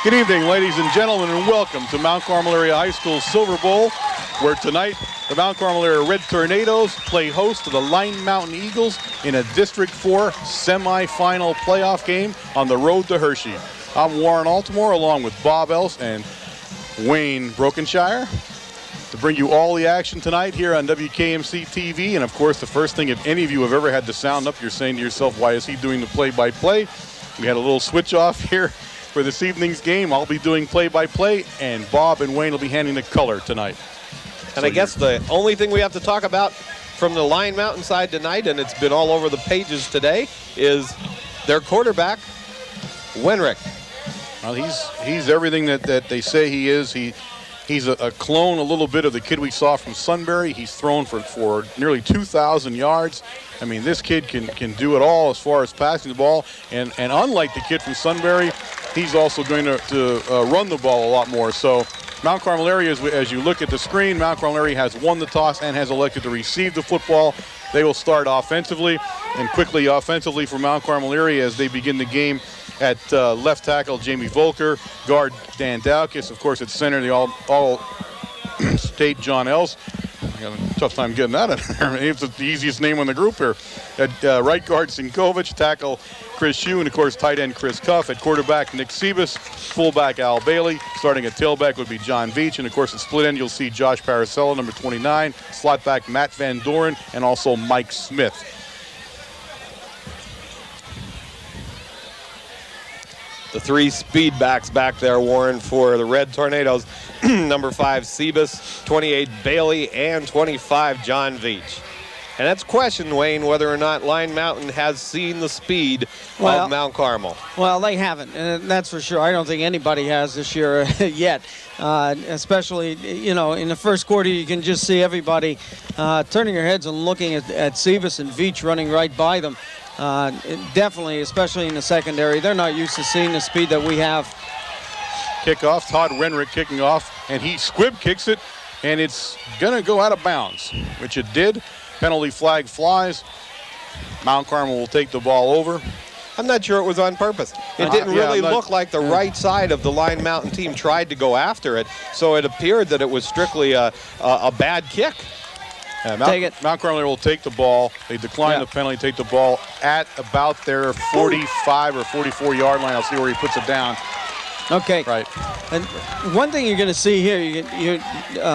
Good evening, ladies and gentlemen, and welcome to Mount Carmel Area High School's Silver Bowl, where tonight the Mount Carmel Area Red Tornadoes play host to the Line Mountain Eagles in a District 4 semifinal playoff game on the road to Hershey. I'm Warren Altimore, along with Bob Else and Wayne Brokenshire, to bring you all the action tonight here on WKMC TV. And of course, the first thing, if any of you have ever had to sound up, you're saying to yourself, why is he doing the play-by-play? We had a little switch off here for this evening's game. I'll be doing play-by-play, and Bob and Wayne will be handing the color tonight. And so I guess the only thing we have to talk about from the Line Mountain side tonight, and it's been all over the pages today, is their quarterback, Wenrick. Well, he's everything that they say he is. He's a clone a little bit of the kid we saw from Sunbury. He's thrown for nearly 2,000 yards. I mean, this kid can do it all as far as passing the ball. And unlike the kid from Sunbury, he's also going to run the ball a lot more. So Mount Carmel Area, as you look at the screen, Mount Carmel Area has won the toss and has elected to receive the football. They will start offensively, and quickly offensively for Mount Carmel Area as they begin the game. At left tackle, Jamie Volker. Guard, Dan Dowkis. Of course, at center, the all-state John Else. I got a tough time getting that in there. It's the easiest name in the group here. At right guard, Sinkovich. Tackle, Chris Shue. And, of course, tight end, Chris Cuff. At quarterback, Nick Sebas. Fullback, Al Bailey. Starting at tailback would be John Veach. And, of course, at split end, you'll see Josh Paracello, number 29. Slot back, Matt Van Doren. And also Mike Smith. The three speed backs back there, Warren, for the Red Tornadoes. Number 5, Sebas, 28, Bailey, and 25, John Veach. And that's question, Wayne, whether or not Line Mountain has seen the speed of Mount Carmel. Well, they haven't, and that's for sure. I don't think anybody has this year yet. Especially, you know, in the first quarter, you can just see everybody turning their heads and looking at Sebas and Veach running right by them. Definitely, especially in the secondary, they're not used to seeing the speed that we have. Kickoff, Todd Renrick kicking off, and he squib kicks it, and it's going to go out of bounds, which it did. Penalty flag flies. Mount Carmel will take the ball over. I'm not sure it was on purpose. It didn't really look like the right side of the Line Mountain team tried to go after it, so it appeared that it was strictly a bad kick. Mount Carmel will take the ball. They decline the penalty, take the ball at about their 45 or 44 yard line. I'll see where he puts it down. Okay. Right. And one thing you're going to see here,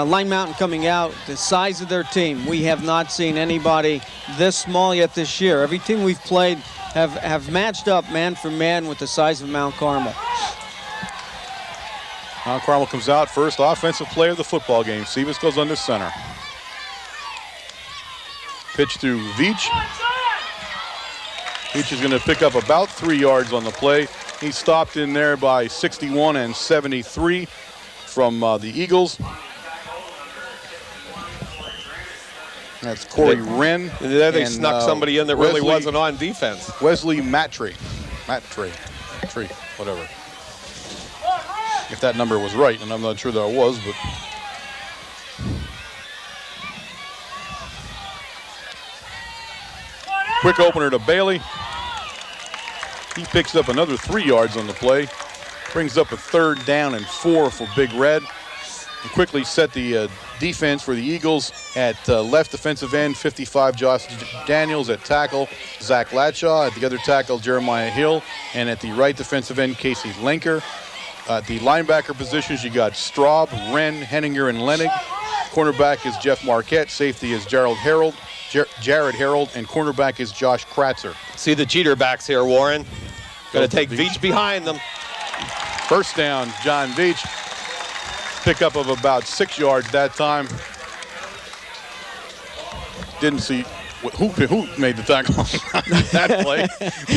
Line Mountain coming out, the size of their team. We have not seen anybody this small yet this year. Every team we've played have matched up man for man with the size of Mount Carmel. Mount Carmel comes out first, offensive player of the football game. Sebas goes under center. Pitch to Veach. Veach is going to pick up about 3 yards on the play. He stopped in there by 61 and 73 from the Eagles. That's Corey Wren. There they snuck somebody in that really wasn't on defense. Wesley Mattry, whatever. If that number was right, and I'm not sure that it was, but. Quick opener to Bailey. He picks up another 3 yards on the play. Brings up a 3rd down and 4 for Big Red. And quickly set the defense for the Eagles at left defensive end, 55, Josh Daniels. At tackle, Zach Latshaw. At the other tackle, Jeremiah Hill. And at the right defensive end, Casey Lenker. At the linebacker positions, you got Straub, Wren, Henninger, and Lenig. Cornerback is Jeff Marquette. Safety is Jared Harold, and cornerback is Josh Kratzer. See the cheater backs here, Warren. Going to take Veach behind them. First down, John Veach. Pickup of about 6 yards that time. Didn't see who made the tackle on that play,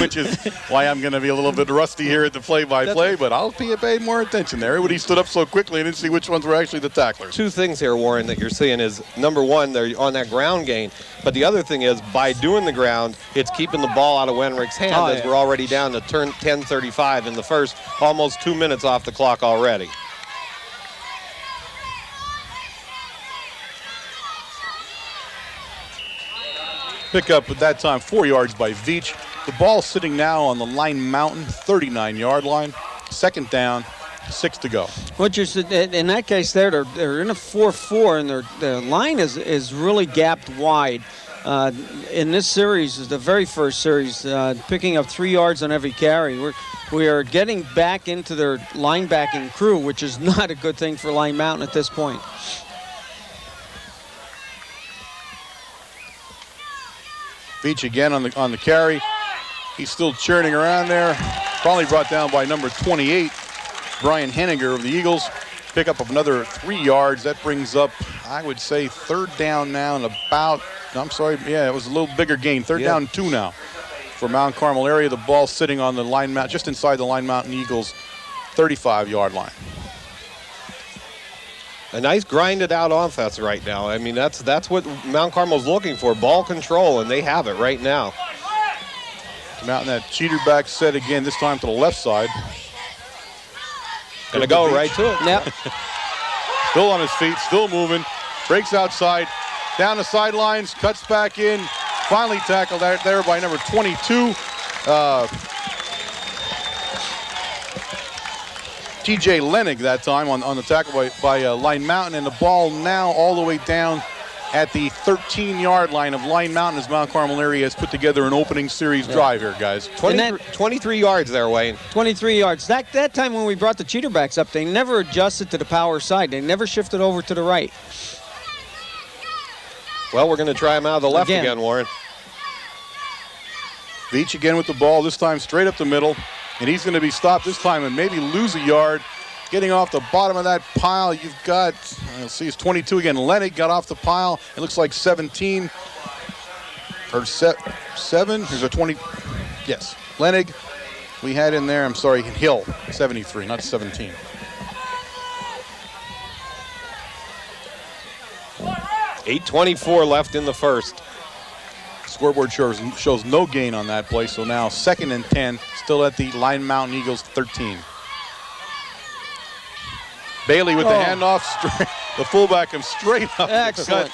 which is why I'm going to be a little bit rusty here at the play-by-play, but I'll pay more attention there. When he stood up so quickly, I didn't see which ones were actually the tacklers. Two things here, Warren, that you're seeing is, number one, they're on that ground gain, but the other thing is, by doing the ground, it's keeping the ball out of Wenrick's hand as we're already down to 10:35 in the first, almost 2 minutes off the clock already. Pickup at that time, 4 yards by Veach. The ball sitting now on the Line Mountain 39-yard line. Second down 6 to go. What you're in that case, they're in a 4-4, and their line is really gapped wide. In this series, the very first series, picking up 3 yards on every carry. We are getting back into their linebacking crew, which is not a good thing for Line Mountain at this point. Veach again on the carry. He's still churning around there. Probably brought down by number 28, Brian Henninger of the Eagles. Pick up of another 3 yards. That brings up, I would say, 3rd down now and about, I'm sorry, yeah, it was a little bigger gain. 3rd down and 2 now for Mount Carmel area. The ball sitting on the line, just inside the Line Mountain Eagles 35-yard line. A nice grinded out offense right now. I mean, that's what Mount Carmel's looking for, ball control, and they have it right now. Come out in that cheater back set again, this time to the left side. Gonna go right to it. Yep. Still on his feet, still moving. Breaks outside, down the sidelines, cuts back in. Finally tackled out there by number 22. TJ Lenig that time on the tackle by Line Mountain. And the ball now all the way down at the 13-yard line of Line Mountain as Mount Carmel area has put together an opening series drive here, guys. 23 yards there, Wayne. 23 yards. That time when we brought the cheaterbacks up, they never adjusted to the power side. They never shifted over to the right. Well, we're going to try him out of the left again, Warren. Veach again with the ball, this time straight up the middle. And he's going to be stopped this time and maybe lose a yard. Getting off the bottom of that pile, you've got, let's see, it's 22 again. Lenig got off the pile. It looks like 17 or 7. There's a 20. Yes, Lenig. We had in there, I'm sorry, Hill, 73, not 17. .8:24 left in the first. Scoreboard shows no gain on that play, so now 2nd and 10, still at the Line Mountain Eagles 13. Bailey with the handoff, the fullback comes straight up. Excellent.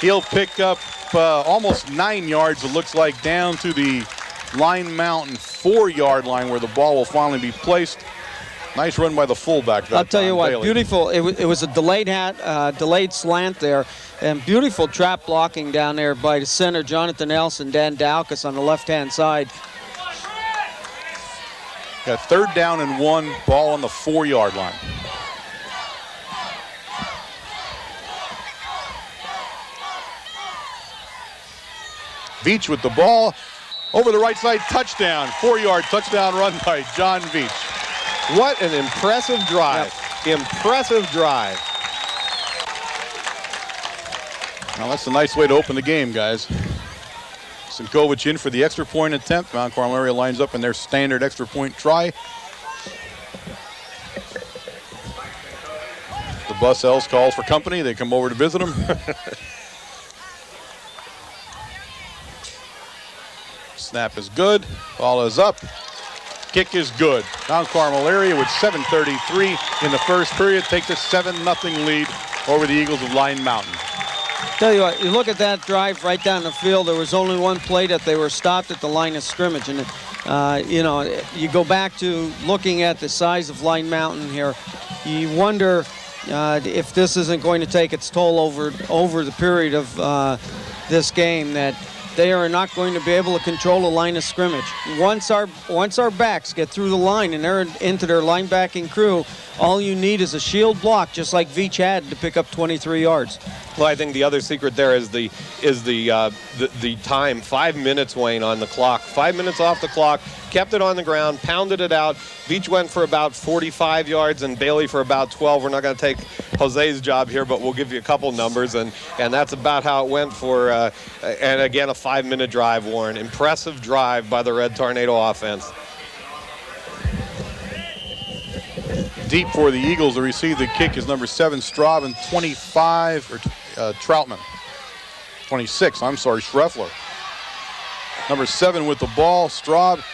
He'll pick up almost 9 yards, it looks like, down to the Line Mountain 4-yard line where the ball will finally be placed. Nice run by the fullback. I'll tell you what, Bailey. beautiful. It was a delayed slant there, and beautiful trap blocking down there by the center, Jonathan Elson, Dan Dowcas on the left-hand side. Got 3rd down and 1, ball on the 4-yard line. Veach with the ball over the right side, touchdown, 4-yard touchdown run by John Veach. What an impressive drive. Yep. Impressive drive. Well, that's a nice way to open the game, guys. Sinkovic in for the extra point attempt. Mount Carmel area lines up in their standard extra point try. The bus else calls for company. They come over to visit them. Snap is good. Ball is up. Kick is good. Mount Carmel area with 7:33 in the first period takes a 7-0 lead over the Eagles of Line Mountain. Tell you what, you look at that drive right down the field. There was only one play that they were stopped at the line of scrimmage, and you know, you go back to looking at the size of Line Mountain here. You wonder if this isn't going to take its toll over the period of this game, that they are not going to be able to control the line of scrimmage. Once our backs get through the line and they're into their linebacking crew, all you need is a shield block, just like Veach had to pick up 23 yards. Well, I think the other secret there is the time. 5 minutes, Wayne, on the clock. 5 minutes off the clock. Kept it on the ground, pounded it out. Veach went for about 45 yards and Bailey for about 12. We're not going to take Jose's job here, but we'll give you a couple numbers, and that's about how it went for, and again, a 5-minute drive, Warren. Impressive drive by the Red Tornado offense. Deep for the Eagles to receive the kick is number 7, Straub, and 25, or Troutman. 26, I'm sorry, Schreffler. Number 7 with the ball, Straub,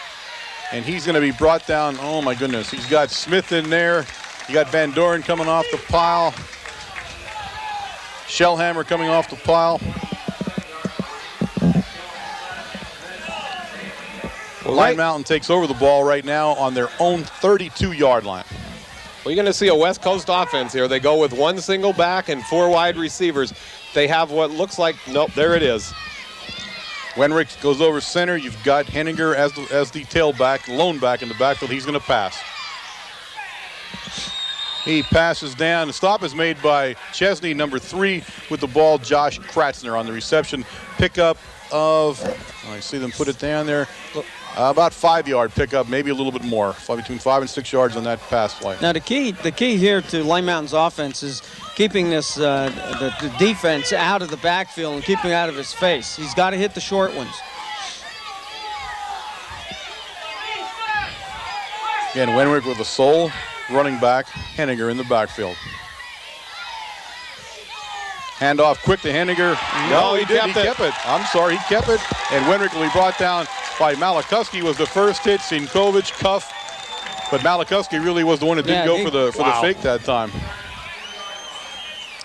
and he's going to be brought down. Oh my goodness, he's got Smith in there. You got Van Doren coming off the pile. Shellhammer coming off the pile. Line Mountain takes over the ball right now on their own 32-yard line. We're going to see a West Coast offense here. They go with one single back and 4 wide receivers. They have what looks like, nope, there it is. Wenrick goes over center. You've got Henninger as the tailback, lone back in the backfield. He's going to pass. He passes down. The stop is made by Chesney, number 3, with the ball. Josh Kratzner on the reception. Pickup of, I see them put it down there. About 5-yard pickup, maybe a little bit more. Between 5 and 6 yards on that pass play. Now the key here to Lime Mountain's offense is keeping this the defense out of the backfield and keeping out of his face. He's got to hit the short ones. Again, Wenrick with a sole running back, Henninger in the backfield. Handoff quick to Henninger. No, he kept it. I'm sorry, he kept it. And Wenrick will be brought down by Malakowski. Was the first hit. Sinkovic, cuff. But Malakowski really was the one that didn't go for the fake that time.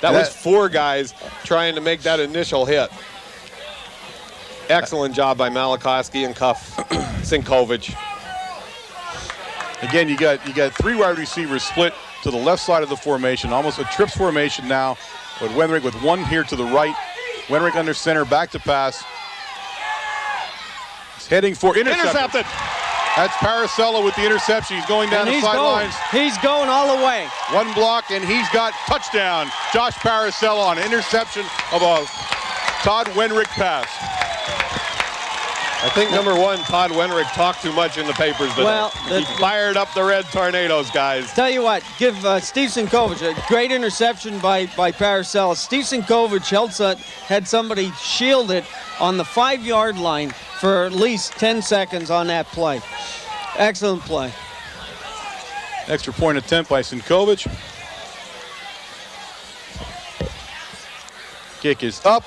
That was 4 guys trying to make that initial hit. Excellent job by Malakowski and cuff Sinkovic. Again, you got 3 wide receivers split to the left side of the formation, almost a trips formation now. But Wenrick with 1 here to the right. Wenrick under center, back to pass. He's heading for intercepted. That's Paracella with the interception. He's going down the sidelines. He's going all the way. 1 block, and he's got touchdown. Josh Paracella on interception of a Todd Wenrick pass. I think number 1, Todd Wenrick talked too much in the papers today. Well, he fired up the Red Tornadoes, guys. Tell you what, give Steve Sinkovic a great interception by Paracella. Steve Sinkovic had somebody shielded on the 5-yard line for at least 10 seconds on that play. Excellent play. Extra point attempt by Sinkovic. Kick is up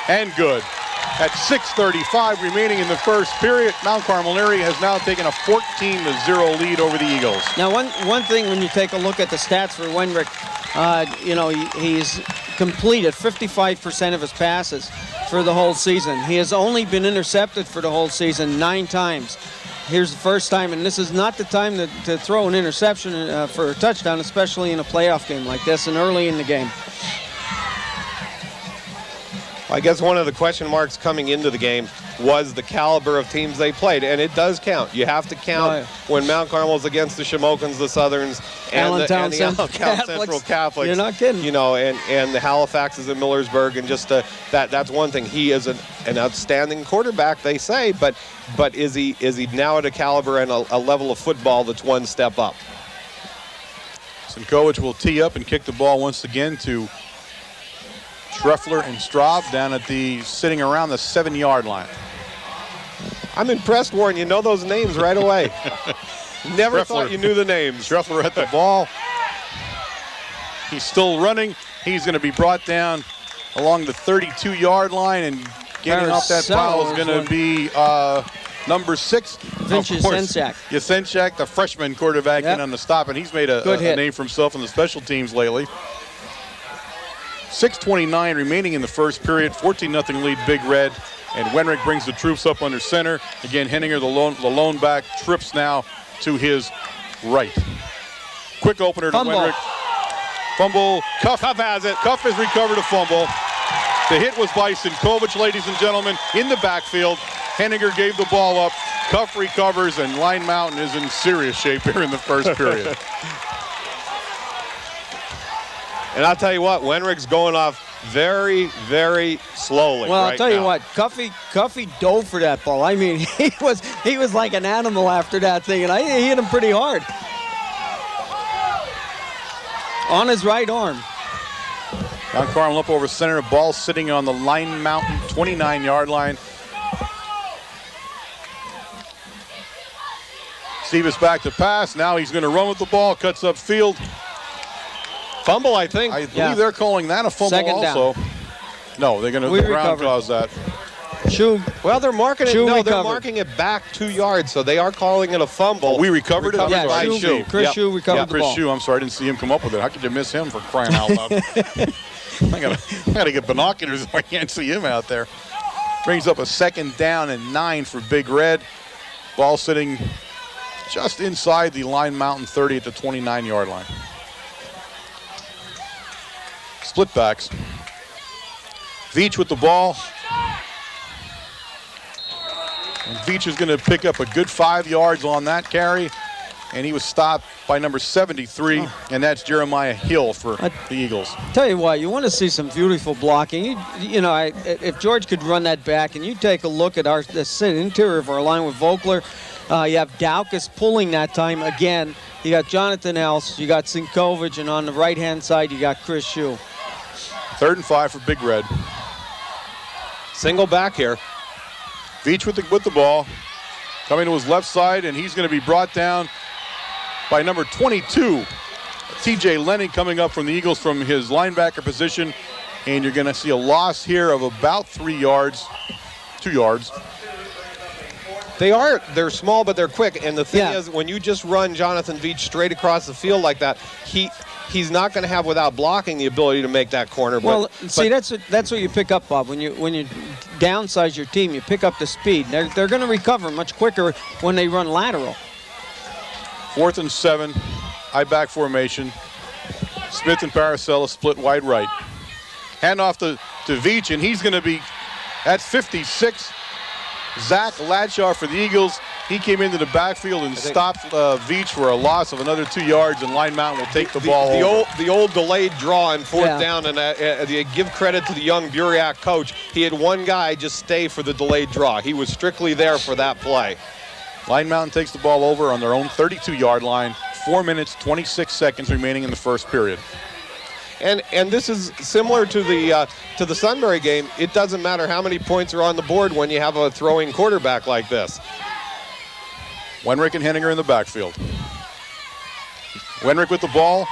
and good. At 6:35 remaining in the first period, Mount Carmel has now taken a 14-0 lead over the Eagles. Now, one thing when you take a look at the stats for Wenrick, he's completed 55% of his passes for the whole season. He has only been intercepted for the whole season 9 times. Here's the first time, and this is not the time to throw an interception for a touchdown, especially in a playoff game like this and early in the game. I guess one of the question marks coming into the game was the caliber of teams they played, and it does count. You have to count when Mount Carmel's against the Shimokans, the Southerns, and the Allentown Central Catholics. You're not kidding. You know, and the Halifaxes and Millersburg, and just that's one thing. He is an outstanding quarterback, they say, but is he now at a caliber and a level of football that's one step up? Sinkovic will tee up and kick the ball once again to Schreffler and Straub down at sitting around the 7-yard line. I'm impressed, Warren. You know those names right away. Never thought you knew the names. Schreffler at the ball. He's still running. He's going to be brought down along the 32-yard line, and getting off that pile is going to be number 6. Vince Yasenchak. Yasenchak, the freshman quarterback, in on the stop, and he's made a name for himself in the special teams lately. 6:29 remaining in the first period. 14-0 lead, Big Red. And Wenrick brings the troops up under center. Again, Henninger, the lone back, trips now to his right. Quick opener to Wenrick. Fumble. Cuff has it. Cuff has recovered a fumble. The hit was by Sinkovic, ladies and gentlemen, in the backfield. Henninger gave the ball up. Cuff recovers, and Lime Mountain is in serious shape here in the first period. And I'll tell you what, Wenrick's going off very, very slowly. Well, right I'll tell now. you what, Cuffy dove for that ball. I mean, he was like an animal after that thing, and he hit him pretty hard. On his right arm. Mount Carmel up over center, ball sitting on the Lime Mountain 29-yard line. Steve is back to pass. Now he's going to run with the ball, cuts up field. Fumble, I think. I believe they're calling that a fumble also. Down. No, they're going to ground cause that. Well, they're marking it. No, they're marking it back 2 yards, so they are calling it a fumble. We recovered it. Yeah, Chris Shue recovered the ball. Chris Shue. I'm sorry, I didn't see him come up with it. How could you miss him, for crying out loud? I gotta get binoculars if I can't see him out there. Brings up a 2nd down and 9 for Big Red. Ball sitting just inside the Line Mountain 30 at the 29-yard line. Split backs. Veach with the ball. And Veach is going to pick up a good 5 yards on that carry. And he was stopped by number 73, and that's Jeremiah Hill for the Eagles. Tell you what, you want to see some beautiful blocking. If George could run that back, and you take a look at the interior of our line with Vogler, you have Daukus pulling that time again. You got Jonathan Else, you got Sinkovich, and on the right-hand side, you got Chris Shue. 3rd and 5 for Big Red. Single back here. Veach with the ball, coming to his left side, and he's going to be brought down by number 22, TJ Lenny, coming up from the Eagles from his linebacker position. And you're going to see a loss here of about 3 yards, 2 yards. They're small, but they're quick. And the thing is, when you just run Jonathan Veach straight across the field like that, he's not going to have, without blocking, the ability to make that corner. That's what you pick up, Bob. When you downsize your team, you pick up the speed. They're going to recover much quicker when they run lateral. 4th and 7, I-back formation. Smith and Paracella split wide right. Hand off to Veach, and he's going to be at 56. Zach Ladshaw for the Eagles. He came into the backfield and stopped Veach for a loss of another 2 yards, and Line Mountain will take the ball over. The old delayed draw and 4th down, and you give credit to the young Buriak coach. He had one guy just stay for the delayed draw. He was strictly there for that play. Line Mountain takes the ball over on their own 32-yard line. 4 minutes, 26 seconds remaining in the first period. And this is similar to the Sunbury game. It doesn't matter how many points are on the board when you have a throwing quarterback like this. Wenrick and Henninger in the backfield. Wenrick with the ball.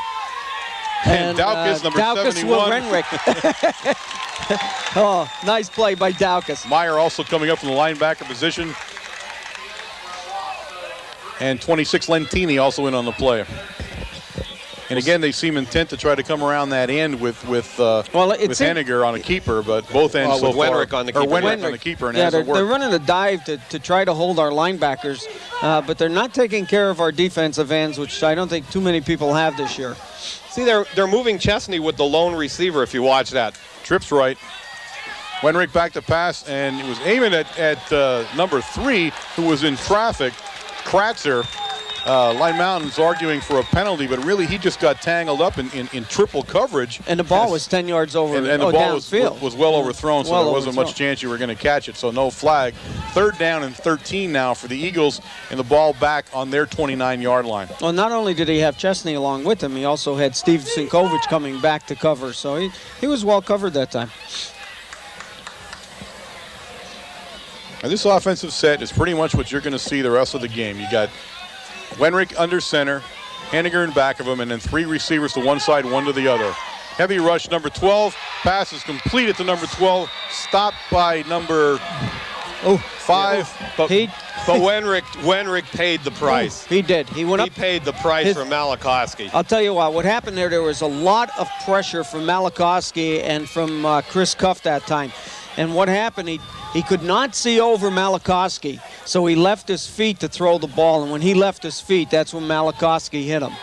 And Daukus, number Daukus 71. Will Renwick. Oh, nice play by Daukus. Meyer also coming up from the linebacker position. And 26 Lentini also in on the play. And again, they seem intent to try to come around that end with Henninger on a keeper, but both ends so far. Wenrick on the keeper. Wenrick on the keeper, and hasn't worked. They're running a dive to try to hold our linebackers, but they're not taking care of our defensive ends, which I don't think too many people have this year. See, they're moving Chesney with the lone receiver, if you watch that. Trips right. Wenrick back to pass, and it was aiming at number 3, who was in traffic. Kratzer, Line Mountain's arguing for a penalty, but really he just got tangled up in triple coverage. And the ball was 10 yards over. And the ball downfield. was well overthrown, so there wasn't much chance you were going to catch it, so no flag. 3rd down and 13 now for the Eagles, and the ball back on their 29-yard line. Well, not only did he have Chesney along with him, he also had Steve Sinkovich coming back to cover, so he was well covered that time. And this offensive set is pretty much what you're going to see the rest of the game. You got Wenrick under center, Henninger in back of him, and then 3 receivers to one side, 1 to the other. Heavy rush, number 12. Pass is completed to number 12. Stopped by number 5. But Wenrick paid the price. He did. He went up. He paid the price for Malakowski. I'll tell you what happened there was a lot of pressure from Malakowski and from Chris Cuff that time. And what happened, he could not see over Malakowski, so he left his feet to throw the ball. And when he left his feet, that's when Malakowski hit him.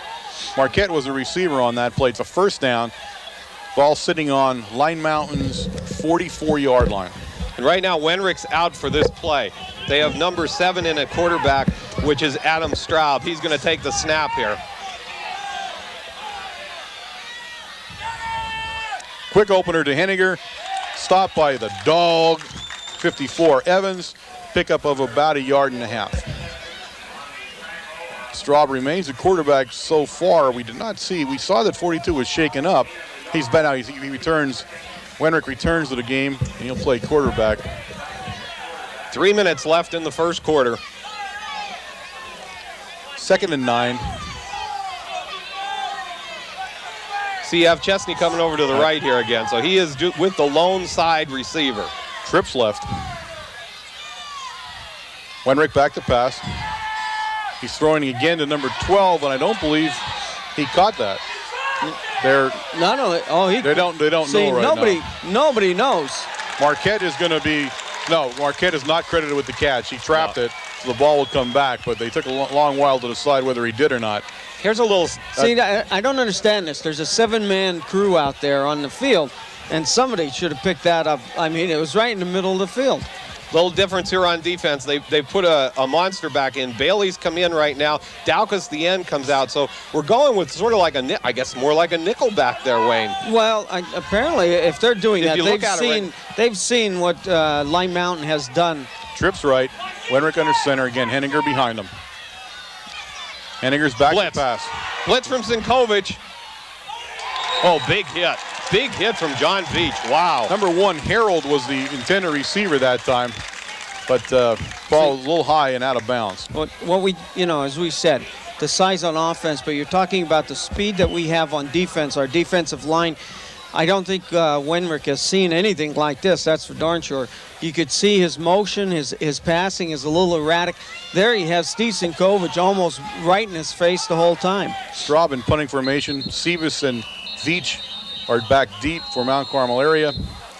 Marquette was a receiver on that play. It's a 1st down. Ball sitting on Line Mountain's 44-yard line. And right now, Wenrick's out for this play. They have number 7 in at quarterback, which is Adam Straub. He's going to take the snap here. Quick opener to Henninger. Stopped by the dog, 54 Evans. Pickup of about 1.5 yards. Straub remains the quarterback so far. We did not see. We saw that 42 was shaken up. He's been out. He returns. Wenrick returns to the game, and he'll play quarterback. 3 minutes left in the first quarter. 2nd and 9. See, you have Chesney coming over to the right here again. So he is with the lone side receiver. Trips left. Wenrick back to pass. He's throwing again to number 12, and I don't believe he caught that. They're not only they don't see, know right now. Nobody knows. Marquette is going to be Marquette is not credited with the catch. He trapped it, so the ball will come back, but they took a long while to decide whether he did or not. Here's a little. See, I don't understand this. There's a 7-man crew out there on the field, and somebody should have picked that up. I mean, it was right in the middle of the field. Little difference here on defense. They put a monster back in. Bailey's come in right now. Daukus, the end, comes out. So we're going with sort of like I guess more like a nickel back there, Wayne. Well, apparently, if they're doing If that, they've seen what Lime Mountain has done. Trips right. Wenrick under center again. Henninger behind him. Henninger's back Blitz. to pass. Blitz from Sinkovic. Oh, big hit. Big hit from John Veach. Wow. Number 1, Harold was the intended receiver that time, but ball was a little high and out of bounds. What we, as we said, the size on offense, but you're talking about the speed that we have on defense, our defensive line. I don't think Wenrick has seen anything like this. That's for darn sure. You could see his motion, his passing is a little erratic. There he has Steve Sinkovic almost right in his face the whole time. Straub in punting formation. Sebas and Veach are back deep for Mount Carmel area,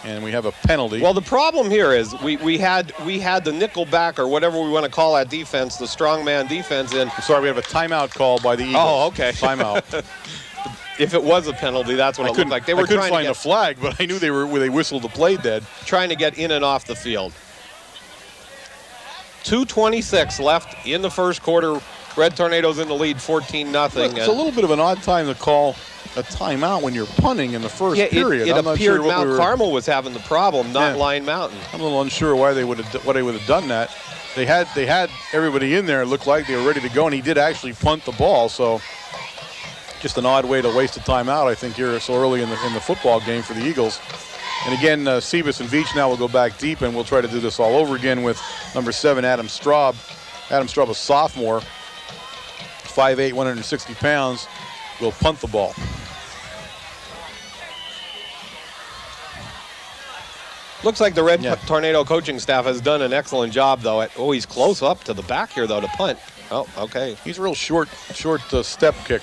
and we have a penalty. Well, the problem here is we had the nickel back, or whatever we want to call that defense, the strongman defense in. I'm sorry, we have a timeout call by the Eagles. Oh, okay. Timeout. If it was a penalty, that's what it looked like. They were I couldn't trying find to a flag, but I knew they whistled the play dead. trying to get in and off the field. 2:26 left in the first quarter. Red Tornadoes in the lead, 14-0. It's a little bit of an odd time to call a timeout when you're punting in the first period. It I'm not appeared sure Mount Carmel was having the problem, not Yeah. Line Mountain. I'm a little unsure why they would have done that. They had everybody in there. It looked like they were ready to go, and he did actually punt the ball. So just an odd way to waste a timeout, I think, here so early in the football game for the Eagles. And again, Sebas and Veach now will go back deep, and we'll try to do this all over again with number 7, Adam Straub. Adam Straub, a sophomore, 5'8", 160 pounds, will punt the ball. Looks like the Red Tornado coaching staff has done an excellent job, though. He's close up to the back here, though, to punt. Oh, okay. He's a real short step kick.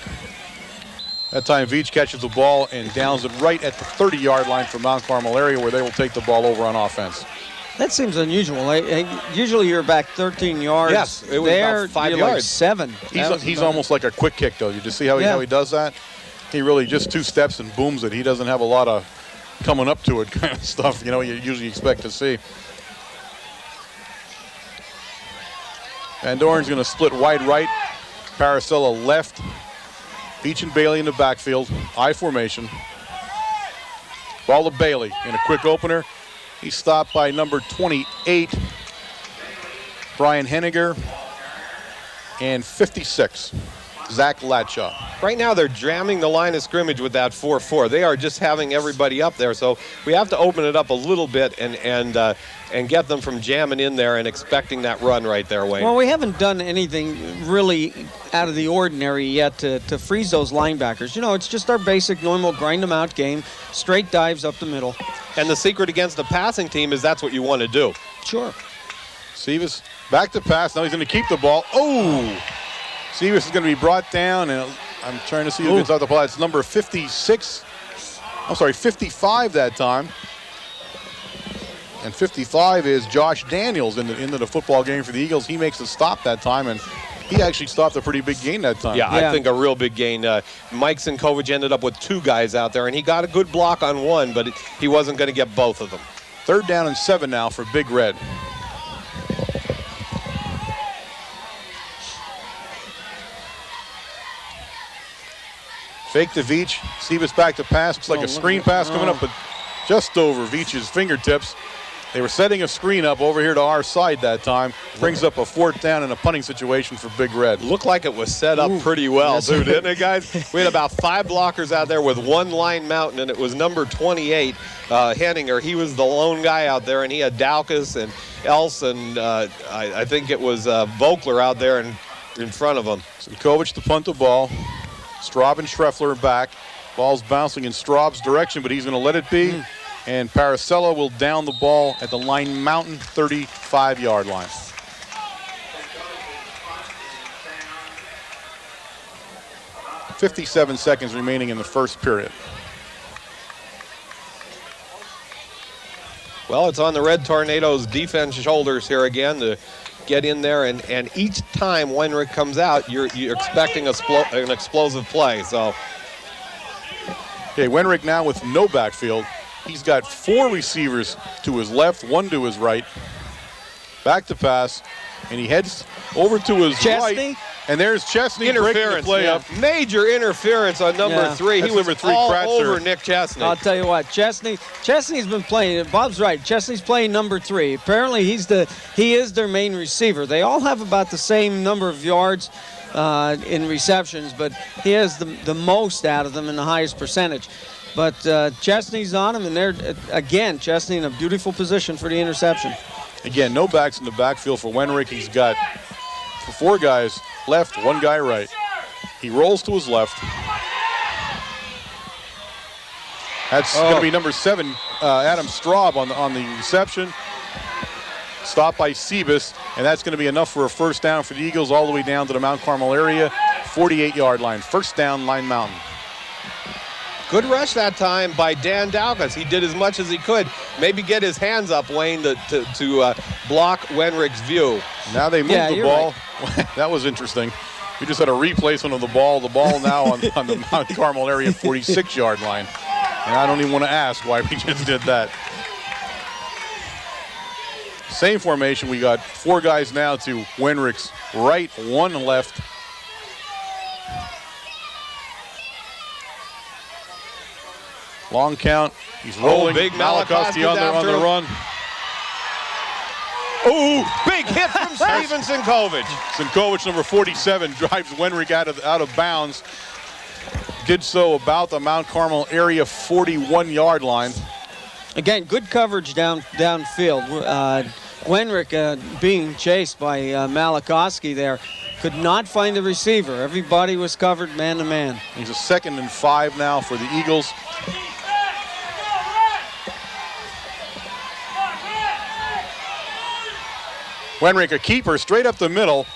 That time Veach catches the ball and downs it right at the 30-yard line from Mount Carmel area, where they will take the ball over on offense. That seems unusual. Usually you're back 13 yards. Yes, it was there, about 5 you're yards. Like 7. He's almost like a quick kick, though. You just see how he does that? He really just 2 steps and booms it. He doesn't have a lot of coming up to it kind of stuff, you usually expect to see. Van Doren's going to split wide right. Paracella left. Veach and Bailey in the backfield. I formation. Ball to Bailey in a quick opener. He's stopped by number 28, Brian Henninger, and 56, Zach Latshaw. Right now they're jamming the line of scrimmage with that 4-4. They are just having everybody up there, so we have to open it up a little bit and get them from jamming in there and expecting that run right there, Wayne. Well, we haven't done anything really out of the ordinary yet to freeze those linebackers. It's just our basic normal grind them out game, straight dives up the middle. And the secret against the passing team is that's what you want to do. Sure. Sebas back to pass. Now he's going to keep the ball. Oh! Sebas is going to be brought down, and I'm trying to see who gets out the ball. It's number 56. I'm sorry, 55 that time. And 55 is Josh Daniels into the football game for the Eagles. He makes a stop that time, and he actually stopped a pretty big gain that time. Yeah, I think a real big gain. Mike Sinkovic ended up with 2 guys out there, and he got a good block on one, but he wasn't going to get both of them. 3rd down and 7 now for Big Red. Fake to Veach. Sebas back to pass. Looks like a screen pass coming up, but just over Veach's fingertips. They were setting a screen up over here to our side that time. Brings up a 4th down and a punting situation for Big Red. Looked like it was set up pretty well, too, didn't it, guys? We had about 5 blockers out there with 1 Line Mountain, and it was number 28, Henninger. He was the lone guy out there, and he had Daukus and Else, and I think it was Vogler out there in front of him. Sinkovic to punt the ball. Straub and Schreffler are back. Ball's bouncing in Straub's direction, but he's going to let it be. And Paracella will down the ball at the Line Mountain 35-yard line. .57 seconds remaining in the first period. Well, it's on the Red Tornadoes' defense shoulders here again to get in there, and each time Wenrick comes out, you're expecting an explosive play. So, Okay, Wenrick now with no backfield. He's got 4 receivers to his left, 1 to his right. Back to pass, and he heads over to his Chesney? right. And there's Chesney breaking the play up. Major interference on number 3. That's he was number 3, all Kratzer. over Nick Chesney. I'll tell you what, Chesney's been playing. Bob's right. Chesney's playing number 3. Apparently, he is their main receiver. They all have about the same number of yards in receptions, but he has the most out of them and the highest percentage. But Chesney's on him, and they're again Chesney in a beautiful position for the interception. Again, no backs in the backfield for Wenrick. He's got 4 guys left, 1 guy right. He rolls to his left. That's going to be number 7, Adam Straub on the reception. Stopped by Sebas, and that's going to be enough for a first down for the Eagles all the way down to the Mount Carmel area, 48-yard line. First down, Line Mountain. Good rush that time by Dan Daukas. He did as much as he could. Maybe get his hands up, Wayne, to block Wenrick's view. Now they moved the ball. Right. That was interesting. We just had a replacement of the ball. The ball now on the Mount Carmel area 46-yard line. And I don't even want to ask why we just did that. Same formation. We got 4 guys now to Wenrick's right, 1 left. Long count. He's rolling. Big Malikoski on the run. Ooh, big hit from Steven Sinkovic. Sinkovic, number 47, drives Wenrick out of bounds. Did so about the Mount Carmel area 41-yard line. Again, good coverage downfield. Wenrick being chased by Malikoski there. Could not find the receiver. Everybody was covered man to man. He's a 2nd and 5 now for the Eagles. Wenrick, a keeper, straight up the middle.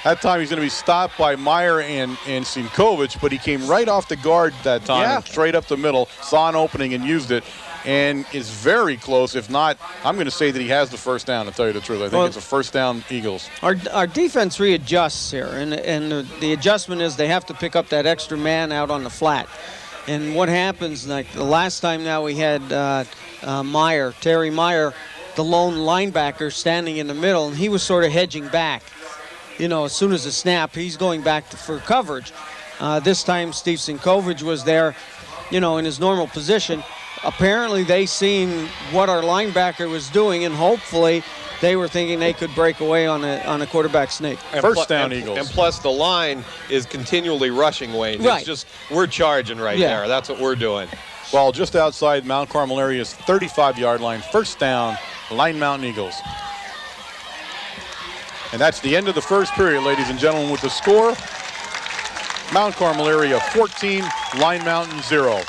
That time he's going to be stopped by Meyer and Sinkovic, but he came right off the guard that time, straight up the middle, saw an opening and used it, and is very close. If not, I'm going to say that he has the first down, to tell you the truth. I think it's a first down, Eagles. Our defense readjusts here, and the adjustment is they have to pick up that extra man out on the flat. And what happens, like the last time now we had Terry Meyer, the lone linebacker standing in the middle, and he was sort of hedging back. You know, as soon as the snap, he's going back for coverage. This time, Steve Sinkovic was there, you know, in his normal position. Apparently, they seen what our linebacker was doing, and hopefully, they were thinking they could break away on a quarterback sneak. First down, Eagles. And plus, the line is continually rushing, Wayne. Right. It's just, we're charging there. That's what we're doing. Ball just outside Mount Carmel area's 35-yard line. First down, Line Mountain Eagles. And that's the end of the first period, ladies and gentlemen, with the score. Mount Carmel area 14, Line Mountain 0.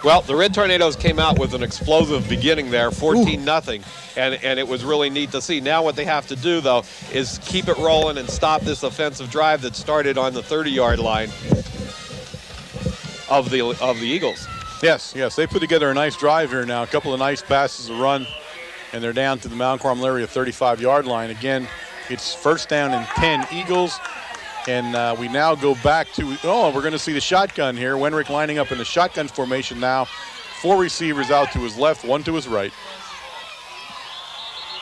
Well, the Red Tornadoes came out with an explosive beginning there, 14-0, and it was really neat to see. Now what they have to do, though, is keep it rolling and stop this offensive drive that started on the 30-yard line of the Eagles. Yes, they put together a nice drive here now. A couple of nice passes to run, and they're down to the Mount Carmel area 35-yard line. Again, it's first down and 10 Eagles. And we now go back to, we're going to see the shotgun here. Wenrick lining up in the shotgun formation now. 4 receivers out to his left, 1 to his right.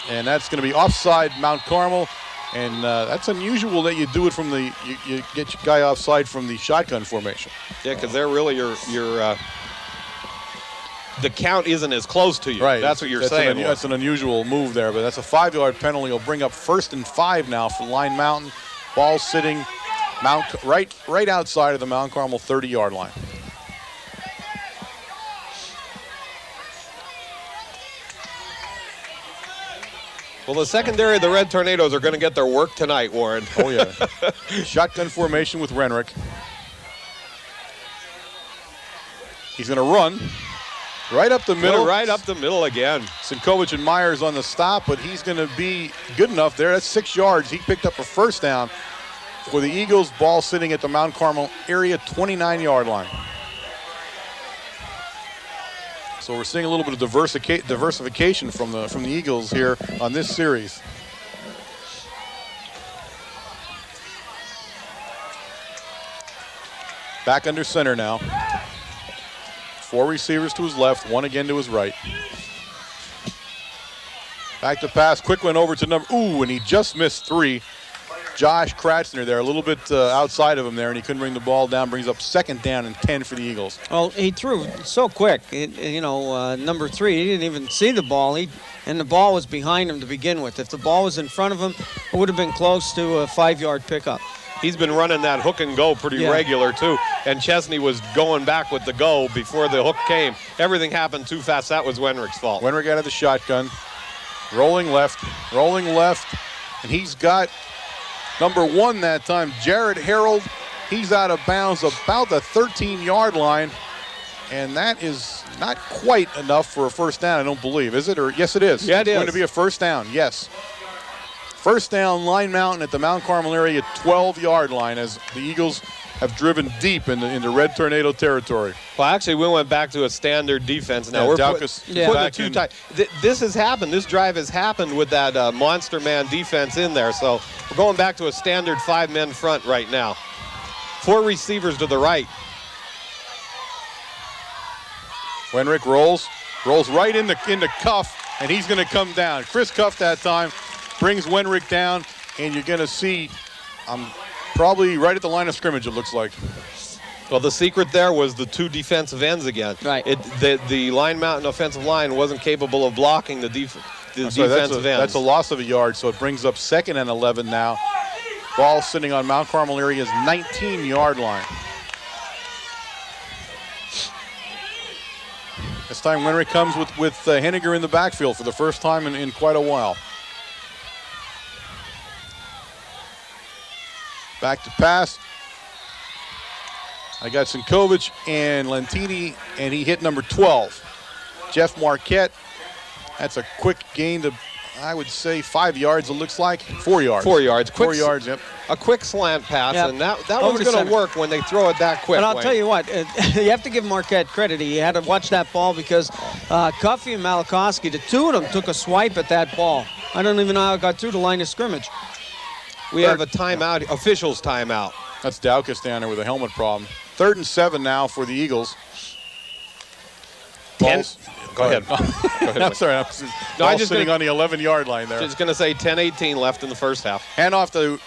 And that's going to be offside Mount Carmel. And that's unusual that you do it from you get your guy offside from the shotgun formation. Yeah, because they're really your the count isn't as close to you. Right. That's what you're saying. That's an unusual move there, but that's a 5-yard penalty. It'll bring up 1st and 5 now for Line Mountain. Ball sitting right outside of the Mount Carmel 30-yard line. Well, the secondary of the Red Tornadoes are going to get their work tonight, Warren. Oh, yeah. Shotgun formation with Renrick. He's going to run right up the middle. Right up the middle again. Sinkovic and Myers on the stop, but he's going to be good enough there. That's 6 yards. He picked up a first down for the Eagles. Ball sitting at the Mount Carmel area 29-yard line. So we're seeing a little bit of diversification from the Eagles here on this series. Back under center now. 4 receivers to his left, 1 again to his right. Back to pass, quick one over to number, and he just missed 3. Josh Kratzner there, a little bit outside of him there, and he couldn't bring the ball down. Brings up 2nd down and 10 for the Eagles. Well, he threw so quick. Number 3, he didn't even see the ball. And the ball was behind him to begin with. If the ball was in front of him, it would have been close to a 5-yard pickup. He's been running that hook and go pretty regular, too. And Chesney was going back with the go before the hook came. Everything happened too fast. That was Wenrick's fault. Wenrick out of the shotgun. Rolling left. And he's got number 1 that time, Jared Harold. He's out of bounds about the 13-yard line. And that is not quite enough for a first down, I don't believe. Is it? Or yes, it is. Yeah, it is. It's going to be a first down, yes. First down, Line Mountain at the Mount Carmel area 12-yard line as the Eagles have driven deep into Red Tornado territory. Well, actually, we went back to a standard defense. Now we're putting the 2 tight. This has happened. This drive has happened with that monster man defense in there. So we're going back to a standard 5-men front right now. 4 receivers to the right. Wenrick rolls right into Cuff, and he's going to come down. Chris Cuff that time brings Wenrick down, and you're going to see probably right at the line of scrimmage, it looks like. Well, the secret there was the 2 defensive ends again. Right. The Line Mountain offensive line wasn't capable of blocking the defensive ends. That's a loss of a yard, so it brings up 2nd and 11 now. Ball sitting on Mount Carmel area's 19-yard line. This time Wenrick comes with Henniger in the backfield for the first time in quite a while. Back to pass. I got Sinkovich and Lentini, and he hit number 12. Jeff Marquette. That's a quick gain to, I would say, 5 yards, it looks like. 4 yards. 4 yards. 4 yards, yep. A quick slant pass, and that Over was going to work when they throw it that quick. But I'll tell you what, you have to give Marquette credit. He had to watch that ball because Cuffy and Malakowski, the 2 of them, took a swipe at that ball. I don't even know how it got through the line of scrimmage. We have a timeout, officials timeout. That's Daukus down there with a helmet problem. 3rd and 7 now for the Eagles. Go Go ahead. ahead. I'm sorry. I'm just sitting on the 11-yard line there. Just going to say 10-18 left in the first half. Hand off to,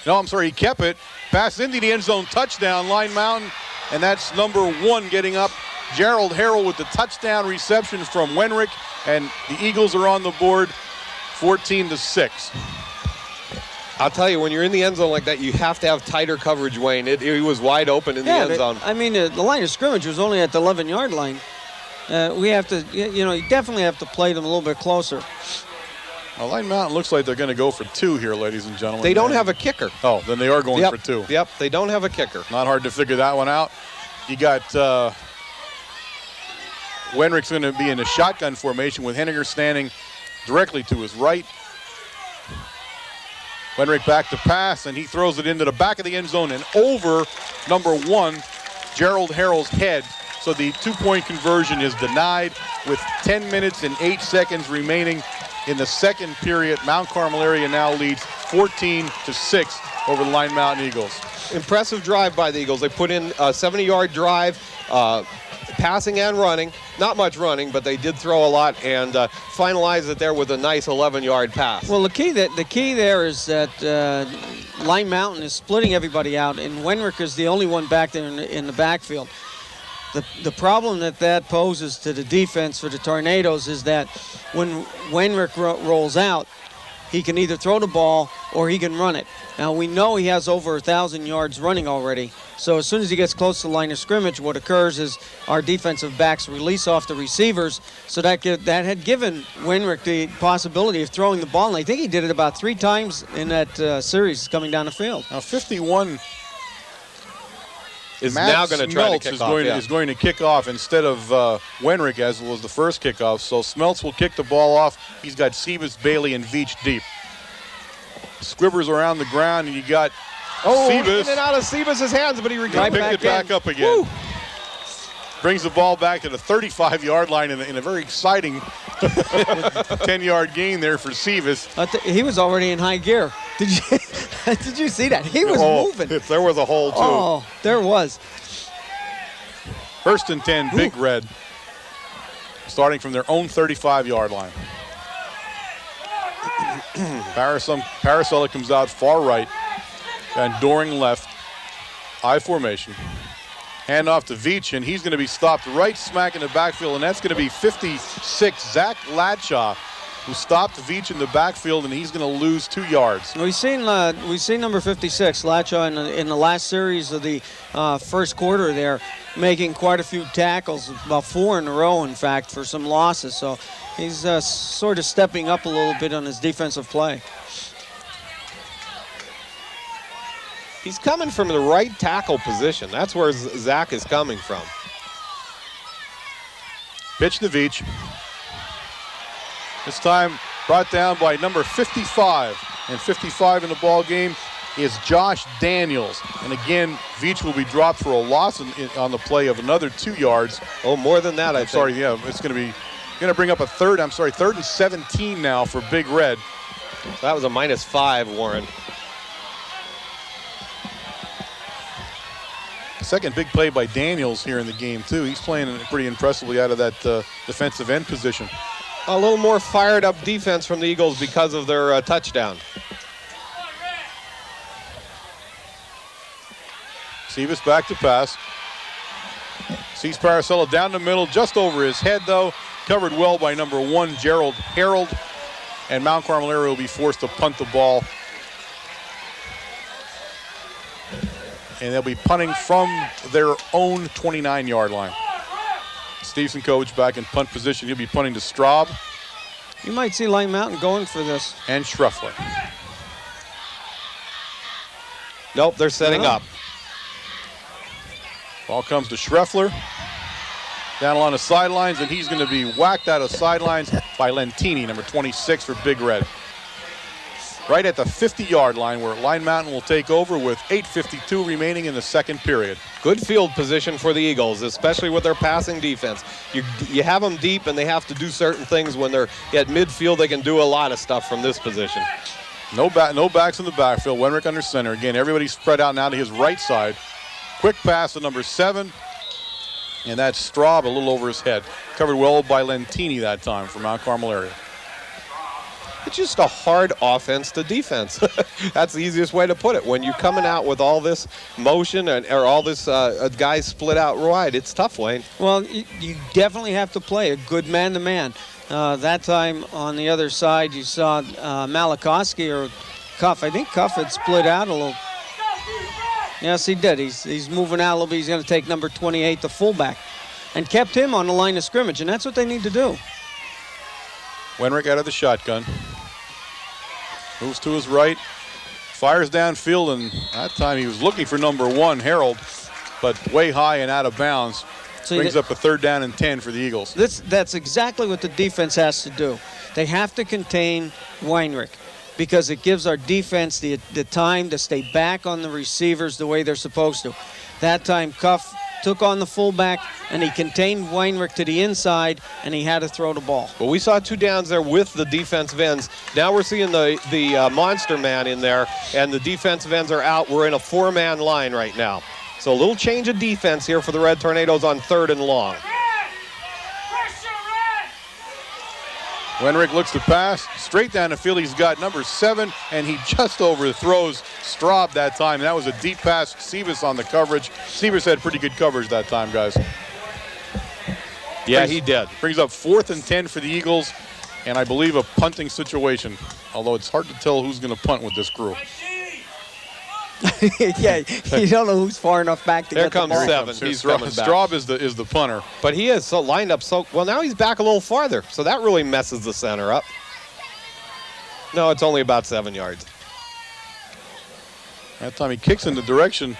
he kept it. Pass into the end zone, touchdown, Line Mountain. And that's number 1 getting up. Gerald Harrell with the touchdown reception from Wenrick. And the Eagles are on the board 14-6. I'll tell you, when you're in the end zone like that, you have to have tighter coverage, Wayne. He was wide open in the end zone. I mean, the line of scrimmage was only at the 11-yard line. We have to, you definitely have to play them a little bit closer. Well, Line Mountain looks like they're going to go for 2 here, ladies and gentlemen. They don't have a kicker. Oh, then they are going for 2. Yep, they don't have a kicker. Not hard to figure that one out. You got Wenrick's going to be in a shotgun formation with Henniger standing directly to his right. Wenrick back to pass, and he throws it into the back of the end zone and over number 1, Gerald Harrell's head. So the 2-point conversion is denied with 10 minutes and 8 seconds remaining in the second period. Mount Carmel area now leads 14-6 over the Line Mountain Eagles. Impressive drive by the Eagles. They put in a 70-yard drive, passing and running. Not much running, but they did throw a lot and finalized it there with a nice 11-yard pass. Well, the key there is that Line Mountain is splitting everybody out, and Wenrick is the only one back there in the backfield. The problem that poses to the defense for the Tornadoes is that when Wenrick rolls out, he can either throw the ball or he can run it. Now, we know he has over 1,000 yards running already. So as soon as he gets close to the line of scrimmage, what occurs is our defensive backs release off the receivers. So that had given Wenrick the possibility of throwing the ball. And I think he did it about 3 times in that series coming down the field. Now, 51 is Matt now going to try to kick off. Is going to kick off instead of Wenrick, as was the first kickoff. So Smeltz will kick the ball off. He's got Sebas, Bailey, and Veach deep. Squivers around the ground, and you got Sebas. In and out of Sebas' hands, but he Picked recovered it back up again. Woo. Brings the ball back to the 35-yard line in a very exciting 10-yard gain there for Sebas. He was already in high gear. Did you see that? He was moving. There was a hole, too. Oh, there was. First and 10, Big Red. Starting from their own 35-yard line. Parasella comes out far right. And Doring left. I formation. Hand off to Veach, and he's going to be stopped right smack in the backfield, and that's going to be 56, Zach Ladshaw, who stopped Veach in the backfield, and he's going to lose 2 yards. We've seen number 56, Ladshaw, in the last series of the first quarter there, making quite a few tackles, about 4 in a row, in fact, for some losses. So he's sort of stepping up a little bit on his defensive play. He's coming from the right tackle position. That's where Zach is coming from. Pitch to Veach. This time brought down by number 55. And 55 in the ball game is Josh Daniels. And again, Veach will be dropped for a loss on the play of another 2 yards. Oh, more than that, I think. Sorry, yeah, it's going to bring up a third and 17 now for Big Red. That was a -5, Warren. Second big play by Daniels here in the game, too. He's playing pretty impressively out of that defensive end position. A little more fired up defense from the Eagles because of their touchdown. Sebas back to pass. Sees Parasella down the middle, just over his head, though. Covered well by number 1, Gerald Harold. And Mount Carmel will be forced to punt the ball. And they'll be punting from their own 29-yard line. Stevenson coach back in punt position. He'll be punting to Straub. You might see Light Mountain going for this. And Schruffler. Nope, they're setting up. Ball comes to Schruffler. Down along the sidelines, and he's going to be whacked out of sidelines by Lentini, number 26 for Big Red. Right at the 50-yard line where Line Mountain will take over with 8:52 remaining in the second period. Good field position for the Eagles, especially with their passing defense. You have them deep, and they have to do certain things when they're at midfield. They can do a lot of stuff from this position. No backs in the backfield. Wenrick under center. Again, everybody's spread out now to his right side. Quick pass to number 7, and that's Straub a little over his head. Covered well by Lentini that time from Mount Carmel area. It's just a hard offense to defense. That's the easiest way to put it. When you're coming out with all this motion or all this guys split out wide, it's tough, Wayne. Well, you definitely have to play a good man-to-man. That time on the other side, you saw Malakowski or Cuff. I think Cuff had split out a little. Yes, he did. He's moving out a little bit. He's going to take number 28, the fullback, and kept him on the line of scrimmage, and that's what they need to do. Wenrick out of the shotgun. Moves to his right. Fires downfield, and that time he was looking for number 1, Harold, but way high and out of bounds. So brings up a 3rd down and 10 for the Eagles. That's exactly what the defense has to do. They have to contain Weinrich because it gives our defense the time to stay back on the receivers the way they're supposed to. That time, Cuff took on the fullback, and he contained Weinrich to the inside, and he had to throw the ball. Well, we saw 2 downs there with the defensive ends. Now we're seeing the monster man in there, and the defensive ends are out. We're in a 4-man line right now. So a little change of defense here for the Red Tornadoes on 3rd and long. Wenrick looks to pass. Straight down the field, he's got number 7, and he just overthrows Straub that time. That was a deep pass. Sebas on the coverage. Sebas had pretty good coverage that time, guys. Yeah, he did. Brings up 4th and 10 for the Eagles, and I believe a punting situation, although it's hard to tell who's going to punt with this crew. Yeah, you don't know who's far enough back to There get the comes ball. 7. He's coming back. Straub is the punter. But he is so lined up so well. Now he's back a little farther, so that really messes the center up. No, it's only about 7 yards. That time he kicks in the direction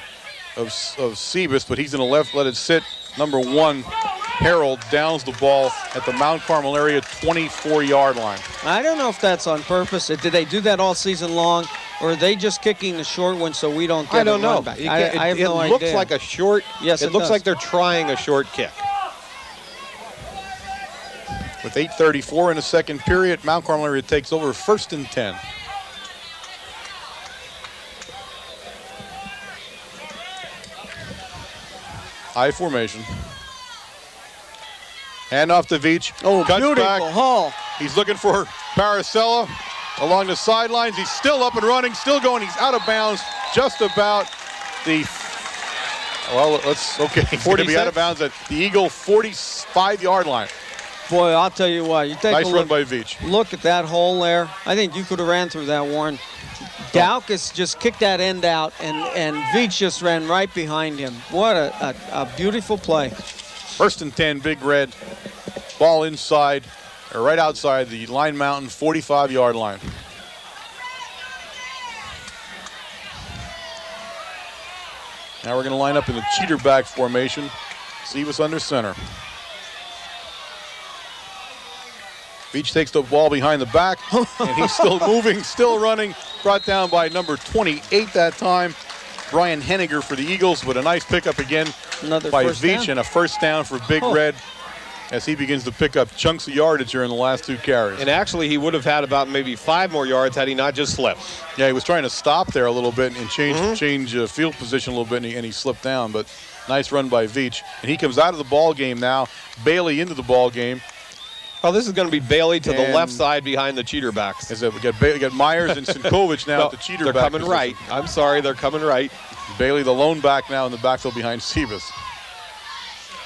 of Sebas, but he's going to let it sit. Number 1, Harold, downs the ball at the Mount Carmel area 24-yard line. I don't know if that's on purpose. Did they do that all season long, or are they just kicking the short one so we don't get I don't a know. run back? I have no idea. It looks like a short. Yes, it looks does. like they're trying a short kick. With 8:34 in the second period, Mount Carmel area takes over 1st and 10. I formation. Hand off to Veach. Oh, Cuts beautiful back. haul. He's looking for Paracella along the sidelines. He's still up and running, still going. He's out of bounds just about the, well, let's, okay, he's going to be out of bounds at the Eagle 45-yard line. Boy, I'll tell you what. You take Nice a run look, by Veach. look at that hole there. I think you could have ran through that, Warren. Daukus just kicked that end out, and Veach just ran right behind him. What a beautiful play. 1st and 10, Big Red. Ball inside, or right outside the Line Mountain 45-yard line. Now we're going to line up in the cheater back formation. Sebas under center. Veach takes the ball behind the back, and he's still moving, still running. Brought down by number 28 that time, Brian Henniger for the Eagles, but a nice pickup again Another by first Veach, down. and a first down for Big Red as he begins to pick up chunks of yardage here in the last 2 carries. And actually, he would have had about maybe 5 more yards had he not just slipped. Yeah, he was trying to stop there a little bit and change field position a little bit, and he slipped down, but nice run by Veach. And he comes out of the ball game now. Bailey into the ball game. Oh, this is going to be Bailey to the And- left side behind the cheater backs. As we got Myers and Sinkovich now at the cheater they're back coming position. right. I'm sorry, they're coming right. Bailey, the lone back now in the backfield behind Sebas.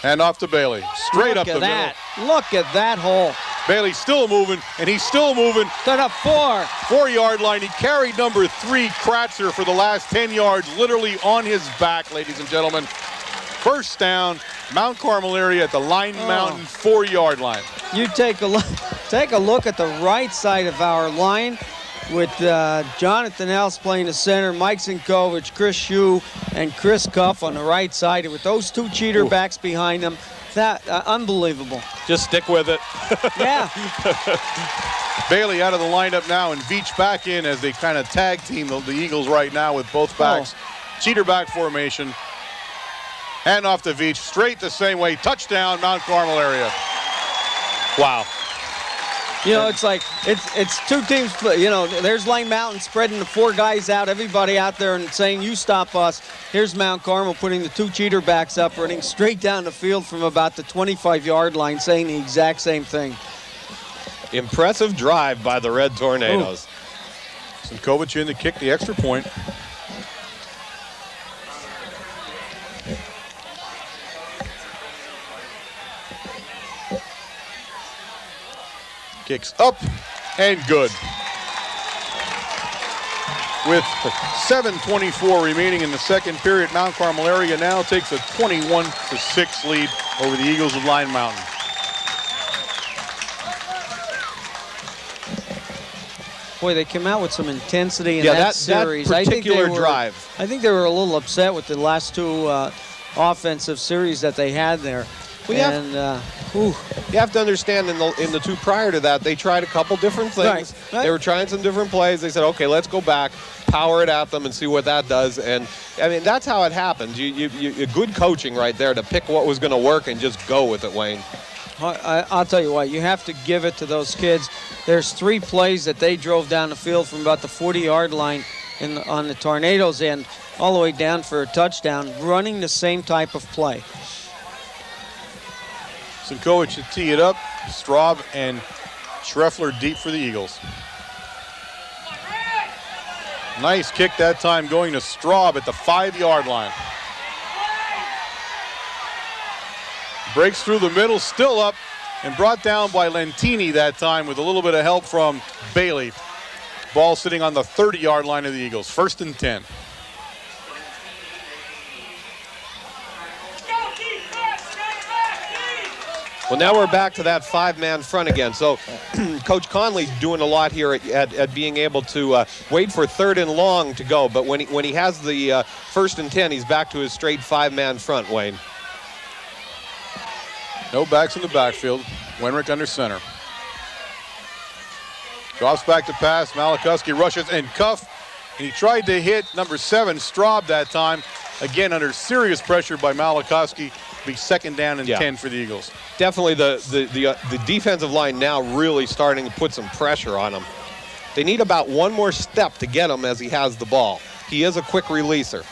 Hand off to Bailey. Straight up the Look at that. Look at that hole. middle. Bailey's still moving, and he's still moving. To the 4. 4-yard line. He carried number 3, Kratzer, for the last 10 yards, literally on his back, ladies and gentlemen. First down, Mount Carmel area at the Line Mountain 4-yard line. You take a look at the right side of our line with Jonathan Else playing the center, Mike Sinkovich, Chris Shue, and Chris Cuff on the right side. With those 2 cheater backs behind them, that unbelievable. Just stick with it. Yeah. Bailey out of the lineup now, and Veach back in as they kind of tag team the Eagles right now with both backs. Cheater back formation. Hand off to Veach, straight the same way. Touchdown, Mount Carmel area. Wow. You know, it's like it's 2 teams. You know, there's Line Mountain spreading the 4 guys out, everybody out there, and saying, "You stop us." Here's Mount Carmel putting the 2 cheater backs up, running straight down the field from about the 25-yard line, saying the exact same thing. Impressive drive by the Red Tornadoes. Sinkovich in to kick the extra point. Kicks up and good. With 7:24 remaining in the second period, Mount Carmel area now takes a 21-6 lead over the Eagles of Line Mountain. Boy, they came out with some intensity in Yeah, that that series. particular drive. I think they were a little upset with the last 2 offensive series that they had there. Well, yeah. And You have to understand, in the 2 prior to that, they tried a couple different things. Right. They were trying some different plays. They said, okay, let's go back, power it at them, and see what that does. And, I mean, that's how it happens. You good coaching right there to pick what was going to work and just go with it, Wayne. I'll tell you what, you have to give it to those kids. There's 3 plays that they drove down the field from about the 40-yard line on the Tornadoes end all the way down for a touchdown, running the same type of play. Sinkovich to tee it up. Straub and Schreffler deep for the Eagles. Nice kick that time going to Straub at the 5-yard line. Breaks through the middle, still up, and brought down by Lentini that time with a little bit of help from Bailey. Ball sitting on the 30-yard line of the Eagles. 1st and 10. Well, now we're back to that 5-man front again. So Coach Conley doing a lot here at being able to wait for 3rd and long to go. But when he has the 1st and 10, he's back to his straight 5-man front, Wayne. No backs in the backfield. Wenrick under center. Drops back to pass. Malachowski rushes and Cuff. And he tried to hit number 7, Straub, that time. Again, under serious pressure by Malachowski. Be 2nd down and 10 for the Eagles. Definitely the defensive line now really starting to put some pressure on him. They need about 1 more step to get him as he has the ball. He is a quick releaser.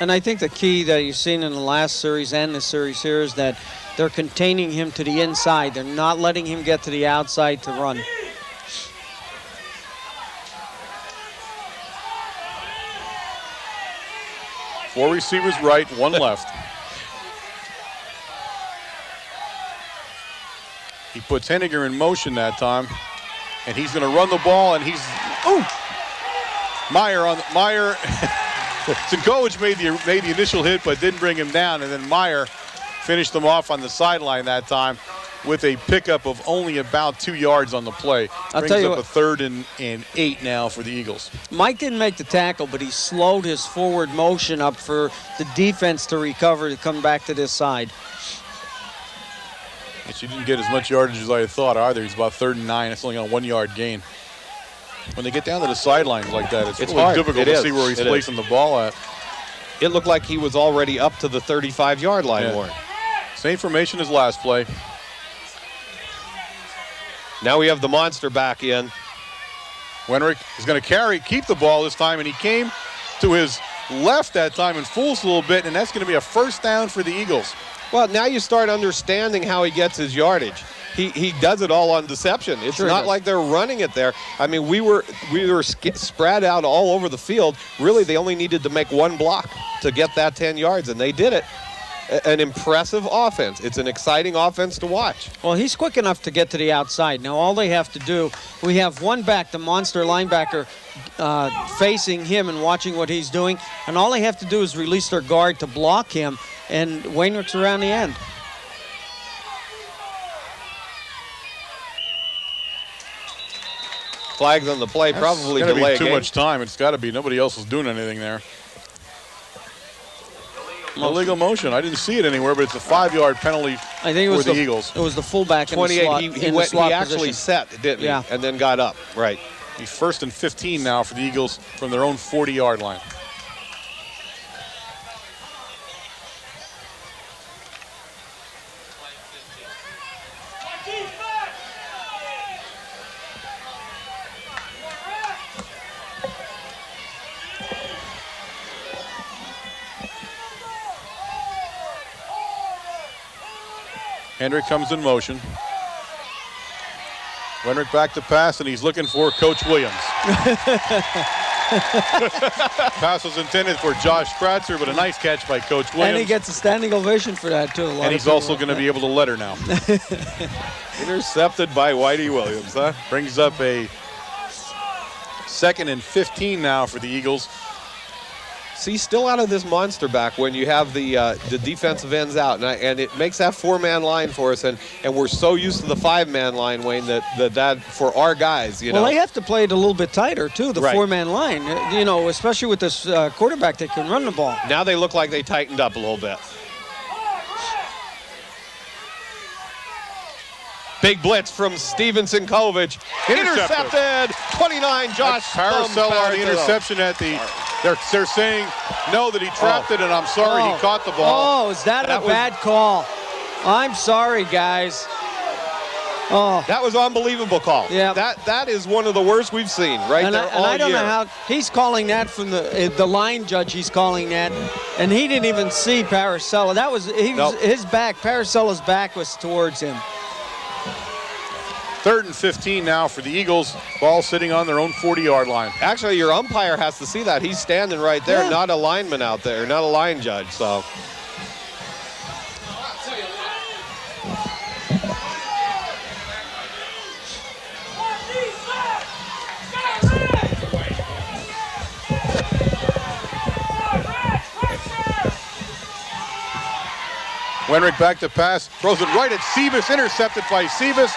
And I think the key that you've seen in the last series and this series here is that they're containing him to the inside. They're not letting him get to the outside to run. Four receivers right, one left. He puts Henniger in motion that time, and he's going to run the ball, and he's Meyer. Sinkovich made the initial hit, but didn't bring him down, and then Meyer finished him off on the sideline that time with a pickup of only about 2 yards on the play. Brings up a 3rd and 8 now for the Eagles. Mike didn't make the tackle, but he slowed his forward motion up for the defense to recover to come back to this side. And she didn't get as much yardage as I had thought either. He's about 3rd and 9. It's only on a 1 yard gain. When they get down to the sidelines like that, it's really hard. difficult to see where he's placing the ball at. It looked like he was already up to the 35-yard line, Warren. Same formation as last play. Now we have the monster back in. Wenrick is going to keep the ball this time, and he came to his left that time and fools a little bit, and that's going to be a 1st down for the Eagles. Well, now you start understanding how he gets his yardage. He does it all on deception. It's not like they're running it there. I mean, we were spread out all over the field. Really, they only needed to make one block to get that 10 yards, and they did it. An impressive offense. It's an exciting offense to watch. Well, he's quick enough to get to the outside. Now, all they have to do, we have one back, the monster linebacker, facing him and watching what he's doing, and all they have to do is release their guard to block him, and Wainwricht's around the end. Flags on the play, probably delay. delay too much time. It's got to be. Nobody else is doing anything there. Illegal motion. I didn't see it anywhere, but it's a 5-yard penalty for the Eagles. It was the fullback in the 28. slot. He actually position. set, didn't he? Yeah. And then got up. Right. He's 1st and 15 now for the Eagles from their own 40-yard line. Hendrick comes in motion. Wenrick back to pass, and he's looking for Coach Williams. Pass was intended for Josh Kratzer, but a nice catch by Coach Williams. And he gets a standing ovation for that, too. And he's also going to be able to let her now. Intercepted by Whitey Williams, huh? Brings up a 2nd and 15 now for the Eagles. See, still out of this monster back when you have the defensive ends out, and it makes that 4-man line for us, and we're so used to the 5-man line, Wayne, that for our guys, Well, they have to play it a little bit tighter too, the 4-man line. Especially with this quarterback that can run the ball. Now they look like they tightened up a little bit. Big blitz from Stevenson Kovic. Intercepted. 29, Josh. Paracella on the interception at the. They're saying no, that he trapped it, and I'm sorry, he caught the ball. Oh, is that a bad call? I'm sorry, guys. Oh, that was an unbelievable call. Yeah, that is one of the worst we've seen there all I don't year. know how he's calling that from the line judge. He's calling that, and he didn't even see Paracella. That was his back. Paracella's back was towards him. 3rd and 15 now for the Eagles. Ball sitting on their own 40-yard line. Actually, your umpire has to see that. He's standing right there, not a lineman out there, not a line judge. So. Wenrick back to pass, throws it right at Sebas, intercepted by Sebas.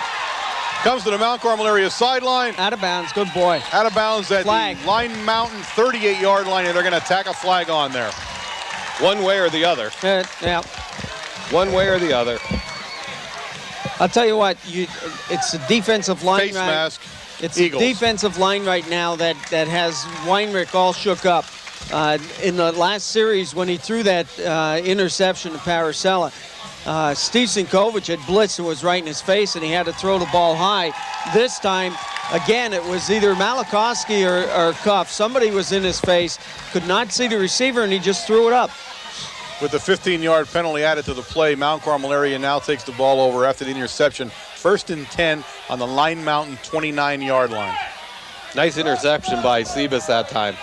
Comes to the Mount Carmel area sideline. Out of bounds, good boy. Out of bounds at flag. The Line Mountain 38-yard line, and they're going to tack a flag on there. One way or the other. Yeah. One way or the other. I'll tell you what, it's a defensive line. Face mask. It's Eagles. a defensive line right now that has Weinrich all shook up. In the last series when he threw that interception to Paracella, Steve Sinkovich had blitzed and was right in his face, and he had to throw the ball high. This time, again, it was either Malakowski or Cuff. Somebody was in his face, could not see the receiver, and he just threw it up. with the 15-yard penalty added to the play, Mount Carmel area now takes the ball over after the interception. 1st and 10 on the Line Mountain 29-yard line. Nice interception by Sebas that time.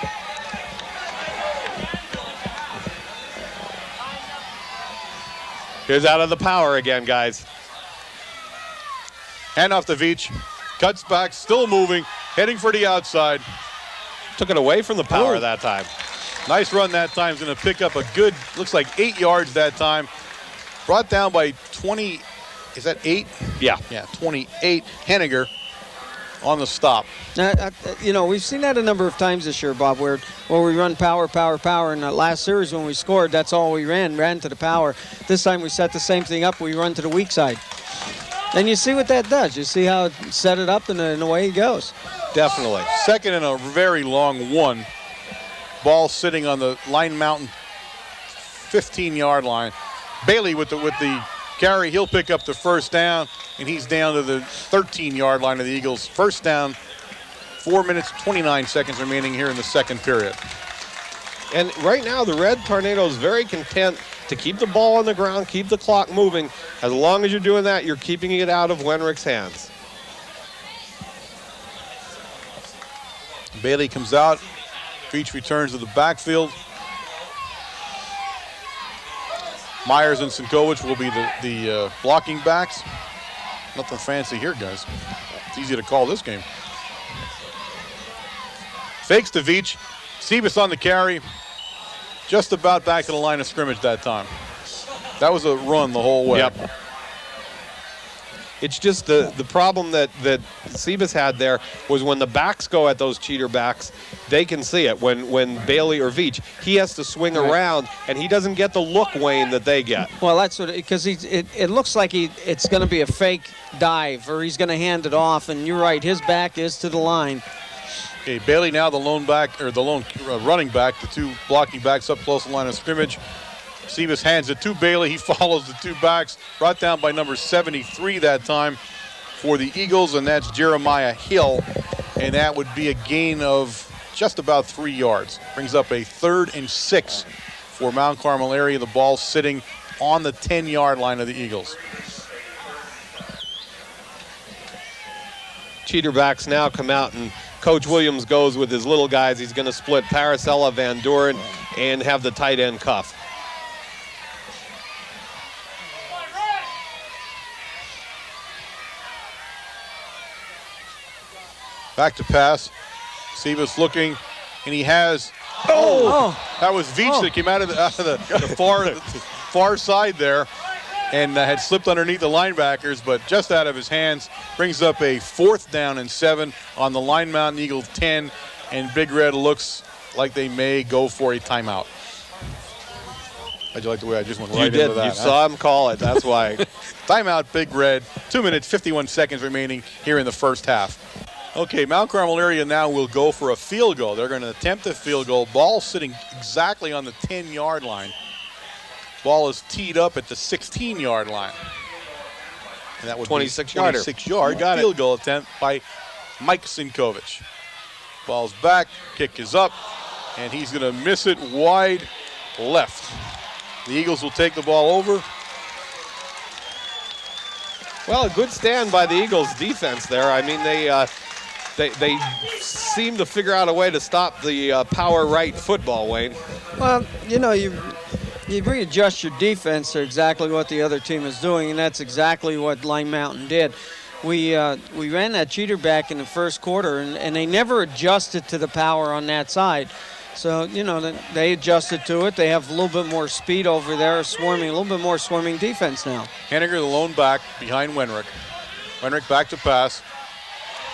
Here's out of the power again, guys. Hand off to Veach. Cuts back, still moving, heading for the outside. Took it away from the power Ooh. that time. Nice run that time. He's going to pick up a good, looks like 8 yards that time. Brought down by 20, is that 8? Yeah. Yeah, 28. Henniger on the stop. We've seen that a number of times this year, Bob, where we run power. In the last series when we scored, that's all we ran to the power. This time we set the same thing up. We run to the weak side. And you see what that does. You see how it set it up and away he goes. Definitely. Second and a very long one. Ball sitting on the Line Mountain 15-yard line. Bailey with the carry. He'll pick up the first down, and he's down to the 13-yard line of the Eagles. First down, 4 minutes, 29 seconds remaining here in the second period. And right now, the Red Tornadoes very content to keep the ball on the ground, keep the clock moving. As long as you're doing that, you're keeping it out of Wenrich's hands. Bailey comes out. Veach returns to the backfield. Myers and Sinkovich will be the blocking backs. Nothing fancy here, guys. It's easy to call this game. Fakes to Veach. Sebas on the carry. Just about back to the line of scrimmage that time. That was a run the whole way. Yep. It's just the problem that Sebas had there was when the backs go at those cheater backs, they can see it. When Bailey or Veach, he has to swing around, and he doesn't get the look, Wayne, that they get. Well, that's what because it looks like it's going to be a fake dive, or he's going to hand it off. And you're right, his back is to the line. Okay, Bailey now the lone running back, the two blocking backs up close to the line of scrimmage. Sebas hands it to Bailey. He follows the two backs. Brought down by number 73 that time for the Eagles, and that's Jeremiah Hill. And that would be a gain of just about 3 yards. Brings up a 3rd and 6 for Mount Carmel area. The ball sitting on the 10-yard line of the Eagles. Cheater backs now come out, and Coach Williams goes with his little guys. He's going to split Paracella, Van Doren, and have the tight end cuff. Back to pass. Sebas looking, and he has. That was Veach that came out of the far side there, and had slipped underneath the linebackers, but just out of his hands. Brings up a 4th down and 7 on the Line Mountain Eagles 10, and Big Red looks like they may go for a timeout. How'd you like the way I just went right into that? You did. You saw him call it. That's why. Timeout, Big Red. 2 minutes, 51 seconds remaining here in the first half. Okay, Mount Carmel area now will go for a field goal. They're going to attempt a field goal. Ball sitting exactly on the 10-yard line. Ball is teed up at the 16-yard line. And that would 26-yarder. 26-yard field goal attempt by Mike Sinkovich. Ball's back, kick is up, and he's going to miss it wide left. The Eagles will take the ball over. Well, a good stand by the Eagles defense there. I mean, they seem to figure out a way to stop the power right football, Wayne. Well, you readjust your defense to exactly what the other team is doing, and that's exactly what Line Mountain did. We ran that cheater back in the first quarter, and they never adjusted to the power on that side. So, they adjusted to it. They have a little bit more speed over there, a little bit more swarming defense now. Henniger, the lone back behind Wenrich. Wenrich back to pass.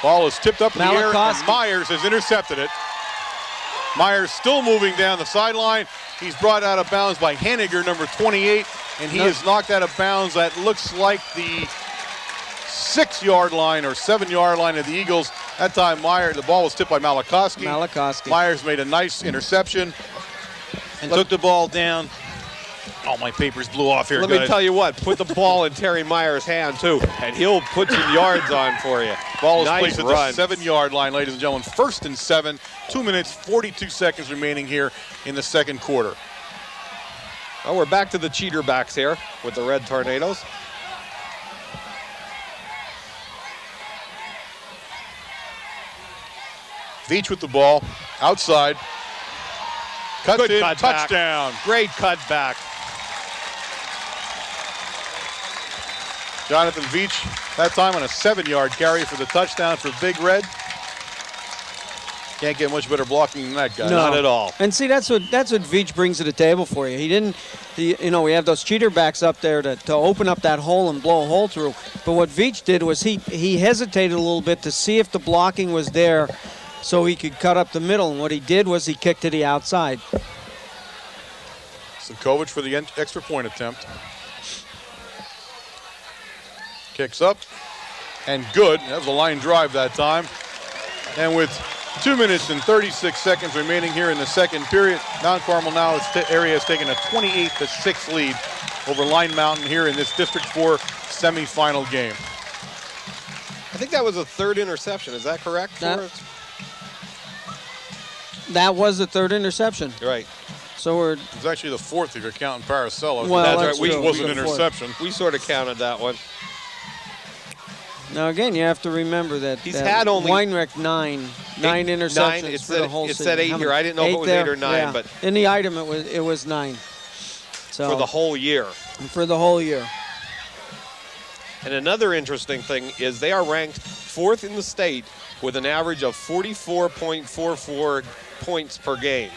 Ball is tipped up in the air, and Myers has intercepted it. Myers still moving down the sideline. He's brought out of bounds by Henniger, number 28, and he is knocked out of bounds. That looks like the 6-yard line or 7-yard line of the Eagles. That time, the ball was tipped by Malachowski. Myers made a nice interception and took the ball down. Oh, my papers blew off here, Let guys. me tell you what, put the ball in Terry Myers' hand, too, and he'll put some yards on for you. Ball is nice placed run. at the 7-yard line, ladies and gentlemen. 1st and 7, 2 minutes, 42 seconds remaining here in the second quarter. Well, we're back to the cheater backs here with the Red Tornadoes. Veach with the ball, outside. Cuts Good in, cut back. touchdown. Great cut back. Jonathan Veach, that time on a 7-yard carry for the touchdown for Big Red. Can't get much better blocking than that guy. No. Not at all. And see, that's what Veach brings to the table for you. We have those cheater backs up there to open up that hole and blow a hole through. But what Veach did was he hesitated a little bit to see if the blocking was there so he could cut up the middle. And what he did was he kicked to the outside. Sinkovic for the extra point attempt. Kicks up and good. That was a line drive that time. And with 2 minutes and 36 seconds remaining here in the second period, Mount Carmel now area has taken a 28-6 lead over Line Mountain here in this District 4 semifinal game. I think that was a third interception. Is that correct? That was the third interception. Right. So It was actually the fourth if you're counting Paracello. Well, that's that's right. Which true. was an We got fourth. interception. We sort of counted that one. now again, you have to remember that He's had only Weinreich nine interceptions It for said, the whole it season. said 8 How here. many? I didn't know if it was there? 8 or 9, Yeah. but in the item it was 9. So for the whole year. for the whole year. And another interesting thing is they are ranked 4th in the state with an average of 44.44 points per game.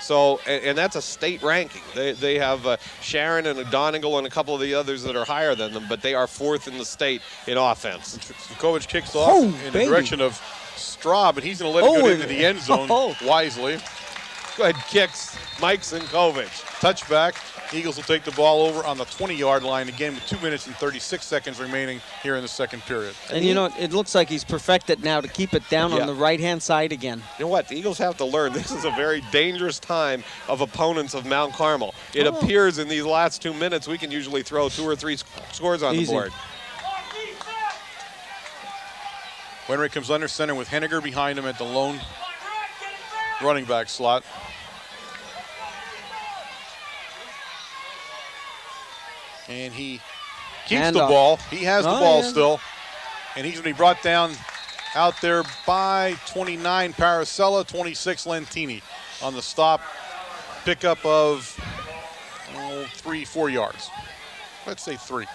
So, and that's a state ranking. They have Sharon and Donegal and a couple of the others that are higher than them, but they are 4th in the state in offense. Sinkovic kicks off in the direction of Straub, and he's going to let it go into the end zone wisely. Good kicks, Mike Sinkovic. Touchback. Eagles will take the ball over on the 20-yard line again with 2 minutes and 36 seconds remaining here in the second period. And it looks like he's perfected now to keep it down on the right-hand side again. You know what? The Eagles have to learn this is a very dangerous time of opponents of Mount Carmel. It appears in these last 2 minutes we can usually throw 2 or 3 scores on the board. Wenrick comes under center with Henniger behind him at the lone running back slot. And he keeps the ball. He has the ball still. And he's going to be brought down out there by 29 Paracella, 26 Lentini on the stop. Pickup of 3-4 yards. Let's say 3.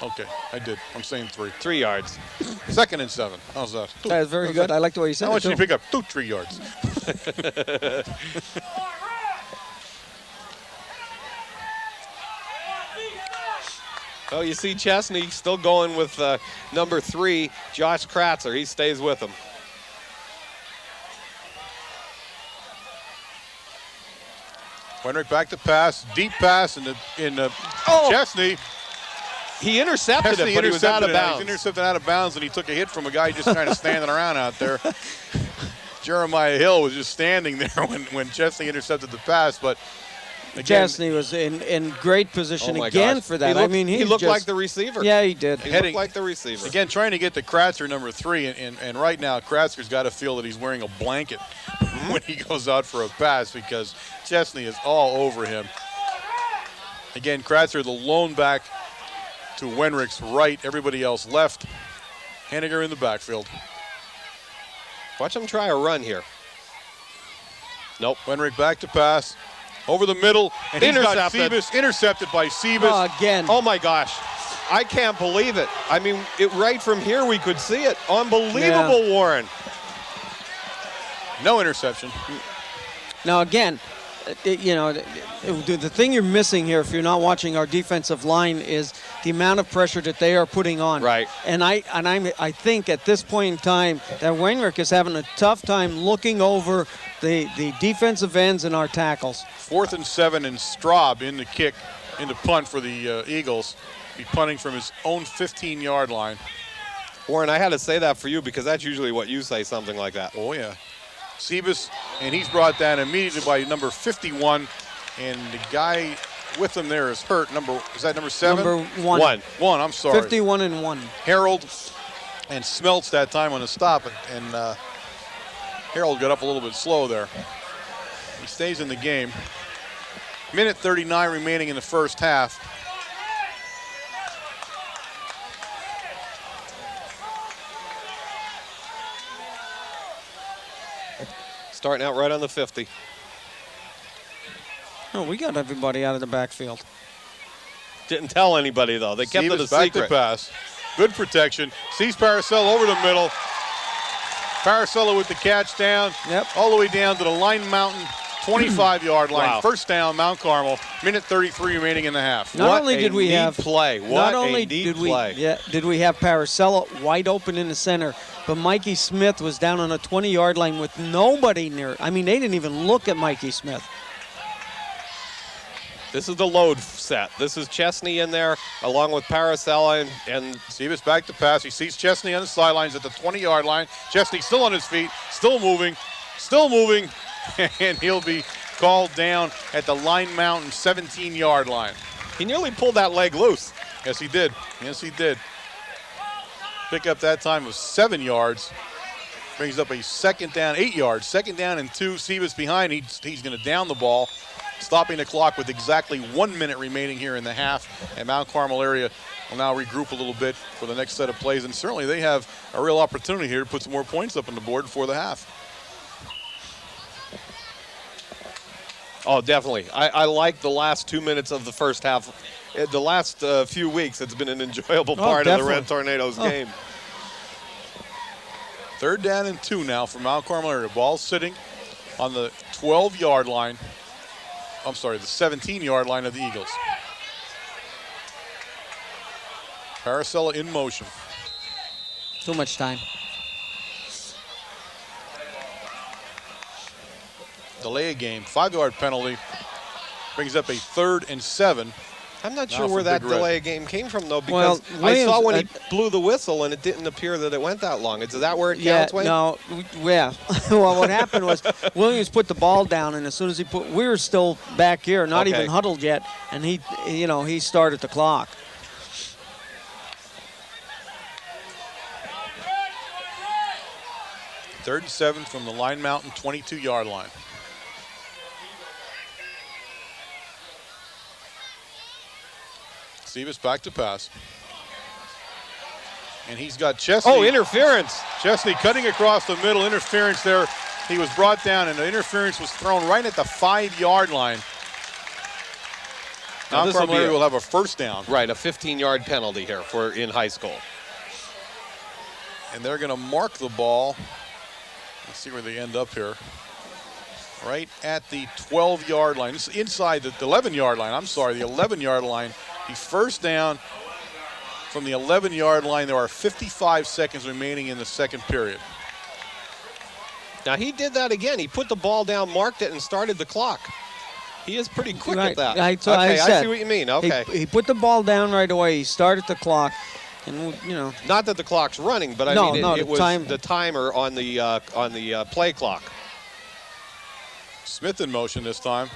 Okay, I did. I'm saying 3. 3 yards. 2nd and 7. How's that? That is very good. I like the way you said it. How much did too. you pick up? 3 yards. Oh, you see Chesney still going with number 3, Josh Kratzer. He stays with him. Wenrick back to pass. Deep pass in Chesney. He intercepted Chesney it, but he was out of intercepted it. bounds. He's intercepted out of bounds, and he took a hit from a guy just kind of standing around out there. Jeremiah Hill was just standing there when Chesney intercepted the pass, but again, Chesney was in great position Oh my again gosh. for that. He looked like the receiver. Yeah, he did. He looked like the receiver. again trying to get to Kratzer, number 3, and right now Kratzer's got to feel that he's wearing a blanket when he goes out for a pass because Chesney is all over him. Again, Kratzer, the lone back to Wenrick's right, everybody else left. Henniger in the backfield. Watch him try a run here. Nope. Wenrick back to pass. Over the middle, and he's got Intercepted. Sebas, intercepted by Sebas. Again. Oh my gosh. I can't believe it. I mean, right from here we could see it. Unbelievable, Warren. No interception. Now again, the thing you're missing here, if you're not watching our defensive line, is the amount of pressure that they are putting on. Right. And I think at this point in time that Weinrich is having a tough time looking over the defensive ends and our tackles. 4th and 7, and Straub in the kick, in the punt for the Eagles. Be punting from his own 15-yard line. Warren, I had to say that for you because that's usually what you say, something like that. Oh, yeah. Sebas, and he's brought down immediately by number 51, and the guy with him there is hurt. Is that number 7? Number 1. 1, I'm sorry. 51 and 1. Harold and Smeltz that time on the stop, and Harold got up a little bit slow there. He stays in the game. Minute 39 remaining in the first half. Starting out right on the 50. Oh, we got everybody out of the backfield. Didn't tell anybody, though. They kept it a Stevens back secret. to pass. Good protection. Sees Paracello over the middle. Paracello with the catch down. Yep. All the way down to the Line Mountain 25-yard line. Wow. First down, Mount Carmel. Minute 33 remaining in the half. Not What only a did we neat have play. What not a only neat did play. did we have Paracello wide open in the center, but Mikey Smith was down on a 20-yard line with nobody near. I mean, they didn't even look at Mikey Smith. This is the load set. This is Chesney in there along with Paracello and Stevens back to pass. He sees Chesney on the sidelines at the 20-yard line. Chesney still on his feet, still moving, and he'll be called down at the Line Mountain 17-yard line. he nearly pulled that leg loose. Yes, he did. Yes, he did. Pick up that time of 7 yards. Brings up a second down, 8 yards. Second down and 2. Stevens behind. He's going to down the ball, stopping the clock with exactly 1 minute remaining here in the half. And Mount Carmel area will now regroup a little bit for the next set of plays. And certainly they have a real opportunity here to put some more points up on the board for the half. Oh, definitely. I like the last 2 minutes of the first half. The last few weeks, it's been an enjoyable part of the Red Tornadoes game. Third down and 2 now for Mount Carmel area. Ball sitting on the 12-yard line. I'm sorry, the 17-yard line of the Eagles. Paracello in motion. Too much time. Delay a game, 5-yard penalty. Brings up a 3rd and 7. I'm not Now sure for where that Big Red. delay game came from, though, because Well, I saw when he Williams, blew the whistle, and it didn't appear that it went that long. Is that where it Yeah, counts, Wayne? no, yeah. Well, what happened was Williams put the ball down, and as soon as we were still back here, not Okay. even huddled yet, and he started the clock. Third and 7 from the Line Mountain 22-yard line. Stevens back to pass. And he's got Chesney. Oh, interference. Chesney cutting across the middle. Interference there. He was brought down, and the interference was thrown right at the 5-yard line. Mount this will Carmel be area will have a first down. Right, a 15-yard penalty here for in high school. And they're going to mark the ball. Let's see where they end up here. Right at the 12-yard line. This is inside the 11-yard line. I'm sorry, the 11-yard line. The first down from the 11-yard line. There are 55 seconds remaining in the second period. Now, he did that again. He put the ball down, marked it, and started the clock. He is pretty quick Right. at that. I I said, see what you mean. Okay. He put the ball down right away. He started the clock, and Not that the clock's running, but I No, mean no, it the was time- the timer on the play clock. Smith in motion this time.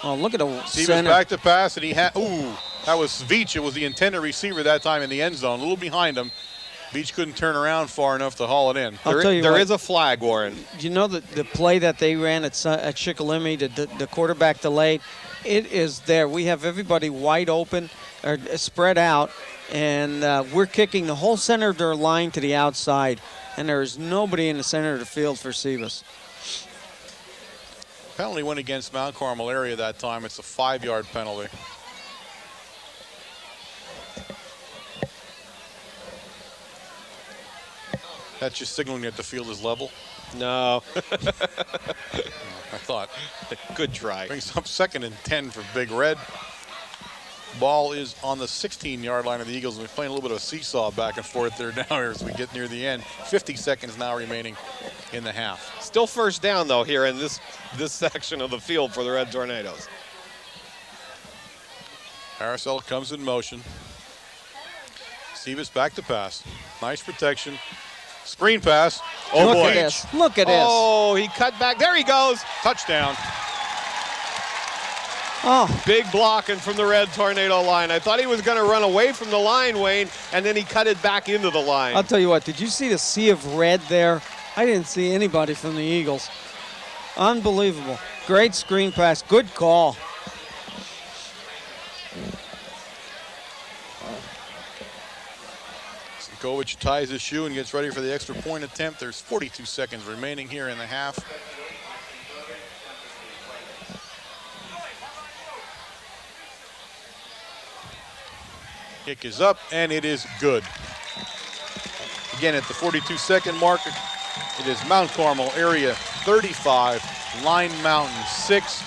oh, look at the Stevens center. back to pass, and he had, that was Veach. It was the intended receiver that time in the end zone, a little behind him. Veach couldn't turn around far enough to haul it in. I'll tell you There what. is a flag, Warren. You know the play that they ran at Shikellamy, the quarterback delayed, it is there. We have everybody wide open, or spread out, and we're kicking the whole center of their line to the outside, and there is nobody in the center of the field for Sebas. Penalty went against Mount Carmel area that time. It's a 5-yard penalty. That's just signaling that the field is level. No. I thought. Good try. Brings up 2nd and 10 for Big Red. Ball is on the 16-yard line of the Eagles. We're playing a little bit of a seesaw back and forth there now as we get near the end. 50 seconds now remaining in the half. Still first down, though, here in this section of the field for the Red Tornadoes. Paracello comes in motion. Stevens back to pass. Nice protection. Screen pass. Oh, Look boy. at this. Look at this. Oh, he cut back. There he goes. Touchdown. Oh, Big blocking from the Red Tornado line. I thought he was going to run away from the line, Wayne, and then he cut it back into the line. I'll tell you what. Did you see the sea of red there? I didn't see anybody from the Eagles. Unbelievable. Great screen pass. Good call. Sinkovic ties his shoe and gets ready for the extra point attempt. There's 42 seconds remaining here in the half. Kick is up, and it is good. Again, at the 42-second mark, it is Mount Carmel area 35, Line Mountain 6.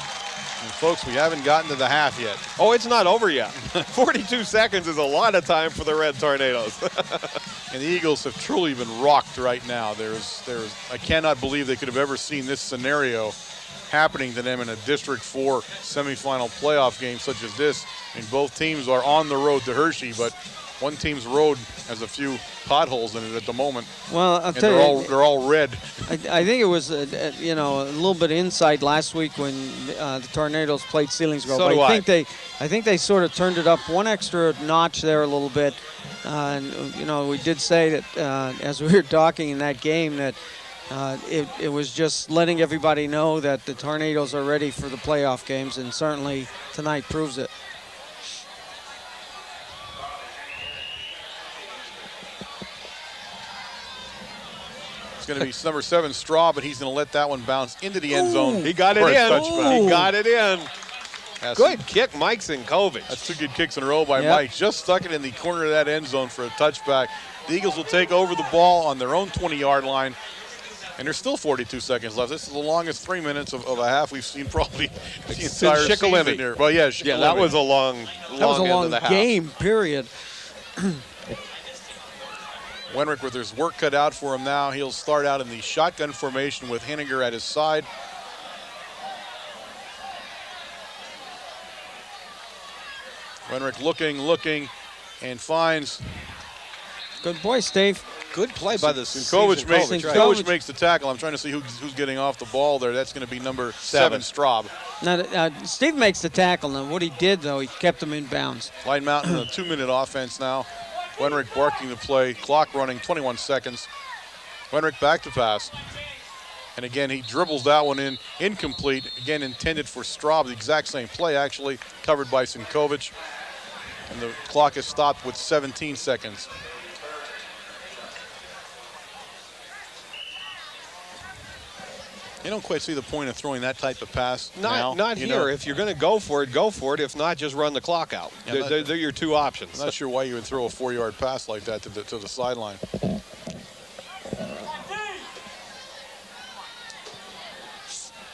And folks, we haven't gotten to the half yet. Oh, it's not over yet. 42 seconds is a lot of time for the Red Tornadoes. And the Eagles have truly been rocked right now. I cannot believe they could have ever seen this scenario happening to them in a District 4 semifinal playoff game such as this. And both teams are on the road to Hershey, but one team's road has a few potholes in it at the moment. Well, I'll tell you, they're all red. I think it was a little bit of insight last week when the Tornadoes played Selinsgrove. So do I think they sort of turned it up one extra notch there a little bit. And we did say that as we were talking in that game that it was just letting everybody know that the Tornadoes are ready for the playoff games, and certainly tonight proves it. It's going to be number 7, Straw, but he's going to let that one bounce into the end zone. He got it for a in. touchback. He got it in. That's Good kick, Mike Sinkovic. That's 2 good kicks in a row by Yep. Mike. Just stuck it in the corner of that end zone for a touchback. The Eagles will take over the ball on their own 20-yard line. And there's still 42 seconds left. This is the longest 3 minutes of a half we've seen probably the entire Shikellamy. season here. Well, yeah, Yeah, that was a long That was a end long of the half. game, period. Wenrick with his work cut out for him now. He'll start out in the shotgun formation with Henniger at his side. Wenrick looking, and finds Good boy, Steve. Good play by the Sinkovic Sinkovic. Sinkovic makes the tackle. I'm trying to see who's getting off the ball there. That's going to be number 7, Straub. Now, Steve makes the tackle. Now, what he did, though, he kept him in bounds. Line Mountain, a 2-minute offense now. Wenrick barking the play, clock running, 21 seconds. Wenrick back to pass. And again, he dribbles that one in, incomplete. Again, intended for Straub, the exact same play, actually, covered by Sinkovic. And the clock is stopped with 17 seconds. You don't quite see the point of throwing that type of pass now. Not here. If you're going to go for it, go for it. If not, just run the clock out. Yeah, they're your 2 options. I'm not sure why you would throw a 4-yard pass like that to the sideline.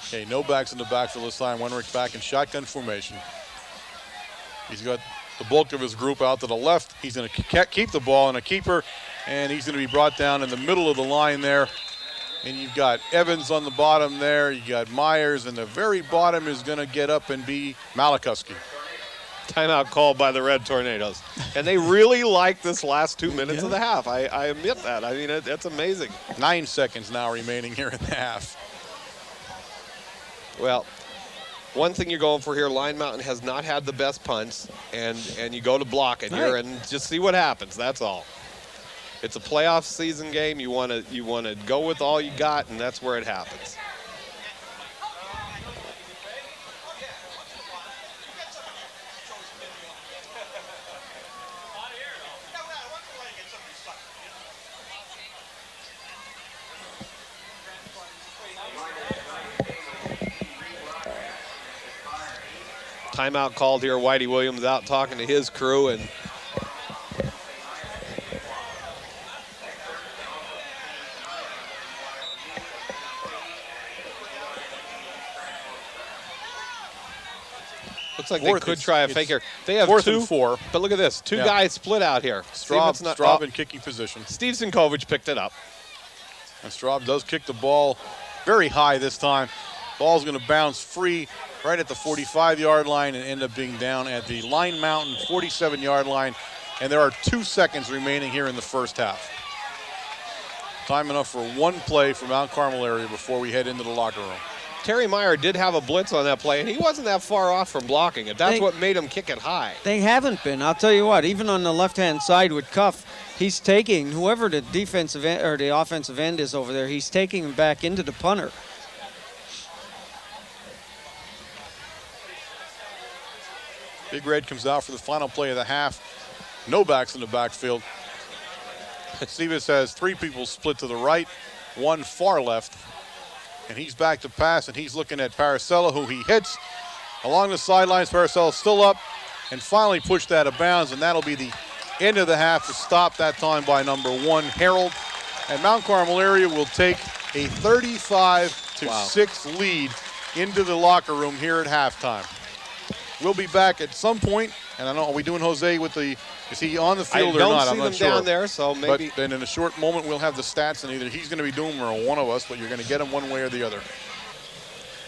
Okay, no backs in the backfield this time. Wenrick back in shotgun formation. He's got the bulk of his group out to the left. He's going to keep the ball in a keeper, and he's going to be brought down in the middle of the line there. And you've got Evans on the bottom there. You got Myers, and the very bottom is going to get up and be Malikuski. Timeout called by the Red Tornadoes. And they really like this last 2 minutes of the half. I admit that. I mean, that's amazing. 9 seconds now remaining here in the half. Well, one thing you're going for here, Line Mountain has not had the best punts, and you go to block it here and just see what happens. That's all. It's a playoff season game. You want to go with all you got, and that's where it happens. Timeout called here. Whitey Williams out talking to his crew, and looks like they could try a fake here. They have 4th and 4. But look at this. 2 guys split out here. Straub in kicking position. Steve Sinkovic picked it up. And Straub does kick the ball very high this time. Ball's going to bounce free right at the 45-yard line and end up being down at the Line Mountain 47-yard line. And there are 2 seconds remaining here in the first half. Time enough for one play from Mount Carmel area before we head into the locker room. Terry Meyer did have a blitz on that play, and he wasn't that far off from blocking it. That's what made him kick it high. They haven't been. I'll tell you what, even on the left-hand side with Cuff, he's taking whoever the defensive end or the offensive end is over there, he's taking him back into the punter. Big Red comes out for the final play of the half. No backs in the backfield. Sebas has 3 people split to the right, 1 far left. And he's back to pass, and he's looking at Paracella, who he hits along the sidelines. Paracella still up and finally pushed out of bounds, and that'll be the end of the half to stop that time by number 1, Harold. And Mount Carmel area will take a 35-6 lead into the locker room here at halftime. We'll be back at some point, and I don't know, are we doing Jose with the, is he on the field or not? I'm not sure. I don't see them down there, so maybe. But then in a short moment, we'll have the stats, and either he's going to be doing them or one of us, but you're going to get him one way or the other.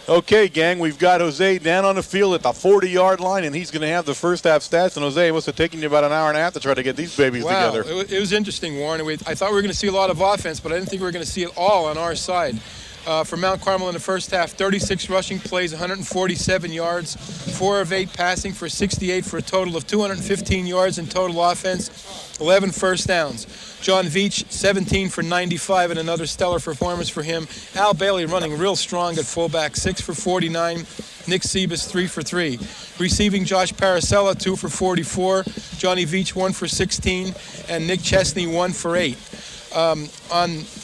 Okay, gang, we've got Jose down on the field at the 40-yard line, and he's going to have the first half stats. And Jose, it must have taken you about an hour and a half to try to get these babies together. It was interesting, Warren. I thought we were going to see a lot of offense, but I didn't think we were going to see it all on our side. For Mount Carmel in the first half, 36 rushing plays, 147 yards, 4 of 8 passing for 68 for a total of 215 yards in total offense, 11 first downs. John Veach, 17 for 95, and another stellar performance for him. Al Bailey running real strong at fullback, 6 for 49. Nick Sebas, 3 for 3. Receiving Josh Paracella, 2 for 44. Johnny Veach, 1 for 16. And Nick Chesney, 1 for 8. On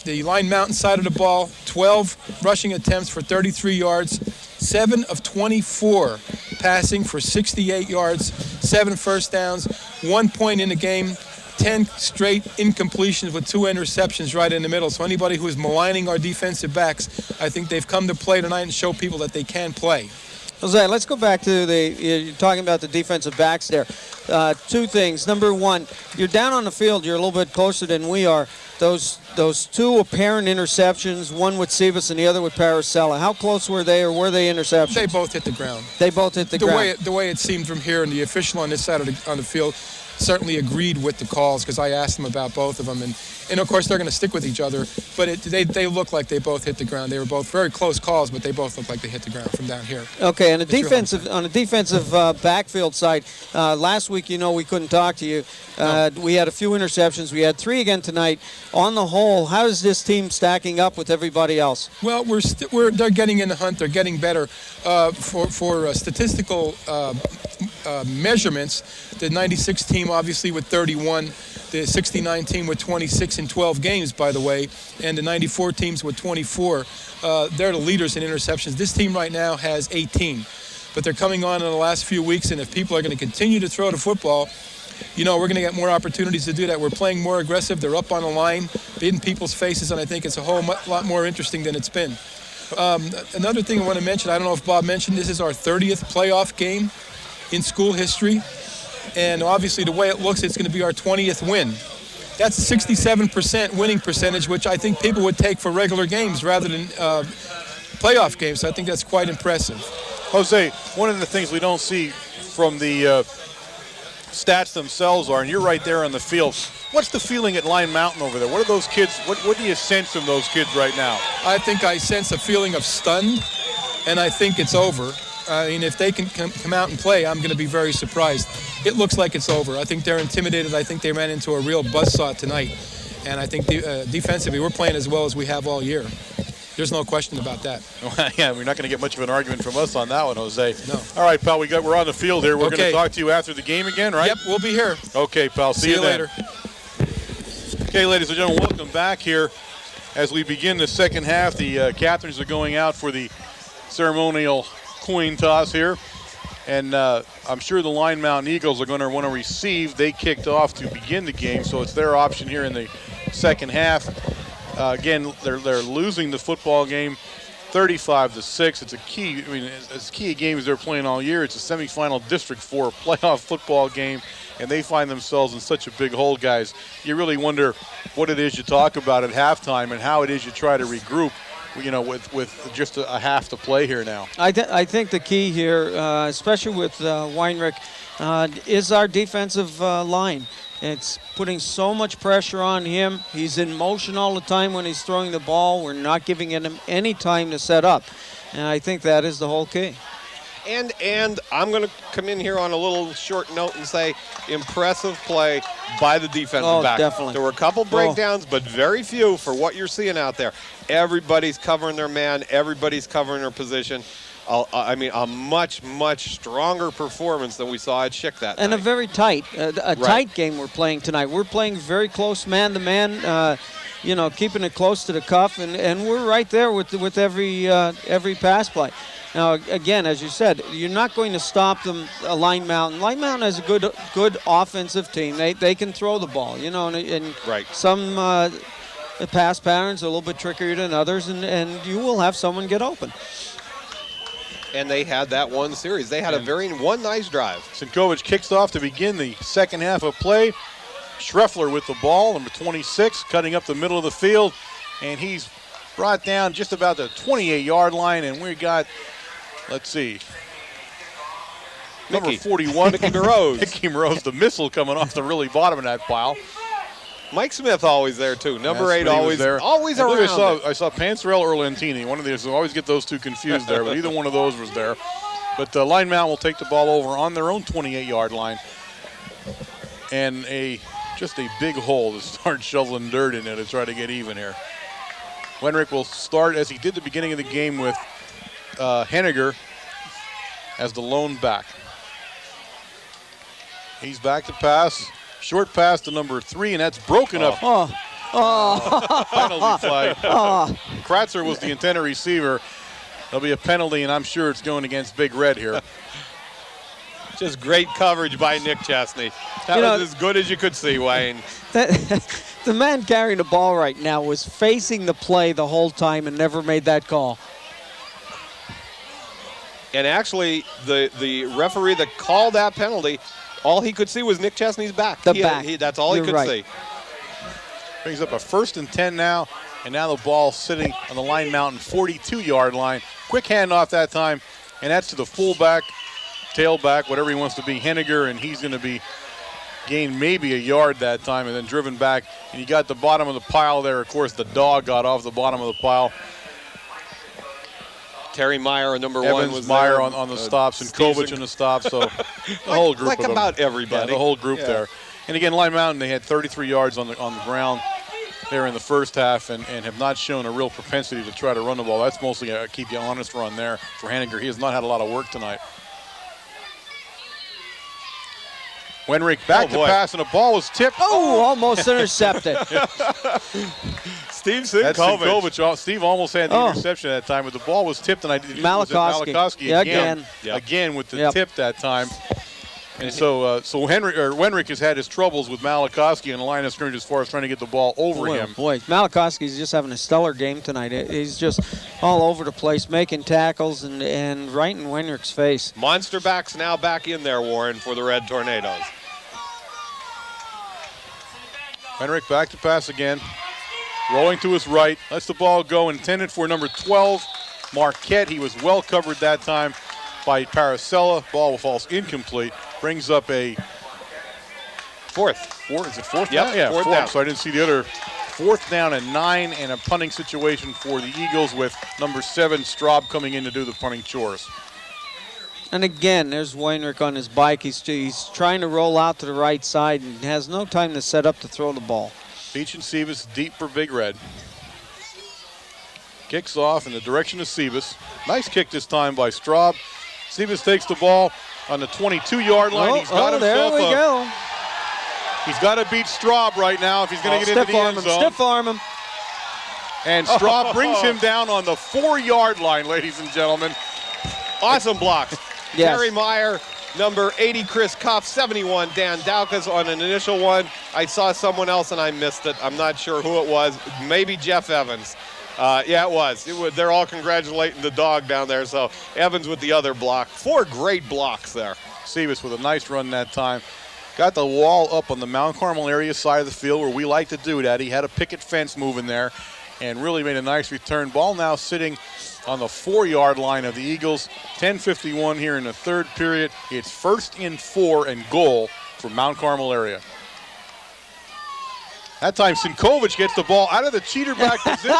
the Line Mountain side of the ball, 12 rushing attempts for 33 yards, 7 of 24 passing for 68 yards, 7 first downs, 1 point in the game, 10 straight incompletions with 2 interceptions right in the middle. So anybody who is maligning our defensive backs, I think they've come to play tonight and show people that they can play. Jose, let's go back to you're talking about the defensive backs there. 2 things. Number 1, you're down on the field. You're a little bit closer than we are. Those 2 apparent interceptions, one with Sebas and the other with Paracella. How close were they, or were they interceptions? They both hit the ground. They both hit the ground. The way it seemed from here, and the official on this side of on the field certainly agreed with the calls, because I asked them about both of them, and of course they're going to stick with each other, but they look like they both hit the ground. They were both very close calls, but they both look like they hit the ground from down here. Okay, and on the defensive backfield side, last week, we couldn't talk to you. No. We had a few interceptions. We had 3 again tonight. On the whole, how is this team stacking up with everybody else? Well, they're getting in the hunt. They're getting better. For statistical measurements, the 96 team obviously with 31, the 69 team with 26 in 12 games, by the way, and the 94 teams with 24. They're the leaders in interceptions. This team right now has 18, but they're coming on in the last few weeks, and if people are going to continue to throw the football, we're going to get more opportunities to do that. We're playing more aggressive. They're up on the line, in people's faces, and I think it's a whole lot more interesting than it's been. Another thing I want to mention, I don't know if Bob mentioned, this is our 30th playoff game in school history. And obviously the way it looks, it's going to be our 20th win. That's 67% winning percentage, which I think people would take for regular games rather than playoff games. So I think that's quite impressive. Jose, one of the things we don't see from the stats themselves are, and you're right there on the field, what's the feeling at Line Mountain over there? What are those kids, what do you sense from those kids right now? I think I sense a feeling of stunned, and I think it's over. I mean, if they can come out and play, I'm going to be very surprised. It looks like it's over. I think they're intimidated. I think they ran into a real buzzsaw tonight. And I think defensively, we're playing as well as we have all year. There's no question about that. Yeah, we're not going to get much of an argument from us on that one, Jose. No. All right, pal, we're on the field here. We're going to talk to you after the game again, right? Yep, we'll be here. Okay, pal. See you later. Okay, ladies and gentlemen, welcome back here. As we begin the second half, the captains are going out for the ceremonial coin toss here. And I'm sure the Line Mountain Eagles are going to want to receive. They kicked off to begin the game, so it's their option here in the second half. Again, they're losing the football game 35-6. It's a key, as key a game as they're playing all year. It's a semifinal District 4 playoff football game, and they find themselves in such a big hole, guys. You really wonder what it is you talk about at halftime and how it is you try to regroup, with just a half to play here now. I think the key here, especially with Weinrich, is our defensive line. It's putting so much pressure on him. He's in motion all the time when he's throwing the ball. We're not giving him any time to set up. And I think that is the whole key. And I'm going to come in here on a little short note and say impressive play by the defensive back. Definitely. There were a couple breakdowns, but very few for what you're seeing out there. Everybody's covering their man. Everybody's covering their position. a much, much stronger performance than we saw at Schick that And night. a very tight, tight game we're playing tonight. We're playing very close man-to-man, keeping it close to the cuff, and we're right there with every pass play. Now, again, as you said, you're not going to stop them. Line Mountain. Line Mountain has a good offensive team. They can throw the ball, and Right. some pass patterns are a little bit trickier than others, and you will have someone get open. And they had that one series. They had one nice drive. Sinkovic kicks off to begin the second half of play. Schreffler with the ball, number 26, cutting up the middle of the field, and he's brought down just about the 28-yard line, and we got, let's see, number 41. Mickey Moreau. Mickey Moreau's the missile coming off the really bottom of that pile. Mike Smith always there, too. Number 8 Smith was always there. always I believe around. I saw Panzerell or Lentini. One of these. I always get those two confused there, but either one of those was there. But Line Mountain will take the ball over on their own 28-yard line. And just a big hole to start shoveling dirt in it to try to get even here. Wenrick will start, as he did the beginning of the game, with Henniger as the lone back. He's back to pass. Short pass to number 3, and that's broken up. Penalty flag. Kratzer was the intended receiver. There'll be a penalty, and I'm sure it's going against Big Red here. Just great coverage by Nick Chesney. That was as good as you could see, Wayne. The man carrying the ball right now was facing the play the whole time and never made that call. And actually, the referee that called that penalty, all he could see was Nick Chesney's back. That's all he could see. Brings up a 1st and 10 now, and now the ball sitting on the Line Mountain 42-yard line. Quick handoff that time, and that's to the fullback, tailback, whatever he wants to be, Henniger, and he's going to be gained maybe a yard that time and then driven back. And you got the bottom of the pile there. Of course, the dog got off the bottom of the pile. Terry Meyer, number Evans, 1, was Meyer there. on the stops, and Kovic on the stops. So the whole group like of them. about everybody. Yeah, the whole group there. And again, Line Mountain, they had 33 yards on the ground there in the first half and have not shown a real propensity to try to run the ball. That's mostly a keep you honest run there for Henniger. He has not had a lot of work tonight. Wenrick back to pass, and the ball was tipped. Oh, almost intercepted. Steve That's Sinkovic. Sinkovic. Steve almost had the interception at that time, but the ball was tipped, and Malachowski again with the tip that time. And so Wenrick has had his troubles with Malachowski in the line of scrimmage as far as trying to get the ball over him. Boy, Malachowski's just having a stellar game tonight. He's just all over the place, making tackles and right in Wenrick's face. Monster backs now back in there, Warren, for the Red Tornadoes. Wenrick back to pass again. Rolling to his right. Lets the ball go. Intended for number 12, Marquette. He was well covered that time by Paracella. Ball falls incomplete. Brings up a fourth. Is it fourth yep, down? Yeah, fourth down. So I didn't see the other. 4th down and 9, and a punting situation for the Eagles with number 7, Straub, coming in to do the punting chores. And again, there's Weinrich on his bike. He's trying to roll out to the right side and has no time to set up to throw the ball. Beach and Sebas deep for Big Red. Kicks off in the direction of Sebas. Nice kick this time by Straub. Sebas takes the ball on the 22-yard line. He's got himself there we go. He's got to beat Straub right now if he's going to get into the end zone. Stiff arm him. And Straub brings him down on the 4-yard line, ladies and gentlemen. Awesome blocks. Yes. Terry Meyer, number 80, Chris Koff, 71, Dan Daukas on an initial one. I saw someone else and I missed it. I'm not sure who it was. Maybe Jeff Evans. Yeah, it was. They're all congratulating the dog down there. So Evans with the other block. 4 great blocks there. Sebas with a nice run that time. Got the wall up on the Mount Carmel area side of the field where we like to do that. He had a picket fence moving there and really made a nice return. Ball now sitting on the 4-yard line of the Eagles. 10:51 here in the third period. It's 1st and 4 and goal for Mount Carmel area. That time Sinkovic gets the ball out of the cheater back position.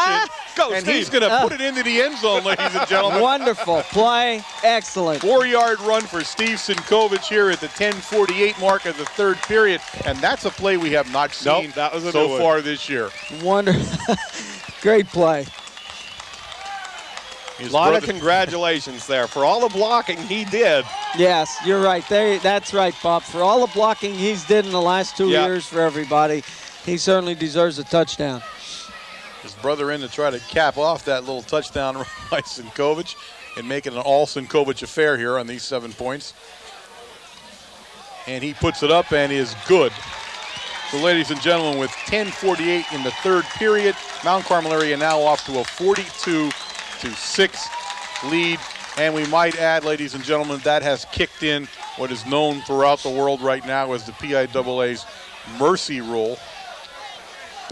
And he's going to put it into the end zone, ladies and gentlemen. Wonderful play. Excellent. 4-yard run for Steve Sinkovic here at the 10:48 mark of the third period. And that's a play we have not seen so far this year. Wonderful. Great play. A lot of congratulations there. For all the blocking he did. Yes, you're right. That's right, Bob. For all the blocking he's did in the last 2 years for everybody, he certainly deserves a touchdown. His brother in to try to cap off that little touchdown run by Sinkovic and make it an all Sinkovic affair here on these 7 points. And he puts it up and is good. So, ladies and gentlemen, with 10:48 in the third period, Mount Carmel area now off to a 42-6 lead. And we might add, ladies and gentlemen, that has kicked in what is known throughout the world right now as the PIAA's mercy rule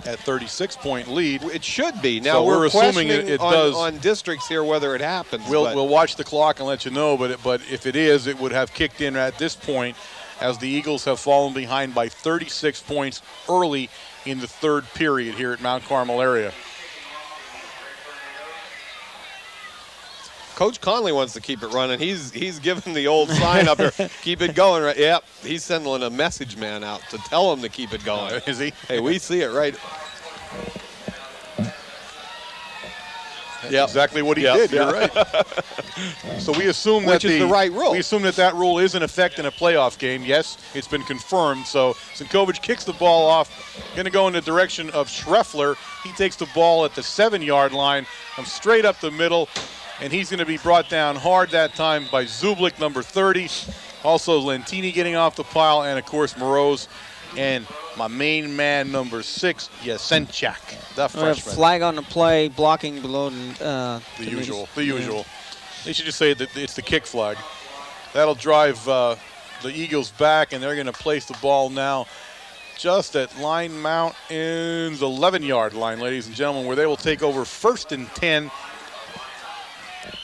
at 36-point lead. It should be. Now so we're assuming it does on districts here whether it happens. We'll watch the clock and let you know, but if it is, it would have kicked in at this point as the Eagles have fallen behind by 36 points early in the third period here at Mount Carmel area. Coach Conley wants to keep it running. He's giving the old sign up there, keep it going. Right? Yep, he's sending a message man out to tell him to keep it going. Is he? Hey, we see it right. Yep. Exactly what he did. You're right. So we assume Which is the right rule. We assume that rule is in effect in a playoff game. Yes, it's been confirmed. So Sinkovic kicks the ball off, going to go in the direction of Schreffler. He takes the ball at the 7-yard line, comes straight up the middle, and he's going to be brought down hard that time by Zublik, number 30. Also Lentini getting off the pile, and of course Moroz and my main man, number 6, Yasenchak, the freshman. Flag on the play, blocking below the usual. They should just say that it's the kick flag. That'll drive the Eagles back, and they're going to place the ball now just at Line Mountain's 11-yard line, ladies and gentlemen, where they will take over 1st and 10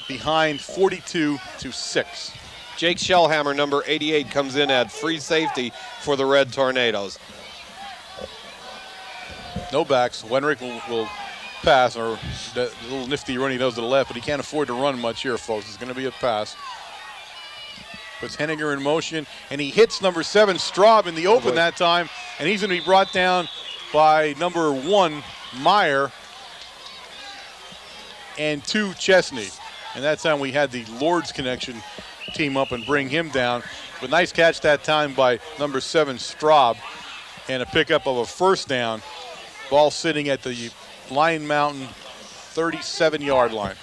behind 42-6. Jake Shellhammer, number 88, comes in at free safety for the Red Tornadoes. No backs. Wenrick will pass, or the little nifty run he does to the left, but he can't afford to run much here, folks. It's going to be a pass. Puts Henniger in motion, and he hits number 7, Straub, in the open that time, and he's going to be brought down by number 1, Meyer, and 2, Chesney. And that time we had the Lord's connection team up and bring him down. But nice catch that time by number 7, Straub, and a pickup of a first down. Ball sitting at the Lion Mountain 37-yard line.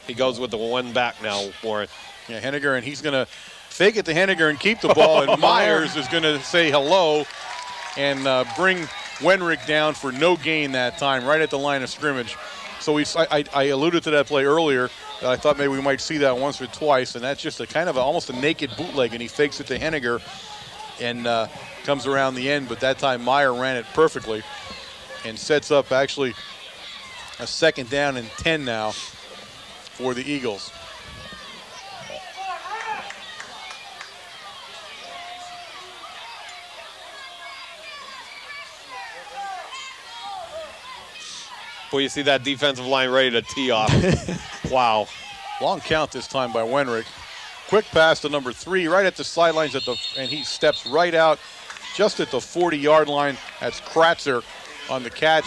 He goes with the one back now, Warren. Yeah, Henniger, and he's going to fake it to Henniger and keep the ball, and Myers is going to say hello and bring Wenrick down for no gain that time, right at the line of scrimmage. So I alluded to that play earlier. I thought maybe we might see that once or twice, and that's just a kind of almost a naked bootleg, and he fakes it to Henniger and comes around the end, but that time Meyer ran it perfectly and sets up actually a 2nd down and 10 now for the Eagles. Well, you see that defensive line ready to tee off. Wow. Long count this time by Wenrick. Quick pass to number 3, right at the sidelines, and he steps right out just at the 40-yard line. That's Kratzer on the catch.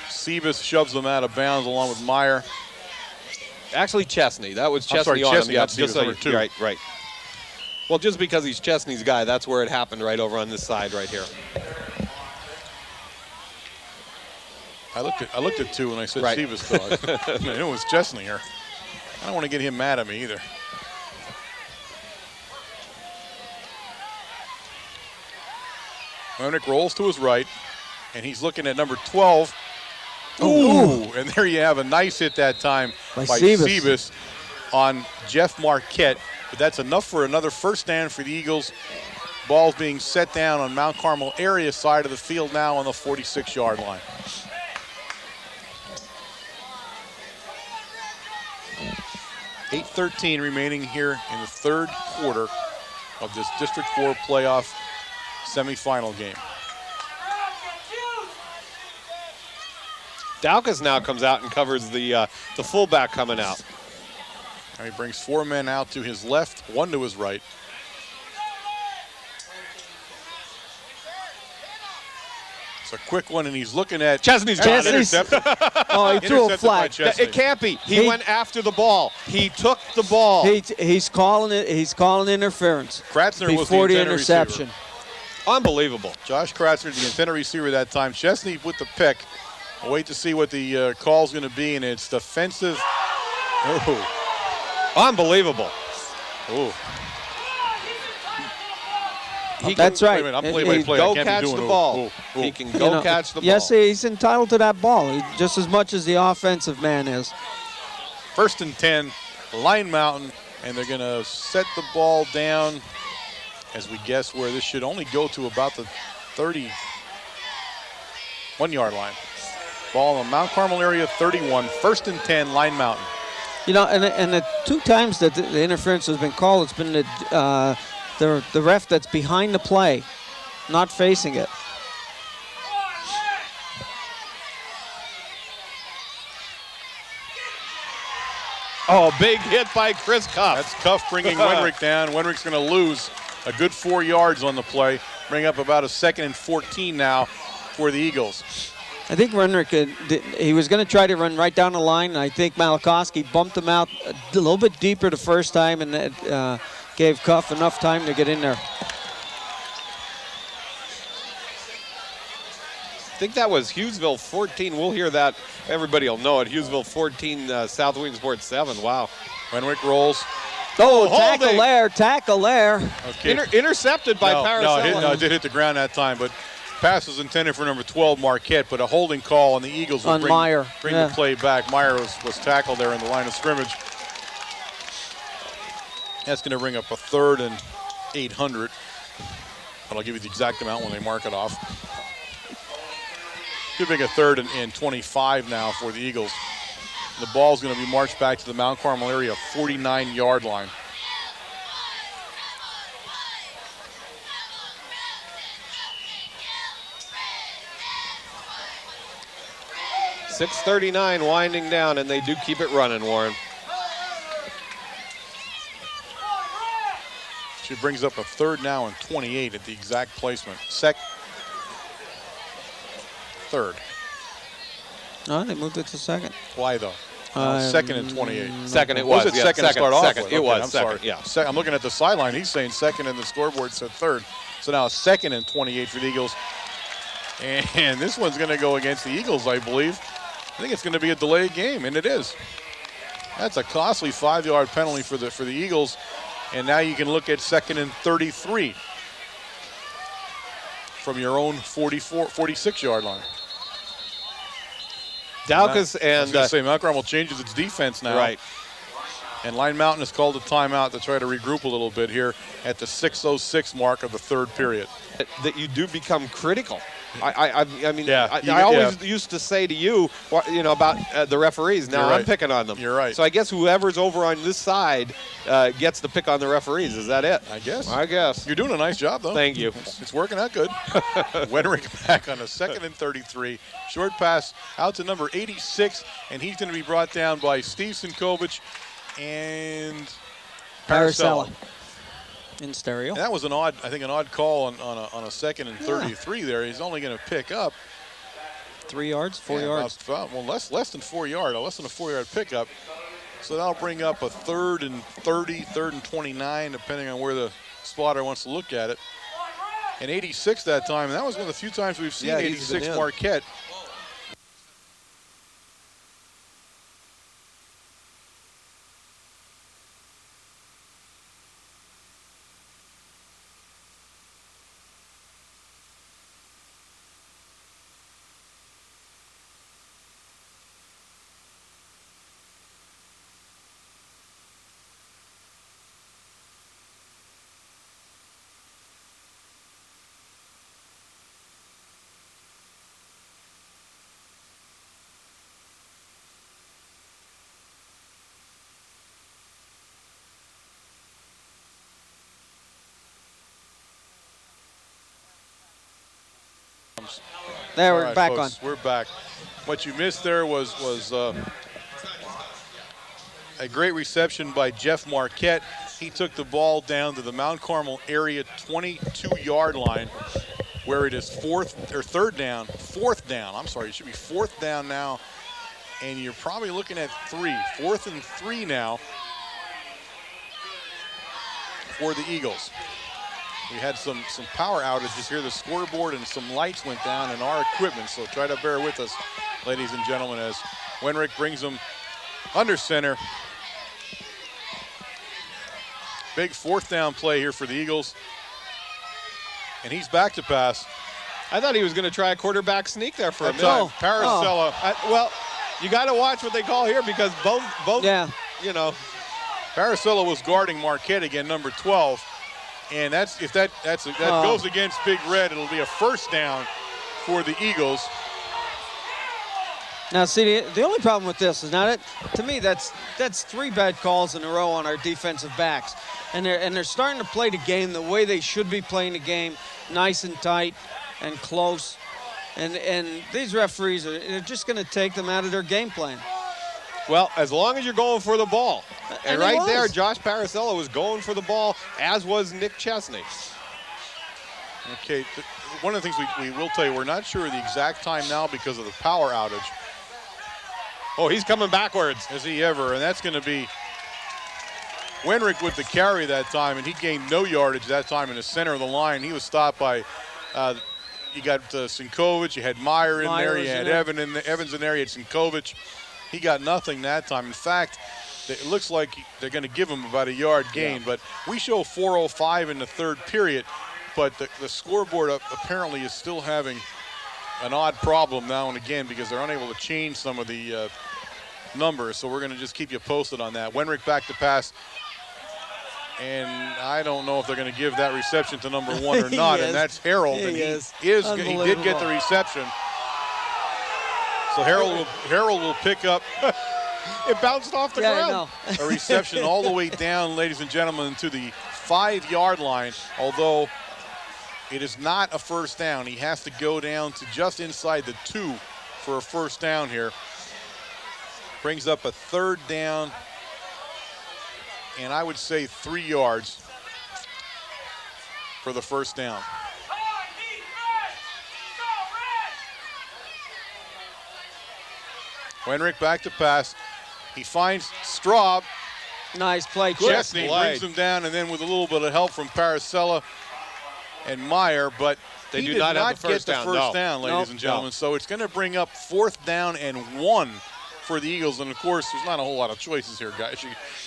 Sebas shoves them out of bounds along with Meyer. Actually, Chesney. That was Chesney. I'm sorry, on Chesney, him. not Sebas, number 2. Right. Well, just because he's Chesney's guy, that's where it happened, right over on this side right here. I looked at 2 and I said Sebas, though. I knew it was Chesney here. I don't want to get him mad at me either. Wenrick rolls to his right, and he's looking at number 12. Ooh! And there you have a nice hit that time by Sebas on Jeff Marquette. But that's enough for another first down for the Eagles. Ball's being set down on Mount Carmel area side of the field now on the 46-yard line. .8:13 remaining here in the third quarter of this District 4 playoff semifinal game. Daukas now comes out and covers the fullback coming out. And he brings 4 men out to his left, 1 to his right. It's a quick one, and he's looking at Chesney's That's got it. intercepted. Oh, he threw a Intercepted by flag. Chesney. It can't be. He went after the ball. He took the ball. He's calling it. He's calling interference Kratzner was the before the intended interception. receiver. Unbelievable. Josh Kratzner, the intended receiver that time. Chesney with the pick. I'll wait to see what the call's going to be, and it's defensive. Oh, Unbelievable. oh. That's Wait right. a minute, I'm He- play-by-play. I Go can't be catch doing the ooh, ball. ooh, ooh. He can go catch the ball. Yes, he's entitled to that ball just as much as the offensive man is. 1st and 10, Line Mountain, and they're going to set the ball down as we guess where this should only go to about the 31-yard line. Ball in the Mount Carmel area, 31, 1st and 10, Line Mountain. You know, and the 2 times that the interference has been called, it's been the ref that's behind the play, not facing it. Oh, big hit by Chris Cuff. That's Cuff bringing Wenrick down. Wenrick's going to lose a good 4 yards on the play. Bring up about a 2nd and 14 now for the Eagles. I think Renrick, he was going to try to run right down the line, and I think Malakowski bumped him out a little bit deeper the first time, and that gave Cuff enough time to get in there. I think that was Hughesville 14. We'll hear that. Everybody will know it. Hughesville 14, South Williamsport 7. Wow. Wenrick rolls. Oh, holding. tackle there. Okay. Intercepted by Paracella. It did hit the ground that time, but pass was intended for number 12, Marquette, but a holding call, and the Eagles will On Meyer. bring Yeah. the play back. Meyer was tackled there in the line of scrimmage. That's going to bring up a 3rd and 800, but I'll give you the exact amount when they mark it off. Could bring a 3rd and 25 now for the Eagles. The ball's going to be marched back to the Mount Carmel area, 49-yard line. .639 winding down, and they do keep it running, Warren. She brings up a 3rd now and 28 at the exact placement. 3rd. No, they moved it to 2nd. Why though? 2nd and 28. Second it What was. it Yeah, second to start off second. with? It Okay, was I'm second, sorry. yeah. I'm looking at the sideline. He's saying 2nd, and the scoreboard said 3rd. So now 2nd and 28 for the Eagles. And this one's going to go against the Eagles, I believe. I think it's going to be a delayed game, and it is. That's a costly 5-yard penalty for the Eagles. And now you can look at 2nd and 33 from your own 46-yard line. Daukus I was and going to say Mount Carmel changes its defense now. right. And Line Mountain has called a timeout to try to regroup a little bit here at the 6:06 mark of the 3rd period. That you do become critical. I mean, Yeah, I always used to say to you, about the referees. Now You're I'm right. picking on them. You're right. So I guess whoever's over on this side gets to pick on the referees. Is that it? I guess. I guess. You're doing a nice job, though. Thank you. It's working out good. Wenrick back on a 2nd and 33. Short pass out to number 86, and he's going to be brought down by Steve Sinkovich and Paracella. In stereo. And that was an odd call on a 2nd and 33 there. He's only going to pick up 3 yards, 4 yards. less than 4 yards, less than a 4-yard pickup. So that'll bring up a 3rd and 30, 3rd and 29, depending on where the spotter wants to look at it. And 86 that time, and that was one of the few times we've seen Yeah, he's been 86 in. Marquette. There, All we're right, back folks, on. We're back. What you missed there was a great reception by Jeff Marquette. He took the ball down to the Mount Carmel area 22-yard line. where it is fourth down. I'm sorry, it should be fourth down now. And you're probably looking at 3. 4th and 3 now for the Eagles. We had some power outages here. The scoreboard and some lights went down in our equipment, so try to bear with us, ladies and gentlemen, as Wenrick brings them under center. Big fourth down play here for the Eagles. And he's back to pass. I thought he was going to try a quarterback sneak there for a minute. Paracella. Well, you got to watch what they call here because both, Yeah. you know. Paracella was guarding Marquette again, number 12. And if that goes against Big Red, it'll be a first down for the Eagles. Now, see, the only problem with this is to me, that's 3 bad calls in a row on our defensive backs. And they're starting to play the game the way they should be playing the game, nice and tight and close. And these referees are just going to take them out of their game plan. Well, as long as you're going for the ball. And he right was. there, Josh Paracella was going for the ball, as was Nick Chesney. Okay, one of the things we will tell you, we're not sure of the exact time now because of the power outage. Oh, he's coming backwards. Is he ever? And that's going to be Wenrick with the carry that time, and he gained no yardage that time in the center of the line. He was stopped by, you got Sinkovic, you had Meyer in there, you had Evans in there, you had Sinkovic. He got nothing that time. In fact, it looks like they're going to give him about a yard gain, but we show 4:05 in the third period, but the scoreboard apparently is still having an odd problem now and again because they're unable to change some of the numbers, so we're going to just keep you posted on that. Wenrick back to pass, and I don't know if they're going to give that reception to number 1 or not, and that's Harold, and he did get the reception. So Harold will pick up. It bounced off the ground. A reception all the way down, ladies and gentlemen, to the 5-yard line, although it is not a first down. He has to go down to just inside the 2 for a first down here. Brings up a third down, and I would say 3 yards for the first down. Wenrick back to pass. He finds Straub. Nice play. Chesney brings him down, and then with a little bit of help from Paracella and Meyer, but they he do did not have the first get the first down, ladies and gentlemen. So it's going to bring up 4th down and 1 for the Eagles. And, of course, there's not a whole lot of choices here, guys.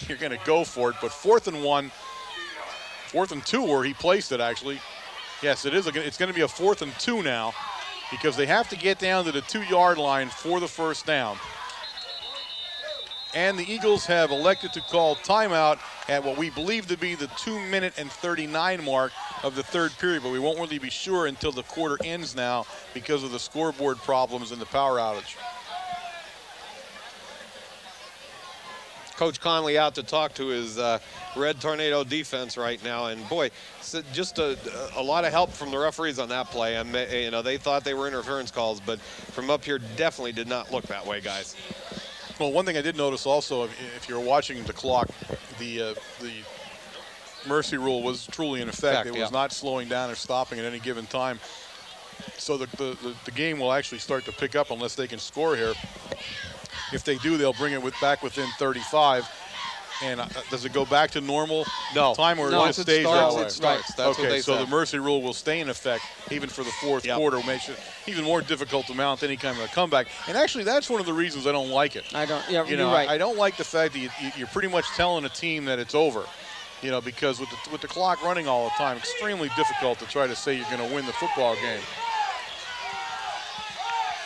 You're going to go for it. But 4th and 1, 4th and 2 where he placed it, actually. Yes, it is. It's going to be a 4th and 2 now because they have to get down to the 2-yard line for the first down. And the Eagles have elected to call timeout at what we believe to be the 2-minute and 39 mark of the third period, but we won't really be sure until the quarter ends now because of the scoreboard problems and the power outage. Coach Conley out to talk to his Red Tornado defense right now, and boy, just a lot of help from the referees on that play. And they thought they were interference calls, but from up here, definitely did not look that way, guys. Well, one thing I did notice also, if you're watching the clock, the mercy rule was truly in effect. It was not slowing down or stopping at any given time. So the game will actually start to pick up unless they can score here. If they do, they'll bring it back within 35. And does it go back to normal time, or it just stays that way? It starts. That's what they so said. the mercy rule will stay in effect even for the fourth quarter, makes it even more difficult to mount any kind of a comeback. And actually, that's one of the reasons I don't like it. You're right. I don't like the fact that you're pretty much telling a team that it's over. Because with the clock running all the time, extremely difficult to try to say you're going to win the football game.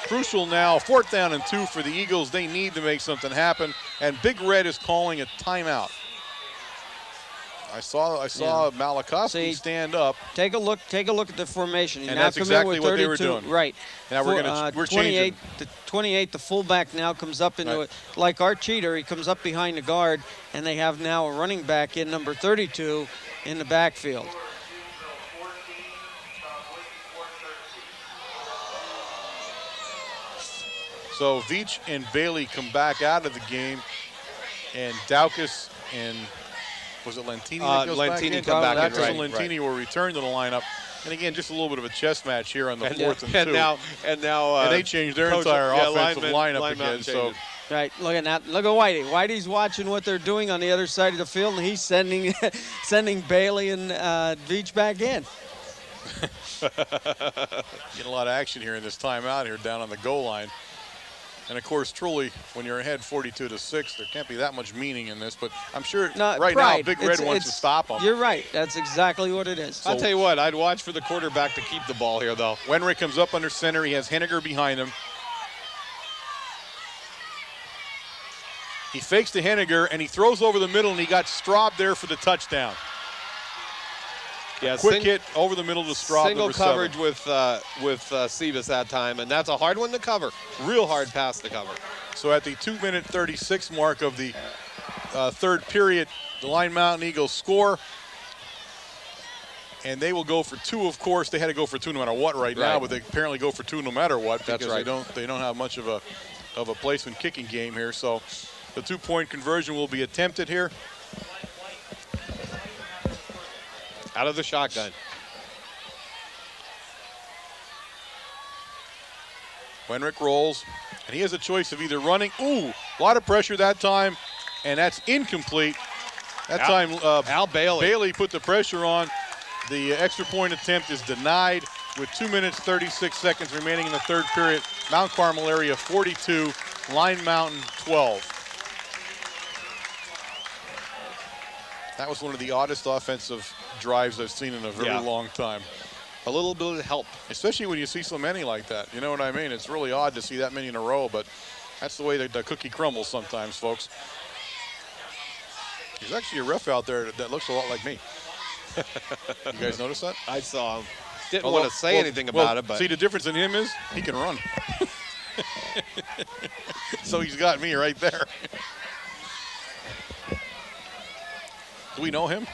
Crucial now, 4th down and 2 for the Eagles. They need to make something happen, and Big Red is calling a timeout. I saw Malakowski stand up. Take a look at the formation. And that's exactly what they were doing. Right. Now we're changing. 28, the fullback now comes up into it. Like our cheater, he comes up behind the guard, and they have now a running back in number 32 in the backfield. So Veach and Bailey come back out of the game, and Daukus and was it Lentini that goes Lentini back in? come back in, Daukus and right. Lentini will return to the lineup. And again, just a little bit of a chess match here on the fourth and 2. And now and they changed their entire offensive lineup again. So. Right, look at that. Look at Whitey. Whitey's watching what they're doing on the other side of the field, and he's sending sending Bailey and Veach back in. Get a lot of action here in this timeout here down on the goal line. And of course, truly, when you're ahead 42-6, there can't be that much meaning in this. But I'm sure now, Big Red wants to stop them. You're right. That's exactly what it is. So, I'll tell you what, I'd watch for the quarterback to keep the ball here, though. Wenrick comes up under center. He has Henniger behind him. He fakes to Henniger, and he throws over the middle, and he got Straub there for the touchdown. Yeah, quick hit over the middle to Straub. Single coverage with Sebas that time, and that's a hard one to cover. Real hard pass to cover. So at the 2-minute 36 mark of the third period, the Lyon Mountain Eagles score. And they will go for 2, of course. They had to go for 2 no matter what right now, but they apparently go for 2 no matter what because they don't have much of a placement kicking game here. So the 2-point conversion will be attempted here. Out of the shotgun. Wenrick rolls, and he has a choice of either running. Ooh, a lot of pressure that time, and that's incomplete. That time, Al Bailey. Bailey put the pressure on. The extra point attempt is denied with 2 minutes, 36 seconds remaining in the third period. Mount Carmel area 42, Lyon Mountain 12. That was one of the oddest offensive drives I've seen in a very long time. A little bit of help. Especially when you see so many like that. You know what I mean? It's really odd to see that many in a row, but that's the way the cookie crumbles sometimes, folks. There's actually a ref out there that looks a lot like me. You guys notice that? I saw him. Didn't want to say anything about it, but see, the difference in him is he can run. So he's got me right there. Do we know him?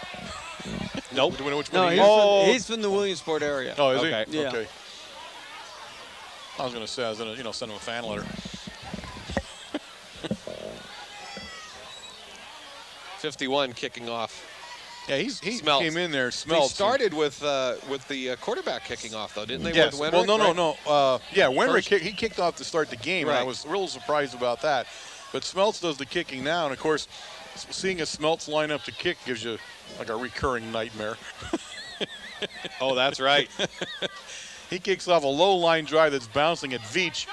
Nope. Do we know which no, one he is? He's from the Williamsport area. Oh, is okay. he? Yeah. Okay. I was going to say, I was going to send him a fan letter. 51 kicking off. Yeah, he came in there, They smelled. started with the quarterback kicking off, though, didn't they? Yes. With Wenrick, Well, no. Wenrick First. he kicked off to start the game, and I Right. was real surprised about that. But Smeltz does the kicking now, and of course, seeing a Smeltz line up to kick gives you like a recurring nightmare. Oh, that's right. He kicks off a low line drive that's bouncing at Veach.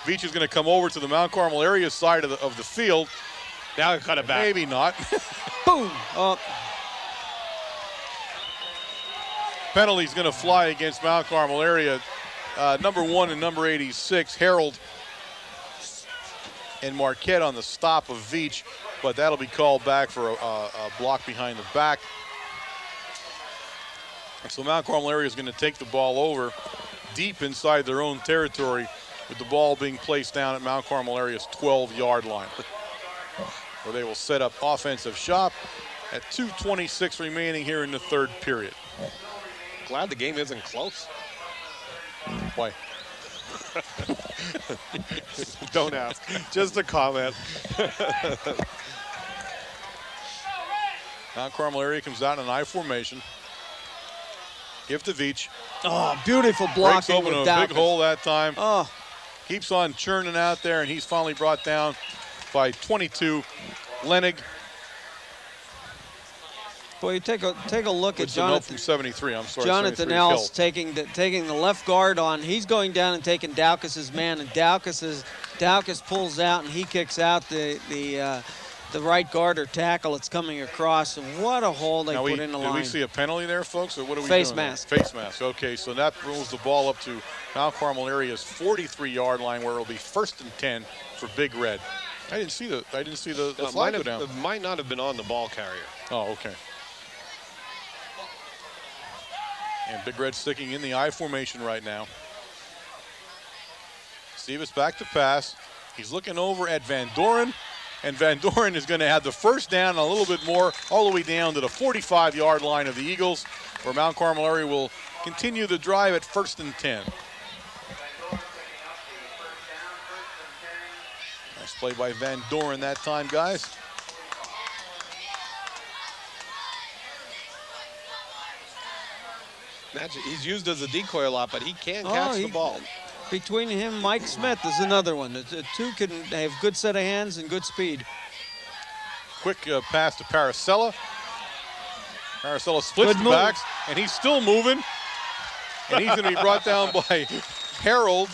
Veach is going to come over to the Mount Carmel area side of the field. Now cut it back. Maybe not. Boom. Penalty's going to fly against Mount Carmel area. Number 1 and number 86, Harold and Marquette on the stop of Veach, but that'll be called back for a block behind the back. And so Mount Carmel area is going to take the ball over deep inside their own territory with the ball being placed down at Mount Carmel area's 12-yard line, where they will set up offensive shop at 2:26 remaining here in the third period. Glad the game isn't close. Why? Don't ask. Just a comment. Mount Carmel area comes out in an I formation. Give to Veach. Oh, beautiful Breaks blocking open with a Dowkins. big hole that time. Oh, Keeps on churning out there, and he's finally brought down by 22. Lenig boy, you take a look at with the note Jonathan. from 73. I'm sorry. Jonathan 73 Ells Hill. taking the left guard on. He's going down and taking Dowkins' man, and Dowkins pulls out and he kicks out the right guard or tackle that's coming across. And what a hole they put in the line. Did we see a penalty there, folks, or what are we Face doing? mask. Face mask. Okay, so that rolls the ball up to Mount Carmel area's 43-yard line, where it'll be 1st and 10 for Big Red. I didn't see the flag go down. It might not have been on the ball carrier. Oh, okay. And Big Red sticking in the I formation right now. Sebas back to pass. He's looking over at Van Doren, and Van Doren is going to have the first down and a little bit more, all the way down to the 45-yard line of the Eagles, where Mount Carmel area will continue the drive at 1st and 10. Nice play by Van Doren that time, guys. He's used as a decoy a lot, but he can catch the ball. Between him, Mike Smith is another one. The two can have good set of hands and good speed. Quick pass to Paracella. Paracella splits the backs, and he's still moving. And he's going to be brought down by Harold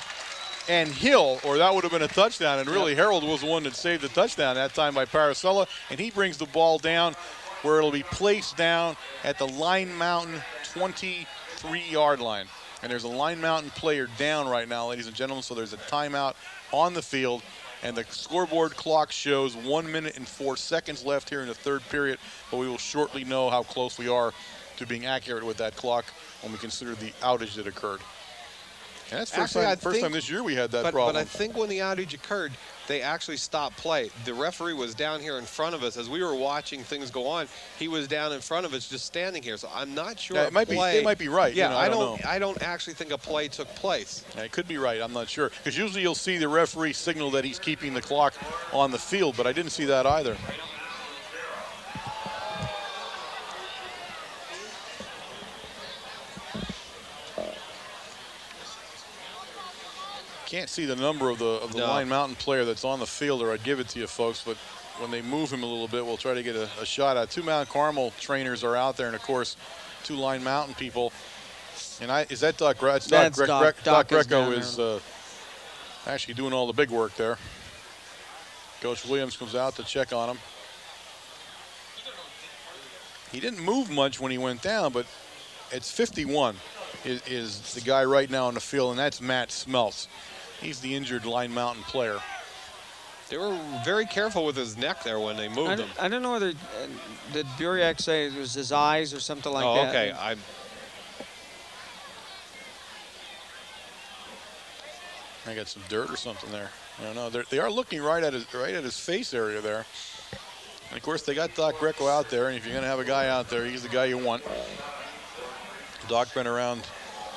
and Hill, or that would have been a touchdown. And really, Harold was the one that saved the touchdown that time by Paracella. And he brings the ball down where it'll be placed down at the Line Mountain 23-yard line. And there's a Line Mountain player down right now, ladies and gentlemen, so there's a timeout on the field. And the scoreboard clock shows 1 minute and 4 seconds left here in the third period, but we will shortly know how close we are to being accurate with that clock when we consider the outage that occurred. And that's first time this year we had that problem. But I think when the outage occurred, they actually stopped play. The referee was down here in front of us as we were watching things go on. He was down in front of us, just standing here. So I'm not sure. Yeah, they might be right. Yeah, I don't know. I don't actually think a play took place. Yeah, it could be right. I'm not sure, because usually you'll see the referee signal that he's keeping the clock on the field, but I didn't see that either. Can't see the number of the Line Mountain player that's on the field, or I'd give it to you folks, but when they move him a little bit, we'll try to get a shot at. 2 Mount Carmel trainers are out there, and of course 2 Line Mountain people. And is that Doc Greco? Doc Greco is actually doing all the big work there. Coach Williams comes out to check on him. He didn't move much when he went down, but it's 51 is the guy right now on the field, and that's Matt Smelts. He's the injured Line Mountain player. They were very careful with his neck there when they moved him. I don't know whether did Buriak say it was his eyes or something like that. Oh, okay. I got some dirt or something there. I don't know. They are looking right at his face area there. And of course, they got Doc Greco out there, and if you're going to have a guy out there, he's the guy you want. Doc been around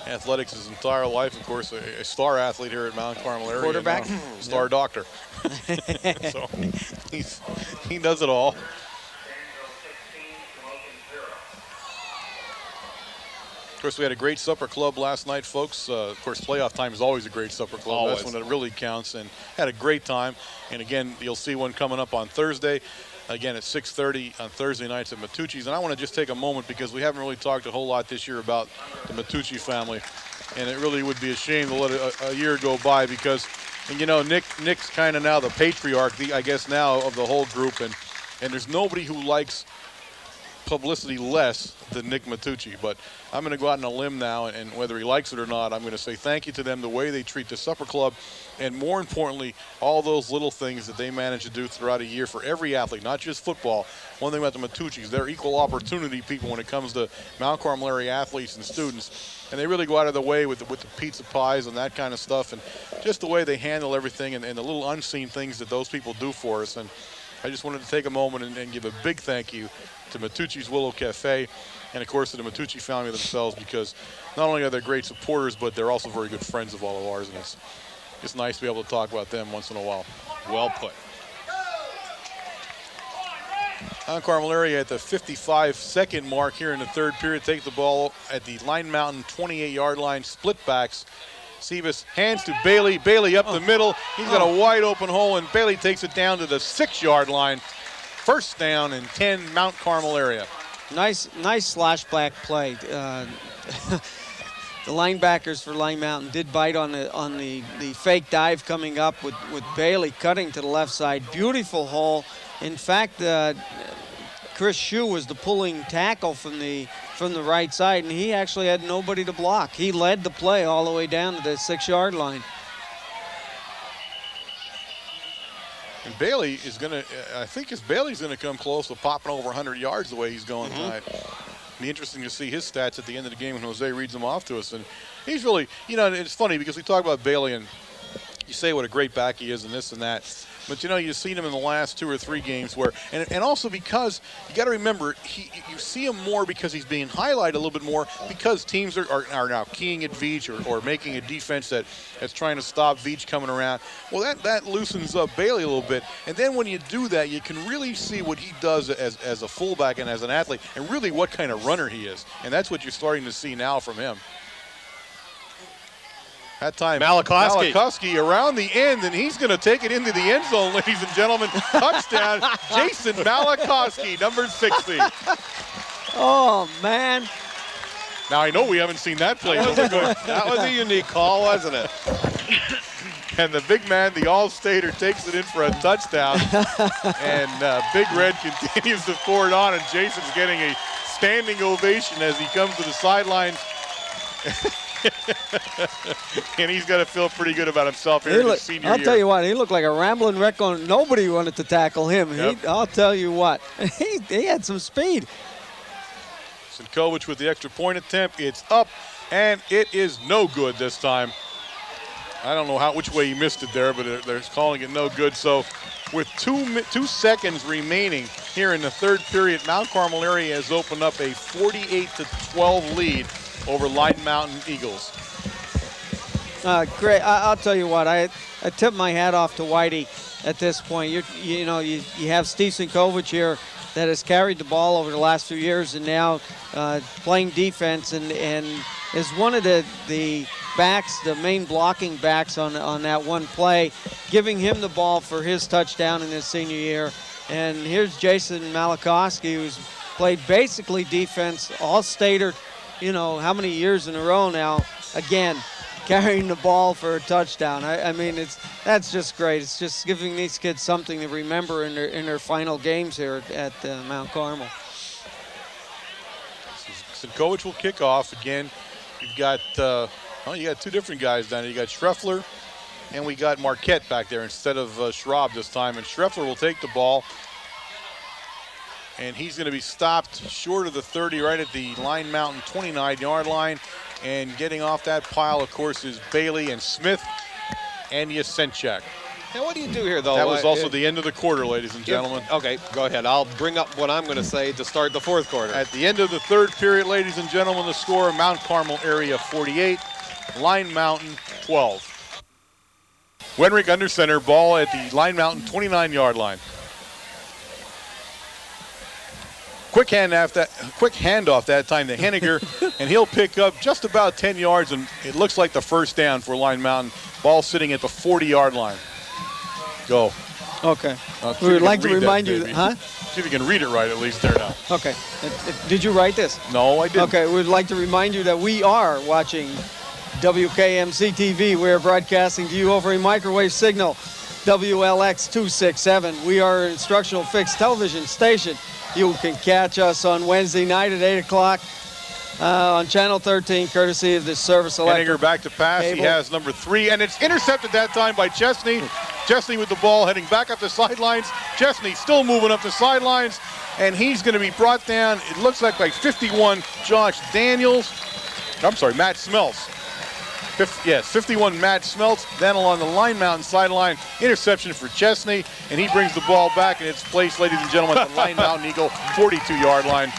athletics his entire life, of course, a star athlete here at Mount Carmel area. Quarterback? Star doctor. So he does it all. Of course, we had a great supper club last night, folks. Of course, playoff time is always a great supper club. Always. That's when it really counts, and had a great time. And again, you'll see one coming up on Thursday. Again, at 6:30 on Thursday nights at Matucci's. And I want to just take a moment, because we haven't really talked a whole lot this year about the Matucci family. And it really would be a shame to let a year go by, because, and you know, Nick's kind of now the patriarch, I guess now, of the whole group. And there's nobody who likes publicity less than Nick Matucci. But I'm going to go out on a limb now, and whether he likes it or not, I'm going to say thank you to them, the way they treat the supper club, and more importantly, all those little things that they manage to do throughout a year for every athlete, not just football. One thing about the Matucci's, they're equal opportunity people when it comes to Mount Carmel area athletes and students, and they really go out of the way with the pizza pies and that kind of stuff, and just the way they handle everything, and the little unseen things that those people do for us. And I just wanted to take a moment and give a big thank you to Matucci's Willow Cafe, and of course to the Matucci family themselves, because not only are they great supporters, but they're also very good friends of all of ours, and it's nice to be able to talk about them once in a while. Well put. Mount Carmel area at the 55-second mark here in the third period. Take the ball at the Line Mountain 28-yard line. Split backs. Sebas hands to Bailey. Bailey up the middle. He's got a wide open hole, and Bailey takes it down to the 6-yard line. First down and 10, Mount Carmel area. Nice slashback play. The linebackers for Line Mountain did bite on the fake dive coming up with Bailey cutting to the left side. Beautiful hole. In fact, Chris Shue was the pulling tackle from the right side, and he actually had nobody to block. He led the play all the way down to the 6-yard line. And Bailey is going to, I think Bailey's going to come close to popping over 100 yards the way he's going tonight. Be interesting to see his stats at the end of the game when Jose reads them off to us. And he's really, you know, it's funny because we talk about Bailey and you say what a great back he is and this and that. But, you've seen him in the last 2 or 3 games where, and also because you got to remember, you see him more because he's being highlighted a little bit more because teams are now keying at Veach or making a defense that's trying to stop Veach coming around. Well, that loosens up Bailey a little bit. And then when you do that, you can really see what he does as a fullback and as an athlete and really what kind of runner he is. And that's what you're starting to see now from him. That time, Malakowski around the end, and he's going to take it into the end zone, ladies and gentlemen. Touchdown, Jason Malakowski, number 60. Oh, man. Now, I know we haven't seen that play. That was a unique call, wasn't it? And the big man, the All-Stater, takes it in for a touchdown. And Big Red continues to pour it on, and Jason's getting a standing ovation as he comes to the sideline. And he's got to feel pretty good about himself here in his senior year. I'll tell you what, he looked like a rambling wreck on. Nobody wanted to tackle him. Yep. I'll tell you what, he had some speed. Sinkovich with the extra point attempt. It's up, and it is no good this time. I don't know which way he missed it there, but they're calling it no good. So with 2 seconds remaining here in the third period, Mount Carmel area has opened up a 48-12 lead over Line Mountain Eagles. Great. I'll tell you what, I tip my hat off to Whitey at this point. You have Steve Sinkovich here that has carried the ball over the last few years and now playing defense and is one of the backs, the main blocking backs on that one play, giving him the ball for his touchdown in his senior year. And here's Jason Malakowski, who's played basically defense, All-Stater, how many years in a row now, again, carrying the ball for a touchdown. I mean, that's just great. It's just giving these kids something to remember in their final games here at Mount Carmel. Sinkovich will kick off again. You've got, you got 2 different guys down there. You got Schreffler and we got Marquette back there instead of Schraub this time. And Schreffler will take the ball. And he's going to be stopped short of the 30 right at the Line Mountain 29-yard line. And getting off that pile, of course, is Bailey and Smith and Yasenchak. Now, what do you do here, though? That was also the end of the quarter, ladies and gentlemen. Okay, go ahead. I'll bring up what I'm going to say to start the fourth quarter. At the end of the third period, ladies and gentlemen, the score, Mount Carmel area 48, Line Mountain 12. Wenrick under center, ball at the Line Mountain 29-yard line. Quick handoff that time to Henniger, and he'll pick up just about 10 yards, and it looks like the first down for Line Mountain. Ball sitting at the 40-yard line. Go. Okay. We would like to remind you, huh? See if you can read it right at least there now. Okay. Did you write this? No, I didn't. Okay, we'd like to remind you that we are watching WKMC TV. We're broadcasting to you over a microwave signal, WLX 267. We are an instructional fixed television station. You can catch us on Wednesday night at 8 o'clock on Channel 13, courtesy of the Service Electric Henniger back to pass. cable. He has number 3, and it's intercepted that time by Chesney. Chesney with the ball heading back up the sidelines. Chesney still moving up the sidelines, and he's going to be brought down, it looks like by 51, Matt Smelts. 51 Matt Smelts. Then along the Line Mountain sideline, interception for Chesney, and he brings the ball back, and it's placed, ladies and gentlemen, at the Line Mountain Eagle 42-yard line.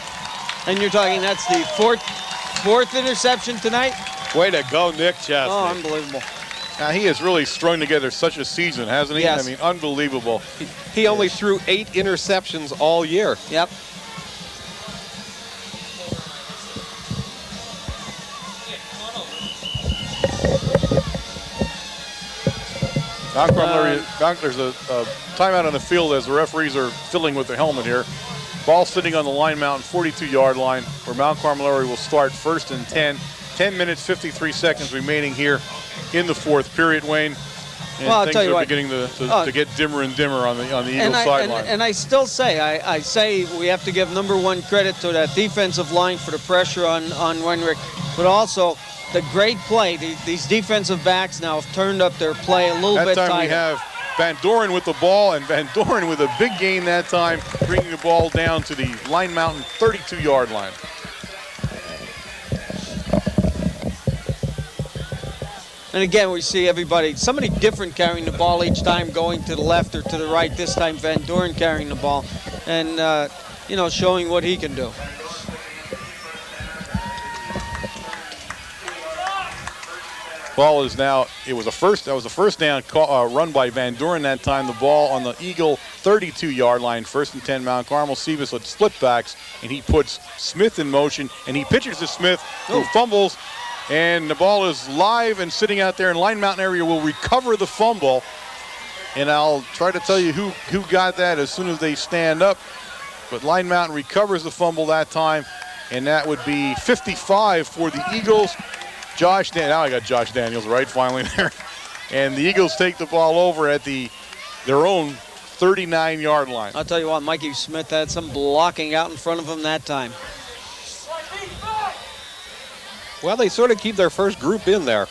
And you're talking that's the fourth interception tonight? Way to go, Nick Chesney. Oh, unbelievable. Now, he has really strung together such a season, hasn't he? Yes. I mean, unbelievable. He only threw 8 interceptions all year. Yep. There's a timeout on the field as the referees are fiddling with the helmet here. Ball sitting on the Line Mountain 42-yard line where Mount Carmel area will start first and 10. 10 minutes, 53 seconds remaining here in the fourth period, Wayne. And well, I'll things tell you are what, beginning to get dimmer and dimmer on the Eagles sideline. And I still say, I say we have to give number one credit to that defensive line for the pressure on Wenrick, but also the great play. These defensive backs now have turned up their play a little bit tighter. That time we have Van Doren with the ball, and Van Doren with a big gain that time, bringing the ball down to the Line Mountain 32-yard line. And again, we see somebody different carrying the ball each time, going to the left or to the right. This time, Van Doren carrying the ball and, showing what he can do. Ball is now, that was a first down run by Van Doren that time. The ball on the Eagle 32-yard line, 1st and 10 Mount Carmel. Sebas with split backs, and he puts Smith in motion, and he pitches to Smith, who fumbles, and the ball is live and sitting out there, and Line Mountain area will recover the fumble. And I'll try to tell you who got that as soon as they stand up. But Line Mountain recovers the fumble that time, and that would be 55 for the Eagles. Now I got Josh Daniels right finally there. And the Eagles take the ball over at their own 39-yard line. I'll tell you what, Mikey Smith had some blocking out in front of him that time. Well, they sort of keep their first group in there.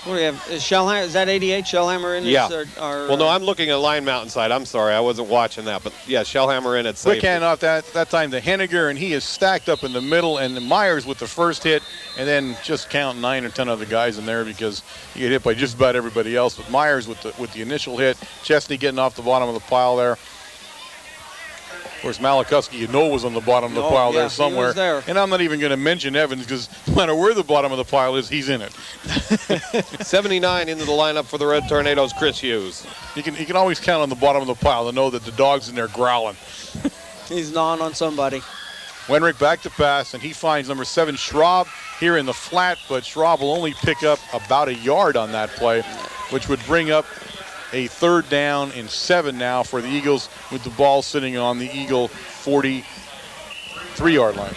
What do we have? Is that 88 Shellhammer in? Yeah. Well, no, I'm looking at Line Mountain side. I'm sorry, I wasn't watching that. But, yeah, Shellhammer in at safety. Quick handoff that time to Henniger, and he is stacked up in the middle, and Myers with the first hit, and then just count 9 or 10 other guys in there because you get hit by just about everybody else. But Myers with the initial hit, Chesney getting off the bottom of the pile there. Of course, Malachowski, was on the bottom of the pile there somewhere. There. And I'm not even going to mention Evans because no matter where the bottom of the pile is, he's in it. 79 into the lineup for the Red Tornadoes, Chris Hughes. You can always count on the bottom of the pile to know that the dog's in there growling. He's gnawing on somebody. Wenrick back to pass, and he finds number 7, Schraub, here in the flat, but Schraub will only pick up about a yard on that play, which would bring up a 3rd down and 7 now for the Eagles with the ball sitting on the Eagle 43-yard line.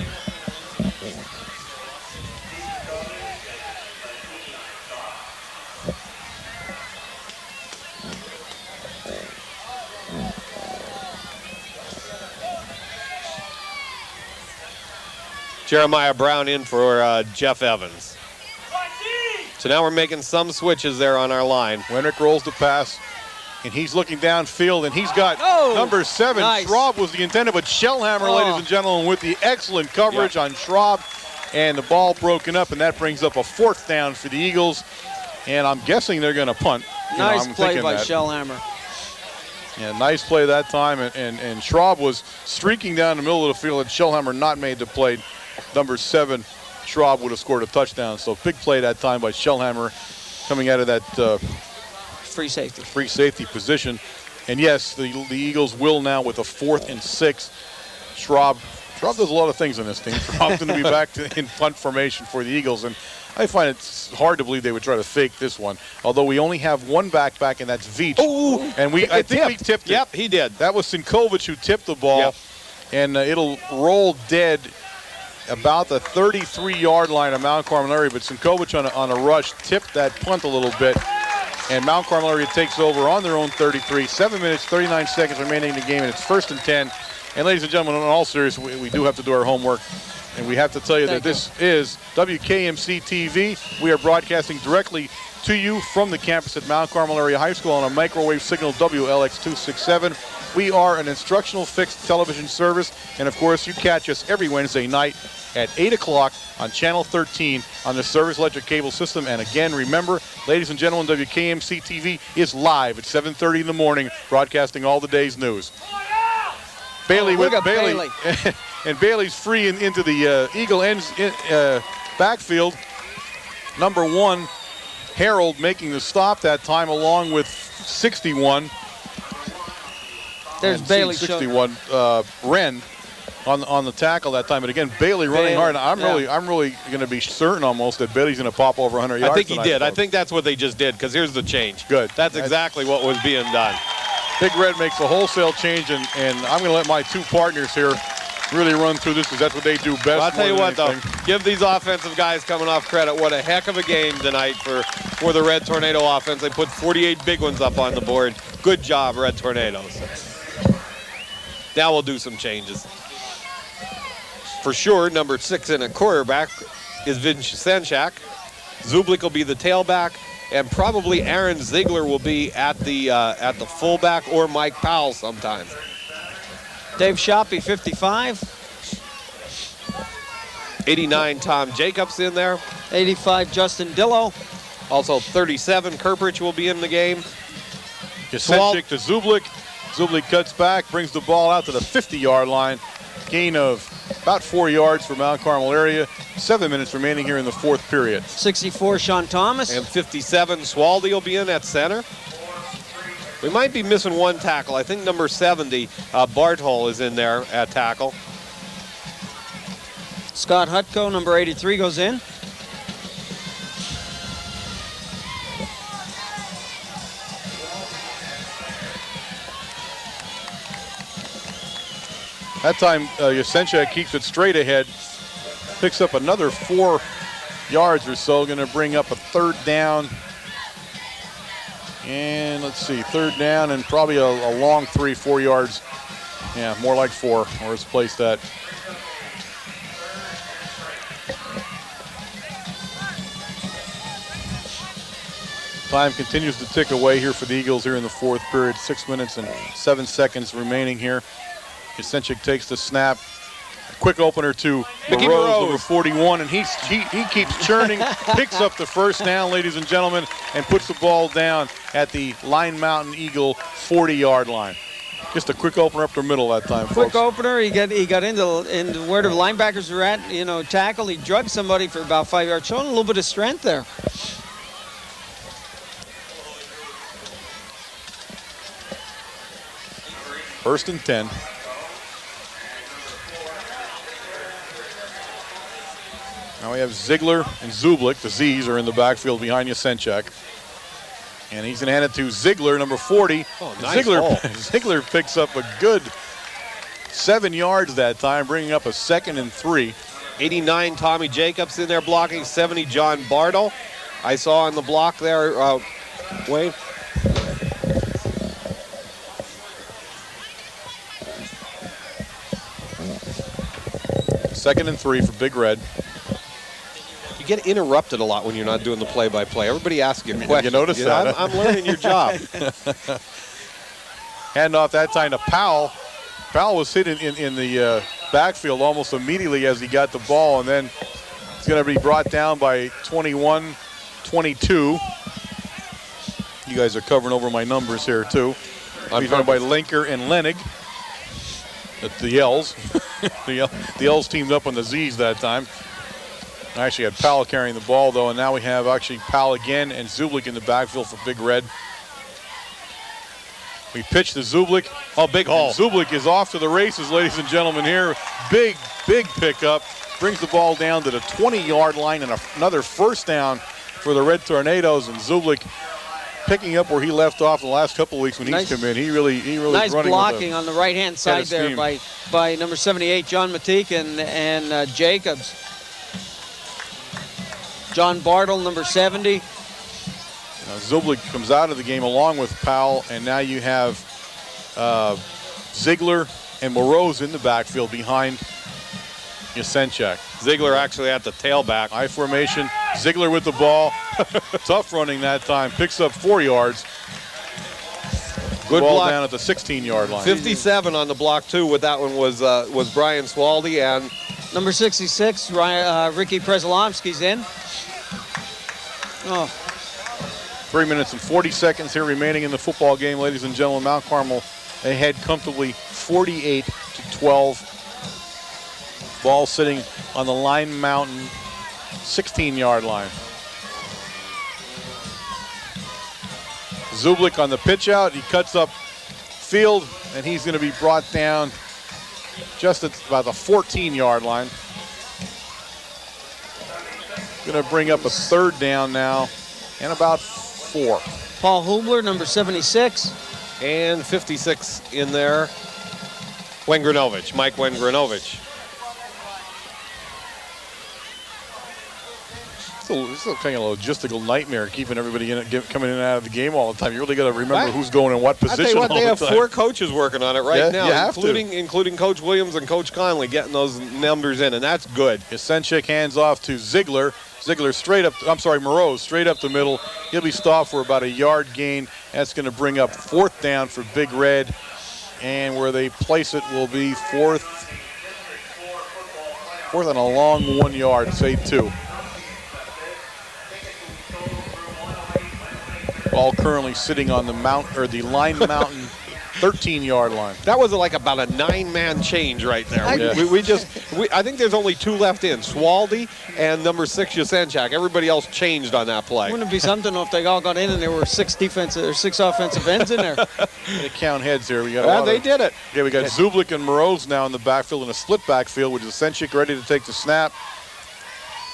Jeremiah Brown in for Jeff Evans. So now we're making some switches there on our line. Wenrick rolls the pass, and he's looking downfield, and he's got number 7. Nice. Schraub was the intended, but Shellhammer, ladies and gentlemen, with the excellent coverage on Schraub, and the ball broken up, and that brings up a 4th down for the Eagles. And I'm guessing they're going to punt. Nice play by Shellhammer. Yeah, nice play that time, and Schraub was streaking down the middle of the field, and Shellhammer not made the play. Number 7, Schraub would have scored a touchdown. So big play that time by Shellhammer coming out of that free safety position. And yes, the Eagles will now with a 4th and 6. Schraub does a lot of things on this team. Schraub's going to be back in punt formation for the Eagles. And I find it hard to believe they would try to fake this one. Although we only have one back, and that's Veach. Ooh, and I think we tipped it. Yep, he did. That was Sinkovich who tipped the ball. Yep. And it'll roll dead about the 33-yard line of Mount Carmel area, but Sinkovich on a rush tipped that punt a little bit, and Mount Carmel area takes over on their own 33. 7 minutes, 39 seconds remaining in the game, and it's 1st and 10. And ladies and gentlemen, in all seriousness, we do have to do our homework, and we have to tell you that this is WKMC TV. We are broadcasting directly to you from the campus at Mount Carmel Area High School on a microwave signal WLX267. We are an instructional fixed television service, and of course you catch us every Wednesday night at 8 o'clock on Channel 13 on the Service Electric Cable System. And again, remember, ladies and gentlemen, WKMC TV is live at 7:30 in the morning, broadcasting all the day's news. Bailey with Bailey. And Bailey's free into the Eagle ends backfield. Number 1, Harold making the stop that time along with 61. There's Bailey. 61, Wren on the tackle that time. But again, Bailey running hard. I'm really going to be certain almost that Bailey's going to pop over 100 yards. I think he did. I think that's what they just did, because here's the change. Good. That's exactly what was being done. Big Red makes a wholesale change, and I'm going to let my 2 partners here really run through this because that's what they do best. Well, I'll tell you what, anything. though, give these offensive guys coming off credit. What a heck of a game tonight for the Red Tornado offense. They put 48 big ones up on the board. Good job, Red Tornadoes. Now we'll do some changes. For sure, number 6 in a quarterback is Vince Senchak. Zublik will be the tailback, and probably Aaron Ziegler will be at the fullback, or Mike Powell sometimes. Dave Shoppy, 55. 89, Tom Jacobs in there. 85, Justin Dillo. Also 37, Kerpich will be in the game. Yasenchik to Zublik. Zublik cuts back, brings the ball out to the 50-yard line. Gain of about 4 yards for Mount Carmel area. 7 minutes remaining here in the fourth period. 64, Sean Thomas. And 57, Swaldy will be in at center. We might be missing one tackle. I think number 70, Bartol, is in there at tackle. Scott Hutko, number 83, goes in. That time, Yasenchik keeps it straight ahead. Picks up another 4 yards or so. Going to bring up a third down. And let's see, third down and probably a long 3-4 yards. Yeah, more like 4. Where's placed at? Time continues to tick away here for the Eagles here in the fourth period. 6 minutes and 7 seconds remaining here. Yasenchik takes the snap. A quick opener to Moreau, number 41, and he keeps churning, picks up the first down, ladies and gentlemen, and puts the ball down at the Line Mountain Eagle 40-yard line. Just a quick opener up the middle that time, folks. Quick opener. He got into where the linebackers were at. Tackle. He drugged somebody for about 5 yards, showing a little bit of strength there. First and 10. Now we have Ziegler and Zublik. The Z's are in the backfield behind Yasenchik. And he's going to hand it to Ziegler, number 40. Oh, nice ball. Ziegler picks up a good 7 yards that time, bringing up a 2nd and 3. 89, Tommy Jacobs in there blocking. 70, John Bartle. I saw on the block there, Wayne. Second and 3 for Big Red. You get interrupted a lot when you're not doing the play-by-play. Everybody asks you questions. You notice that? I'm learning your job. Hand off that time to Powell. Powell was hit in the backfield almost immediately as he got the ball, and then it's going to be brought down by 21-22. You guys are covering over my numbers here, too. He's run by Linker and Lenig. The L's. the L's teamed up on the Z's that time. I actually had Powell carrying the ball, though, and now we have actually Powell again and Zublik in the backfield for Big Red. We pitch to Zublik. Oh, big haul. Zublik is off to the races, ladies and gentlemen, here. Big pickup. Brings the ball down to the 20-yard line and another first down for the Red Tornadoes. And Zublik picking up where he left off the last couple of weeks when he's come in. He really nice running blocking on the right-hand side there by number 78, John Matique and Jacobs. John Bartle, number 70. Zublik comes out of the game along with Powell, and now you have Ziegler and Moroz in the backfield behind Yasenchik. Ziegler actually at the tailback. I formation. Ziegler with the ball. Tough running that time. Picks up 4 yards. Good ball block. Down at the 16-yard line. 57 on the block, too, with that one was Brian Swaldy. And number 66, Ricky Prezolomski's in. Oh. 3 minutes and 40 seconds here remaining in the football game, ladies and gentlemen. Mount Carmel ahead comfortably 48-12. Ball sitting on the Line Mountain 16-yard line. Zublik on the pitch out. He cuts up field, and he's going to be brought down just at about the 14-yard line. Going to bring up a third down now and about 4. Paul Hubler, number 76. And 56 in there. Wengranovich, Mike Wengranovich. It's a kind of logistical nightmare keeping everybody coming in and out of the game all the time. You really got to remember who's going in what position. I tell you what, they have all the time. 4 coaches working on it right now, you have including Coach Williams and Coach Conley getting those numbers in, and that's good. Yasenchik hands off to Ziegler. Ziegler Moroz straight up the middle. He'll be stopped for about a yard gain. That's going to bring up 4th down for Big Red. And where they place it will be fourth on a long 1 yard, say 2. Ball currently sitting on the Line Mountain 13-yard line. That was like about a 9-man change right there. I think there's only 2 left in, Swaldy and number 6, Yasenchak. Everybody else changed on that play. Wouldn't it be something if they all got in and there were 6 offensive ends in there? They count heads here. We got Well, did it. Yeah, we got Zublik and Moroz now in the backfield in a split backfield, with Yasenchak ready to take the snap.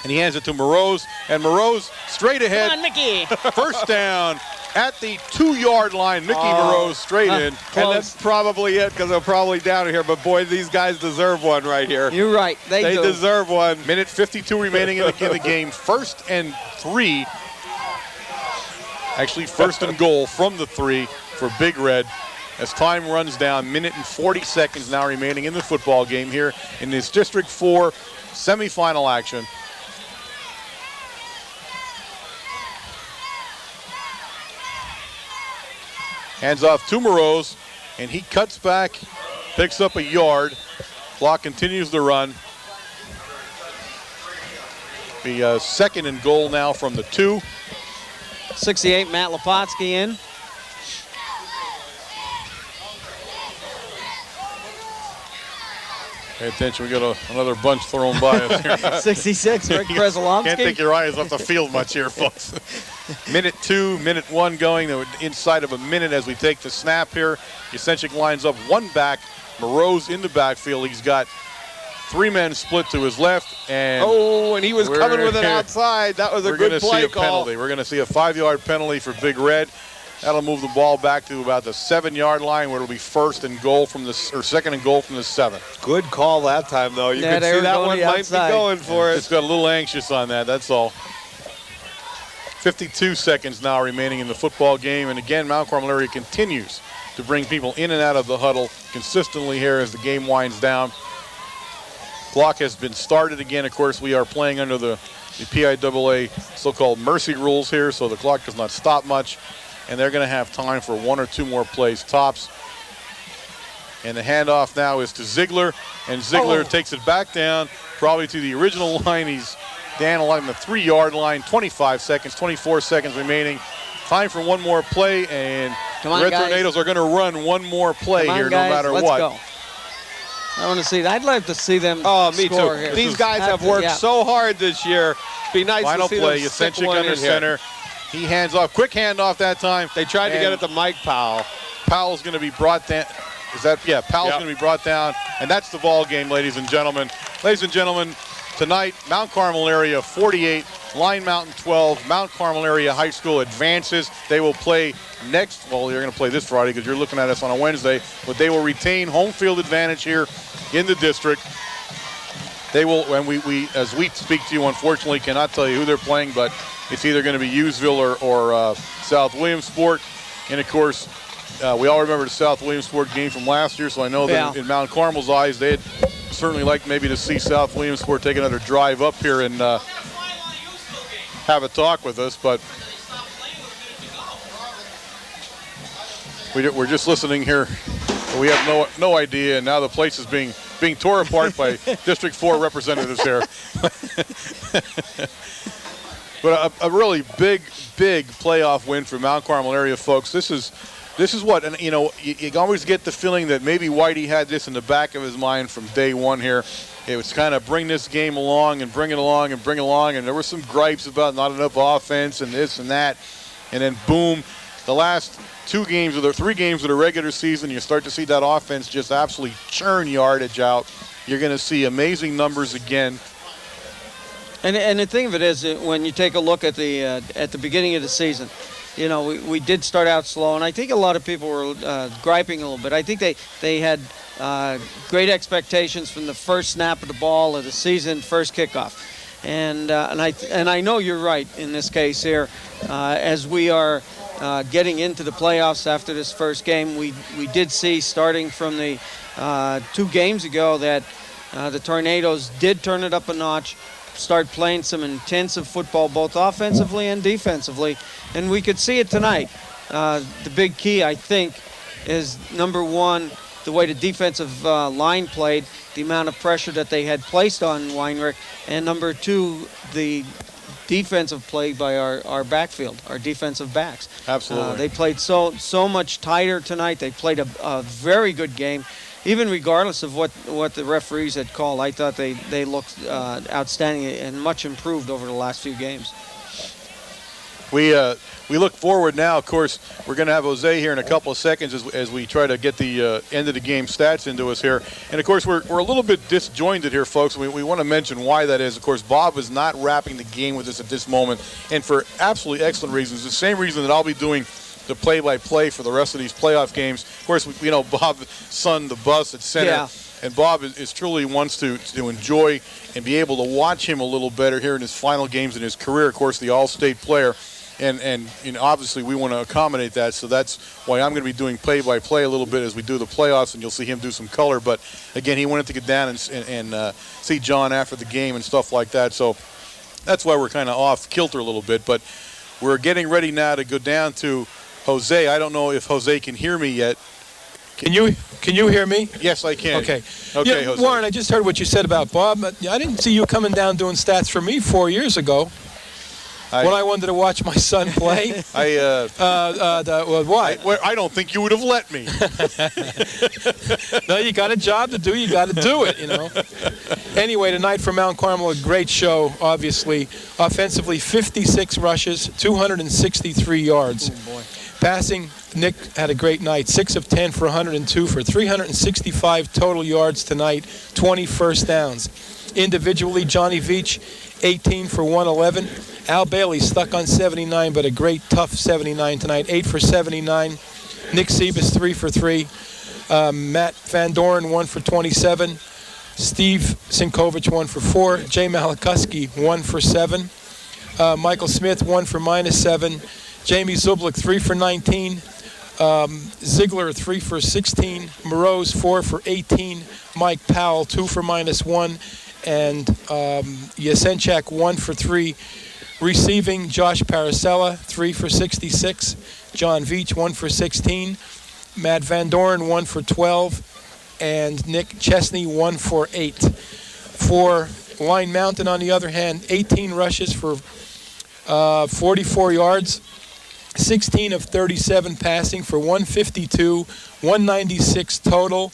And he hands it to Moroz, and Moroz straight ahead. Come on, Mickey. First down at the 2-yard line. Mickey Moroz straight in. And that's probably it, because they're probably down here. But, boy, these guys deserve one right here. You're right. They do. Deserve one. Minute 52 remaining in the game. 1st and 3. Actually, 1st and goal from the 3 for Big Red. As time runs down, minute and 40 seconds now remaining in the football game here in this District 4 semifinal action. Hands off to Moroz, and he cuts back, picks up a yard. Clock continues to run. Be 2nd and goal now from the 2. 68, Matt Lepotsky in. Pay attention, we got another bunch thrown by us here. 66, Rick Bresolomsky. Can't take your eyes off the field much here, folks. Minute 2, minute 1 going, inside of a minute as we take the snap here. Yasenchak lines up 1 back, Moroz in the backfield. He's got 3 men split to his left, and he was coming with it outside. That was a good play call. Penalty. We're going to see a 5-yard penalty for Big Red. That'll move the ball back to about the 7-yard line, where it'll be 1st and goal from the 2nd and goal from the 7. Good call that time, though. You can see that one might be going for it. Just got a little anxious on that, that's all. 52 seconds now remaining in the football game, and again, Mount Carmel area continues to bring people in and out of the huddle consistently here as the game winds down. Clock has been started again. Of course, we are playing under the PIAA so-called mercy rules here, so the clock does not stop much. And they're going to have time for 1 or 2 more plays tops. And the handoff now is to Ziegler, and Ziegler takes it back down, probably to the original line. He's down along the 3-yard line, 24 seconds remaining. Time for 1 more play, and the Red Tornadoes are going to run 1 more play here, no matter what. Let's go. I want to see. I'd love to see them me score too. here. These guys have worked so hard this year. Be nice Final to see play, them stick Yasenchak one under in center. He hands off, quick handoff that time. They tried to get it to Mike Powell. Powell's going to be brought down. Powell's going to be brought down, and that's the ball game, ladies and gentlemen. Ladies and gentlemen, tonight, Mount Carmel area 48, Line Mountain 12. Mount Carmel area high school advances. They will play next. Well, you're going to play this Friday because you're looking at us on a Wednesday, but they will retain home field advantage here in the district. They will, and we as we speak to you, unfortunately, cannot tell you who they're playing, but it's either going to be Hughesville or South Williamsport. And, of course, we all remember the South Williamsport game from last year, so I know that in Mount Carmel's eyes, they'd certainly like maybe to see South Williamsport take another drive up here and have a talk with us. But we're just listening here. We have no idea, and now the place is being tore apart by District 4 representatives here. But a really big playoff win for Mount Carmel area folks. This is what, and you always get the feeling that maybe Whitey had this in the back of his mind from day one here. It was kind of bring this game along and bring it along and bring it along, and there were some gripes about not enough offense and this and that, and then boom, the last 3 games of the regular season, you start to see that offense just absolutely churn yardage out. You're going to see amazing numbers again. And the thing of it is, when you take a look at the beginning of the season, we did start out slow, and I think a lot of people were griping a little bit. I think they had great expectations from the first snap of the ball of the season, first kickoff, and I know you're right in this case here. As we are getting into the playoffs after this first game, we did see, starting from the 2 games ago, that the Tornadoes did turn it up a notch, start playing some intensive football, both offensively and defensively, and we could see it tonight. The big key, I think, is number 1, the way the defensive line played, the amount of pressure that they had placed on Weinrich, and number 2, the defensive play by our backfield, our defensive backs. Absolutely. They played so much tighter tonight. They played a very good game. Even regardless of what the referees had called, I thought they looked outstanding and much improved over the last few games. We look forward now. Of course, we're going to have Jose here in a couple of seconds as we try to get the end of the game stats into us here. And, of course, we're a little bit disjointed here, folks. We want to mention why that is. Of course, Bob is not wrapping the game with us at this moment, and for absolutely excellent reasons. The same reason that I'll be doing the play-by-play for the rest of these playoff games. Of course, Bob's son, the bus at center. Yeah. And Bob is truly wants to enjoy and be able to watch him a little better here in his final games in his career. Of course, the All-State player. And obviously we want to accommodate that, so that's why I'm going to be doing play-by-play a little bit as we do the playoffs, and you'll see him do some color. But, again, he wanted to get down and see John after the game and stuff like that, so that's why we're kind of off kilter a little bit. But we're getting ready now to go down to Jose. I don't know if Jose can hear me yet. Can you hear me? Yes, I can. Okay. Okay, Yeah, Jose. Warren, I just heard what you said about Bob. I didn't see you coming down doing stats for me 4 years ago. When I wanted to watch my son play. Why? I don't think you would have let me. No, you got a job to do. You got to do it, Anyway, tonight for Mount Carmel, a great show, obviously. Offensively, 56 rushes, 263 yards. Oh, boy. Passing, Nick had a great night. 6 of 10 for 102 for 365 total yards tonight, 20 first downs. Individually, Johnny Veach, 18 for 111. Al Bailey stuck on 79, but a great, tough 79 tonight. 8 for 79. Nick Sebas, 3 for 3. Matt Van Doren, 1 for 27. Steve Sinkovich, 1 for 4. Jay Malikuski, 1 for 7. Michael Smith, 1 for -7. Jamie Zublik, 3 for 19. Ziegler, 3 for 16. Morose, 4 for 18. Mike Powell, 2 for -1. And Yasenchak, 1 for 3. Receiving, Josh Paracella, 3 for 66. John Veach, 1 for 16. Matt Van Doren, 1 for 12. And Nick Chesney, 1 for 8. For Line Mountain, on the other hand, 18 rushes for 44 yards. 16 of 37 passing for 152, 196 total.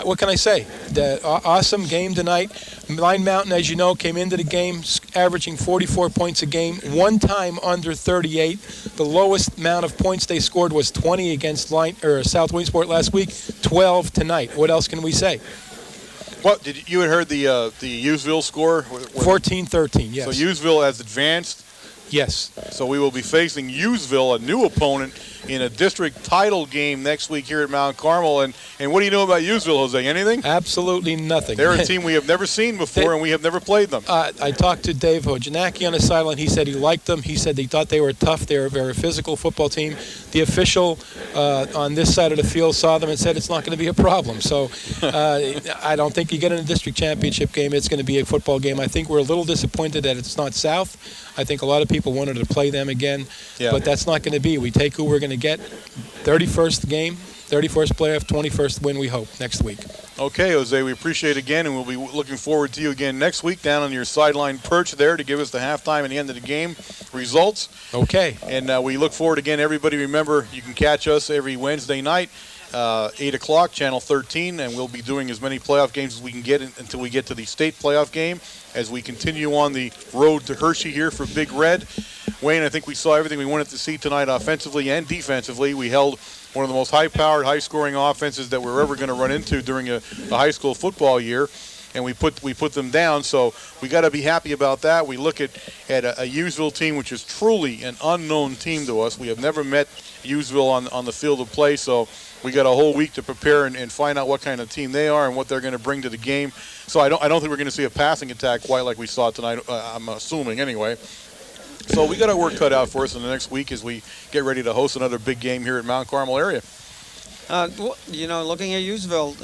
What can I say? The awesome game tonight. Line Mountain, as you know, came into the game averaging 44 points a game, one time under 38. The lowest amount of points they scored was 20 against South Williamsport last week, 12 tonight. What else can we say? What did you had heard the Hughesville score? 14-13, yes. So Hughesville has advanced. Yes. So we will be facing Hughesville, a new opponent, in a district title game next week here at Mount Carmel. And what do you know about Hughesville, Jose? Anything? Absolutely nothing. They're a team we have never seen before, and we have never played them. I talked to Dave Hojanaki on the sideline. He said he liked them. He said he thought they were tough. They were a very physical football team. The official on this side of the field saw them and said it's not going to be a problem. So I don't think you get in a district championship game, it's going to be a football game. I think we're a little disappointed that it's not South. I think a lot of people wanted to play them again, but that's not going to be. We take who we're going to get. 31st game, 31st playoff, 21st win, we hope, next week. Okay, Jose, we appreciate it again, and we'll be looking forward to you again next week down on your sideline perch there to give us the halftime and the end of the game results. Okay. And we look forward again. Everybody remember, you can catch us every Wednesday night, 8 o'clock, Channel 13, and we'll be doing as many playoff games as we can get until we get to the state playoff game as we continue on the road to Hershey here for Big Red. Wayne, I think we saw everything we wanted to see tonight offensively and defensively. We held one of the most high-powered, high-scoring offenses that we're ever going to run into during a high school football year, and we put them down. So we got to be happy about that. We look at a Hughesville team, which is truly an unknown team to us. We have never met Hughesville on the field of play, so we got a whole week to prepare and find out what kind of team they are and what they're going to bring to the game. So I don't think we're going to see a passing attack quite like we saw tonight. I'm assuming anyway. So we got our work cut out for us in the next week as we get ready to host another big game here at Mount Carmel area. Looking at Hughesville,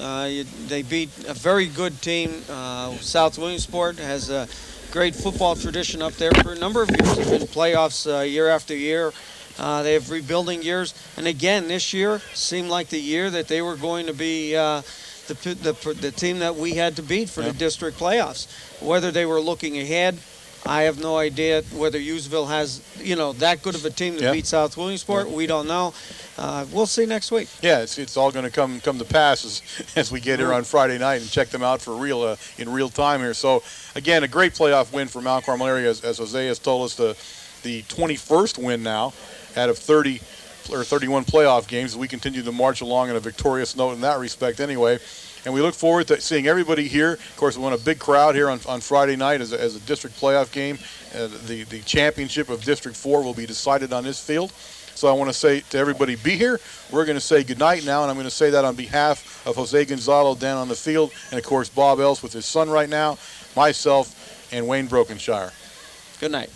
they beat a very good team. South Williamsport has a great football tradition up there for a number of years. They've been in playoffs year after year. They have rebuilding years. And again, this year seemed like the year that they were going to be the team that we had to beat for the district playoffs. Whether they were looking ahead I have no idea whether Usville has, that good of a team to beat South Williamsport. We don't know. We'll see next week. Yeah, it's all going to come to pass as we get here on Friday night and check them out for real in real time here. So again, a great playoff win for Mount Carmel area, as Jose has told us, the 21st win now out of 30 or 31 playoff games. We continue to march along on a victorious note in that respect anyway. And we look forward to seeing everybody here. Of course, we want a big crowd here on Friday night as a district playoff game. The championship of District 4 will be decided on this field. So I want to say to everybody, be here. We're going to say goodnight now, and I'm going to say that on behalf of Jose Gonzalo down on the field, and, of course, Bob Else with his son right now, myself, and Wayne Brokenshire. Good night.